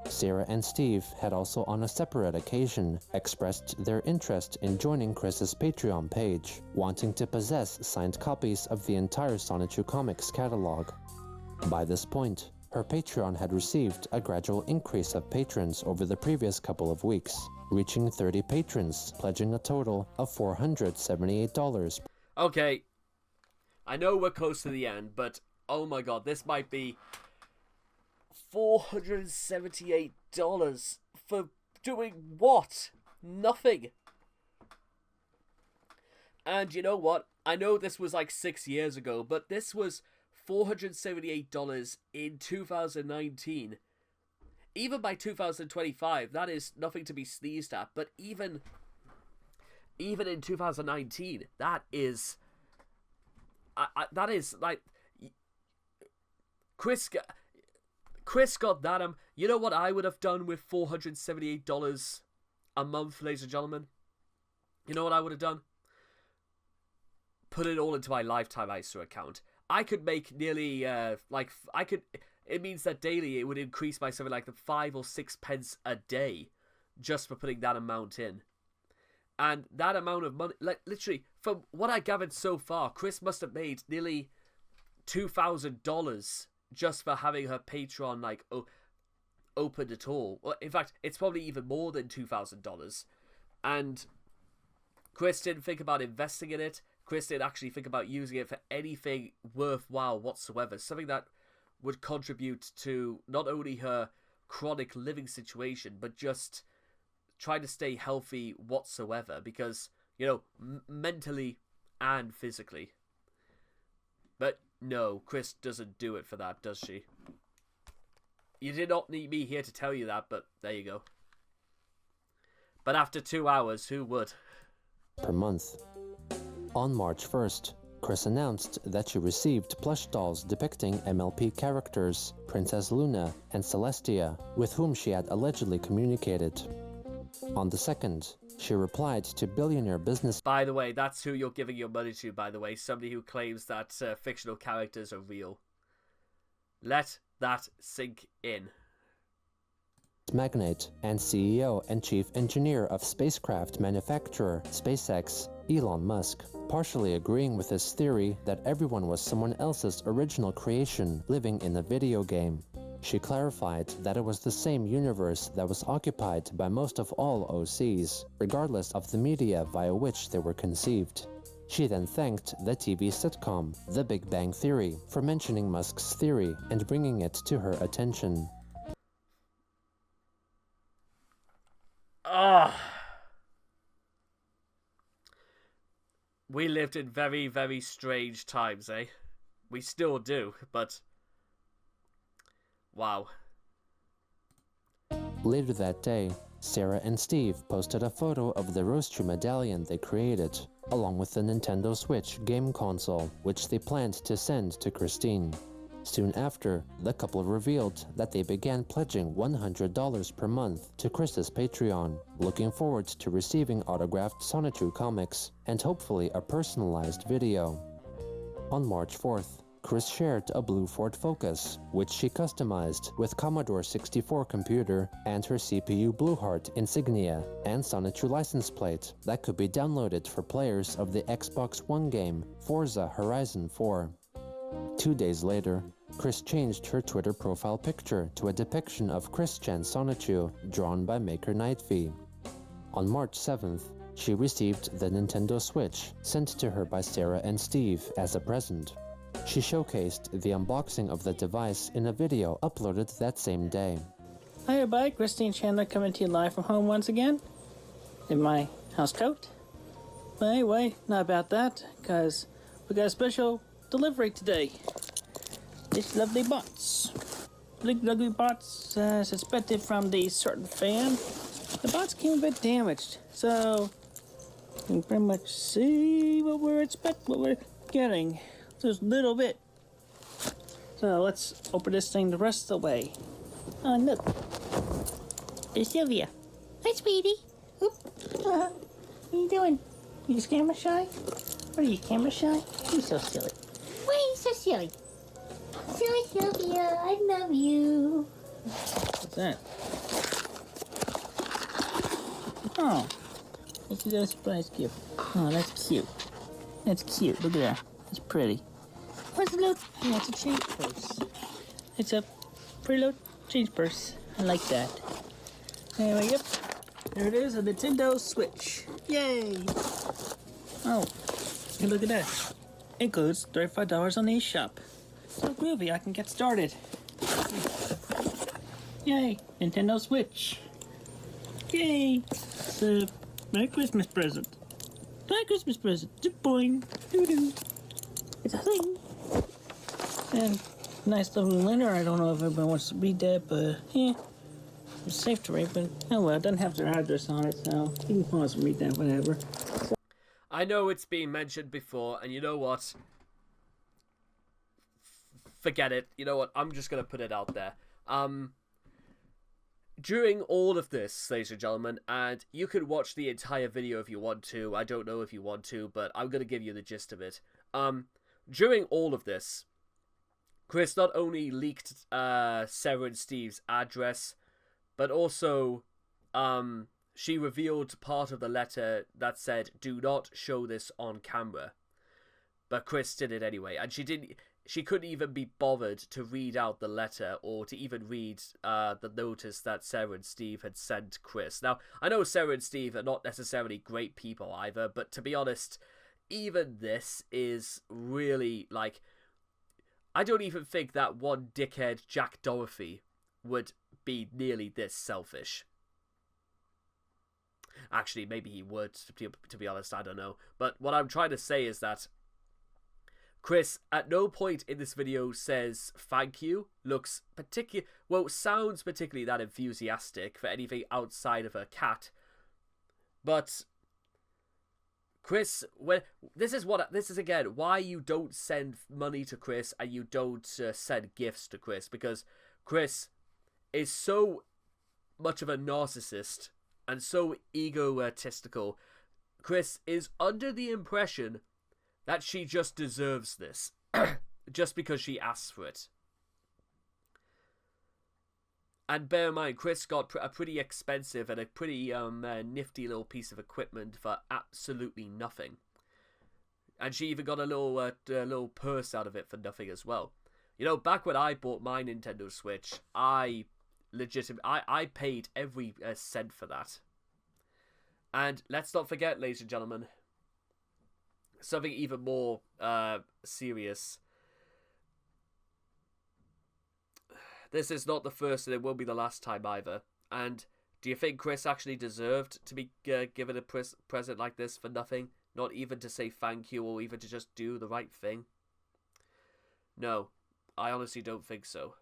Sarah and Steve had also on a separate occasion expressed their interest in joining Chris's Patreon page, wanting to possess signed copies of the entire Sonichu Comics catalog. By this point, her Patreon had received a gradual increase of patrons over the previous couple of weeks, reaching 30 patrons, pledging a total of $478. Okay, I know we're close to the end, but oh my god, this might be $478 for doing what? Nothing. And you know what? I know this was 6 years ago, but this was $478 in 2019. Even by 2025, that is nothing to be sneezed at, but even in 2019, that is Chris got that. You know what I would have done with $478 a month, ladies and gentlemen? You know what I would have done? Put it all into my Lifetime ISO account. I could make nearly, it means that daily it would increase by something like 5 or 6 pence a day just for putting that amount in. And that amount of money, literally, from what I gathered so far, Chris must have made nearly $2,000 just for having her Patreon, opened at all. Well, in fact, it's probably even more than $2,000. And Chris didn't think about investing in it. Chris didn't actually think about using it for anything worthwhile whatsoever. Something that would contribute to not only her chronic living situation, but just trying to stay healthy whatsoever. Because, mentally, and physically. But no, Chris doesn't do it for that, does she? You did not need me here to tell you that, but there you go. But after 2 hours, who would? Per month. On March 1st, Chris announced that she received plush dolls depicting MLP characters, Princess Luna and Celestia, with whom she had allegedly communicated. On the 2nd, she replied to billionaire business... By the way, that's who you're giving your money to, by the way. Somebody who claims that fictional characters are real. Let that sink in. Magnate and CEO and chief engineer of spacecraft manufacturer SpaceX, Elon Musk, partially agreeing with his theory that everyone was someone else's original creation living in a video game. She clarified that it was the same universe that was occupied by most of all OCs, regardless of the media via which they were conceived. She then thanked the TV sitcom The Big Bang Theory for mentioning Musk's theory and bringing it to her attention. We lived in very, very strange times, eh? We still do, but... wow. Later that day, Sarah and Steve posted a photo of the Roaster medallion they created, along with the Nintendo Switch game console, which they planned to send to Christine. Soon after, the couple revealed that they began pledging $100 per month to Chris's Patreon, looking forward to receiving autographed Sonichu comics and hopefully a personalized video. On March 4th, Chris shared a blue Ford Focus, which she customized with Commodore 64 computer and her CPU Blueheart insignia and Sonichu license plate that could be downloaded for players of the Xbox One game Forza Horizon 4. 2 days later, Chris changed her Twitter profile picture to a depiction of Chris-chan Sonichu drawn by maker Nightv. On March 7th, she received the Nintendo Switch sent to her by Sarah and Steve as a present. She showcased the unboxing of the device in a video uploaded that same day. Hi everybody, Christine Chandler coming to you live from home once again in my house coat. But anyway, not about that, because we got a special delivery today. This lovely box. Lovely box suspected from the certain fan. The box came a bit damaged, so you can pretty much see what we're getting. Just a little bit. So let's open this thing the rest of the way. Oh look, it's Sylvia. Hi, sweetie. Oop. What are you doing? You just camera shy? What are you, camera shy? You're so silly. Why are you so silly? Silly Sylvia, I love you. What's that? Oh, it's a surprise gift. Oh, that's cute. That's cute. Look at that. It's pretty. Where's the little? Yeah, it's a change purse. It's a pretty little change purse. I like that. Anyway, yep. There it is, a Nintendo Switch. Yay! Oh, hey, look at that. Includes $35 on the eShop. So groovy, I can get started. Yay, Nintendo Switch. Yay! It's a Merry Christmas present. Merry Christmas present. Boing. Doo-doo. It's a thing. And nice little letter. I don't know if everybody wants to read that, but yeah. It's safe to read, but oh well, it doesn't have their address on it, so you can pause and read that, whatever. So, I know it's been mentioned before, and you know what? Forget it. You know what? I'm just going to put it out there. During all of this, ladies and gentlemen, and you can watch the entire video if you want to. I don't know if you want to, but I'm going to give you the gist of it. During all of this, Chris not only leaked Sarah and Steve's address, but also she revealed part of the letter that said, "Do not show this on camera." But Chris did it anyway, and she couldn't even be bothered to read out the letter or to even read the notice that Sarah and Steve had sent Chris. Now, I know Sarah and Steve are not necessarily great people either, but to be honest, even this is really, like, I don't even think that one dickhead Jack Dorothy would be nearly this selfish. Actually, maybe he would, to be honest, I don't know. But what I'm trying to say is that Chris, at no point in this video says thank you, sounds particularly that enthusiastic for anything outside of her cat. But Chris, this is again why you don't send money to Chris and you don't send gifts to Chris, because Chris is so much of a narcissist and so egotistical. Chris is under the impression that she just deserves this, just because she asks for it. And bear in mind, Chris got a pretty expensive and a pretty nifty little piece of equipment for absolutely nothing. And she even got a little purse out of it for nothing as well. You know, back when I bought my Nintendo Switch, I paid every cent for that. And let's not forget, ladies and gentlemen, something even more serious. This is not the first, and it won't be the last time either. And do you think Chris actually deserved to be given a present like this for nothing? Not even to say thank you or even to just do the right thing? No, I honestly don't think so.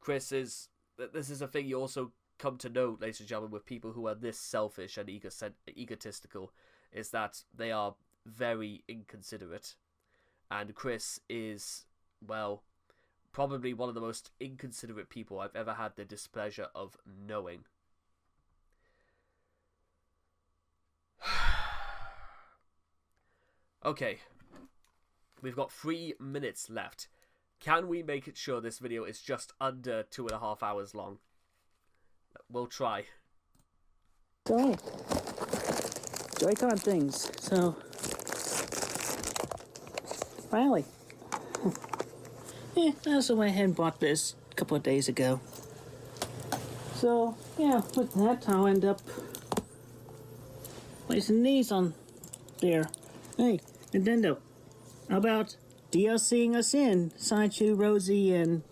This is a thing you also come to know, ladies and gentlemen, with people who are this selfish and egotistical, is that they are very inconsiderate. And Chris is, well, probably one of the most inconsiderate people I've ever had the displeasure of knowing. Okay, we've got 3 minutes left. Can we make it sure this video is just under 2.5 hours long? We'll try. So, Joy-Con things. So, finally. Yeah, I also went ahead and bought this a couple of days ago. So, yeah, with that, I'll end up placing these on there. Hey, Nintendo, how about DLCing us in? Sonichu, Rosie, and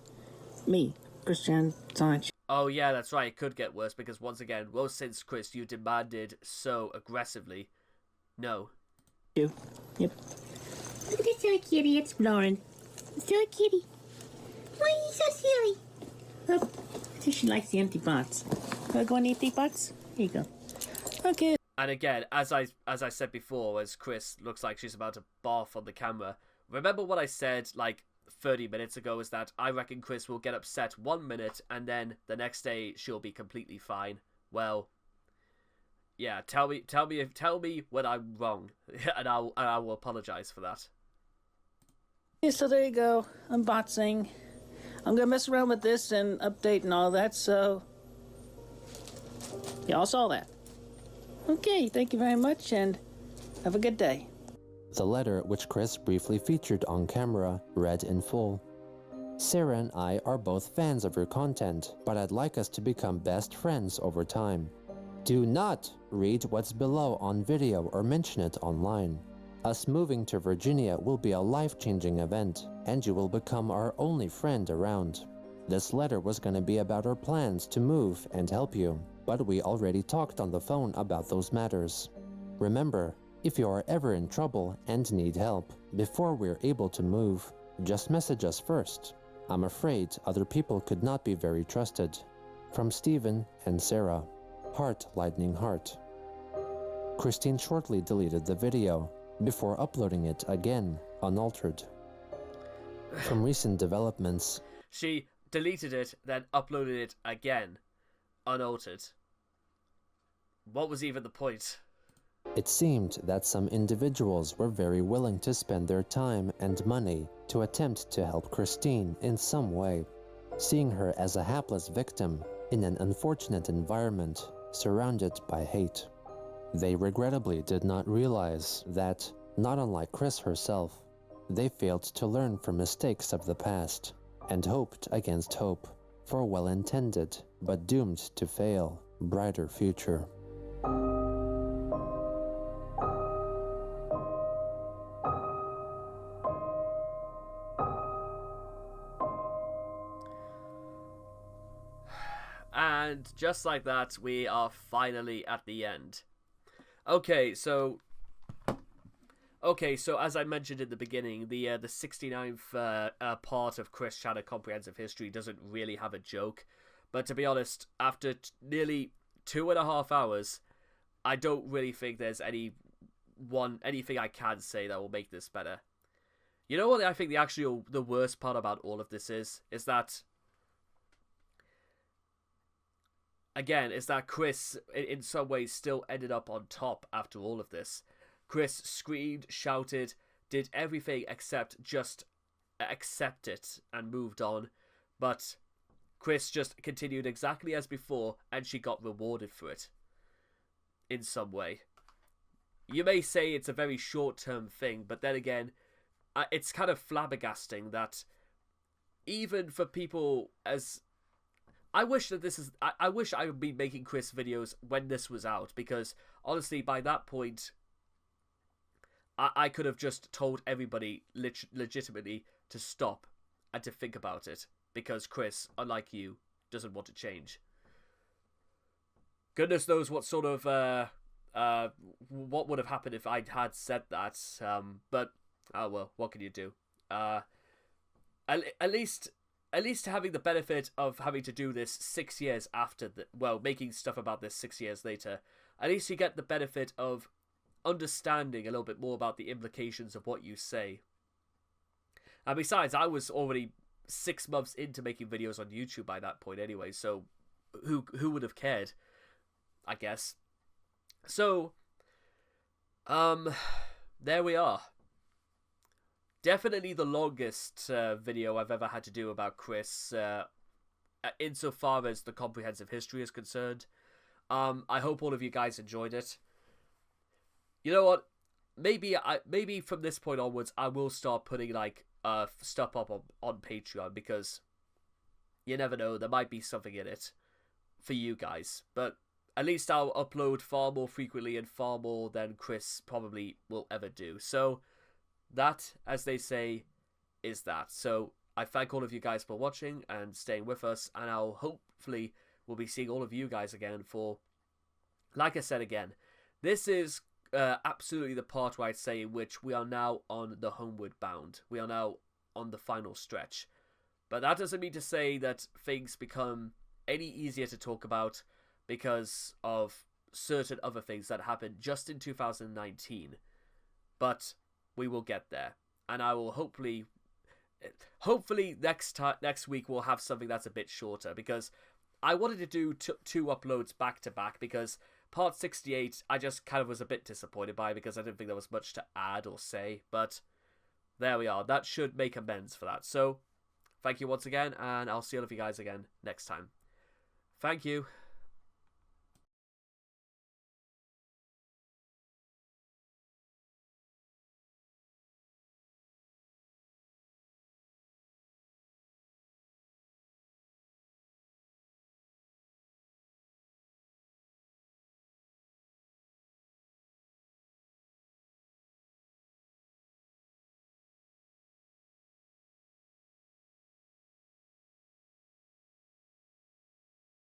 me, Christian Sonichu. Oh yeah, that's right, it could get worse, because once again, well, since Chris, you demanded so aggressively. No. Yep. Look at this silly kitty exploring. Silly kitty. Why are you so silly? Oh, I think she likes the empty box. Do I go in the empty box? Here you go. Okay. And again, as I said before, as Chris looks like she's about to barf on the camera, remember what I said like 30 minutes ago, is that I reckon Chris will get upset 1 minute and then the next day she'll be completely fine. Well, yeah, tell me when I'm wrong, and I will apologize for that. Yeah, so there you go. Unboxing. I'm gonna mess around with this and update and all that, so y'all saw that. Okay, thank you very much and have a good day. The letter, which Chris briefly featured on camera, read in full. Sarah and I are both fans of your content, but I'd like us to become best friends over time. Do not read what's below on video or mention it online. Us moving to Virginia will be a life-changing event, and you will become our only friend around. This letter was going to be about our plans to move and help you, but we already talked on the phone about those matters. Remember, if you are ever in trouble and need help, before we're able to move, just message us first. I'm afraid other people could not be very trusted. From Stephen and Sarah. Heart lightning heart. Christine shortly deleted the video, before uploading it again, unaltered. From recent developments, She deleted it, then uploaded it again, unaltered. What was even the point? it seemed that some individuals were very willing to spend their time and money to attempt to help Christine in some way, seeing her as a hapless victim in an unfortunate environment surrounded by hate. They regrettably did not realize that, not unlike Chris herself, they failed to learn from mistakes of the past and hoped against hope for a well-intended but doomed to fail brighter future. And just like that, we are finally at the end. Okay, so as I mentioned in the beginning, the 69th part of Chris Chandler Comprehensive History doesn't really have a joke. But to be honest, after nearly 2.5 hours, I don't really think there's anything I can say that will make this better. You know what I think the worst part about all of this is that, again, is that Chris, in some ways, still ended up on top after all of this. Chris screamed, shouted, did everything except just accept it and moved on. But Chris just continued exactly as before, and she got rewarded for it. In some way. You may say it's a very short-term thing, but then again, it's kind of flabbergasting that even for people as... I wish I would be making Chris videos when this was out, because honestly, by that point, I could have just told everybody legitimately to stop and to think about it, because Chris, unlike you, doesn't want to change. Goodness knows what sort of what would have happened if I had said that. But oh well, what can you do? At least having the benefit of having to do this 6 years after making stuff about this 6 years later. At least you get the benefit of understanding a little bit more about the implications of what you say. And besides, I was already 6 months into making videos on YouTube by that point anyway, so who would have cared? I guess. So, there we are. Definitely the longest video I've ever had to do about Chris, insofar as the comprehensive history is concerned. I hope all of you guys enjoyed it. You know what? Maybe from this point onwards, I will start putting like stuff up on Patreon, because you never know, there might be something in it for you guys. But at least I'll upload far more frequently and far more than Chris probably will ever do. So that, as they say, is that. So I thank all of you guys for watching and staying with us, and I'll hopefully will be seeing all of you guys again for, like I said again, this is absolutely the part where I'd say in which we are now on the homeward bound. We are now on the final stretch. But that doesn't mean to say that things become any easier to talk about, because of certain other things that happened just in 2019. But we will get there. And I will hopefully next week we'll have something that's a bit shorter, because I wanted to do two uploads back to back, because part 68 I just kind of was a bit disappointed by, because I didn't think there was much to add or say. But there we are. That should make amends for that. So thank you once again, and I'll see all of you guys again next time. Thank you.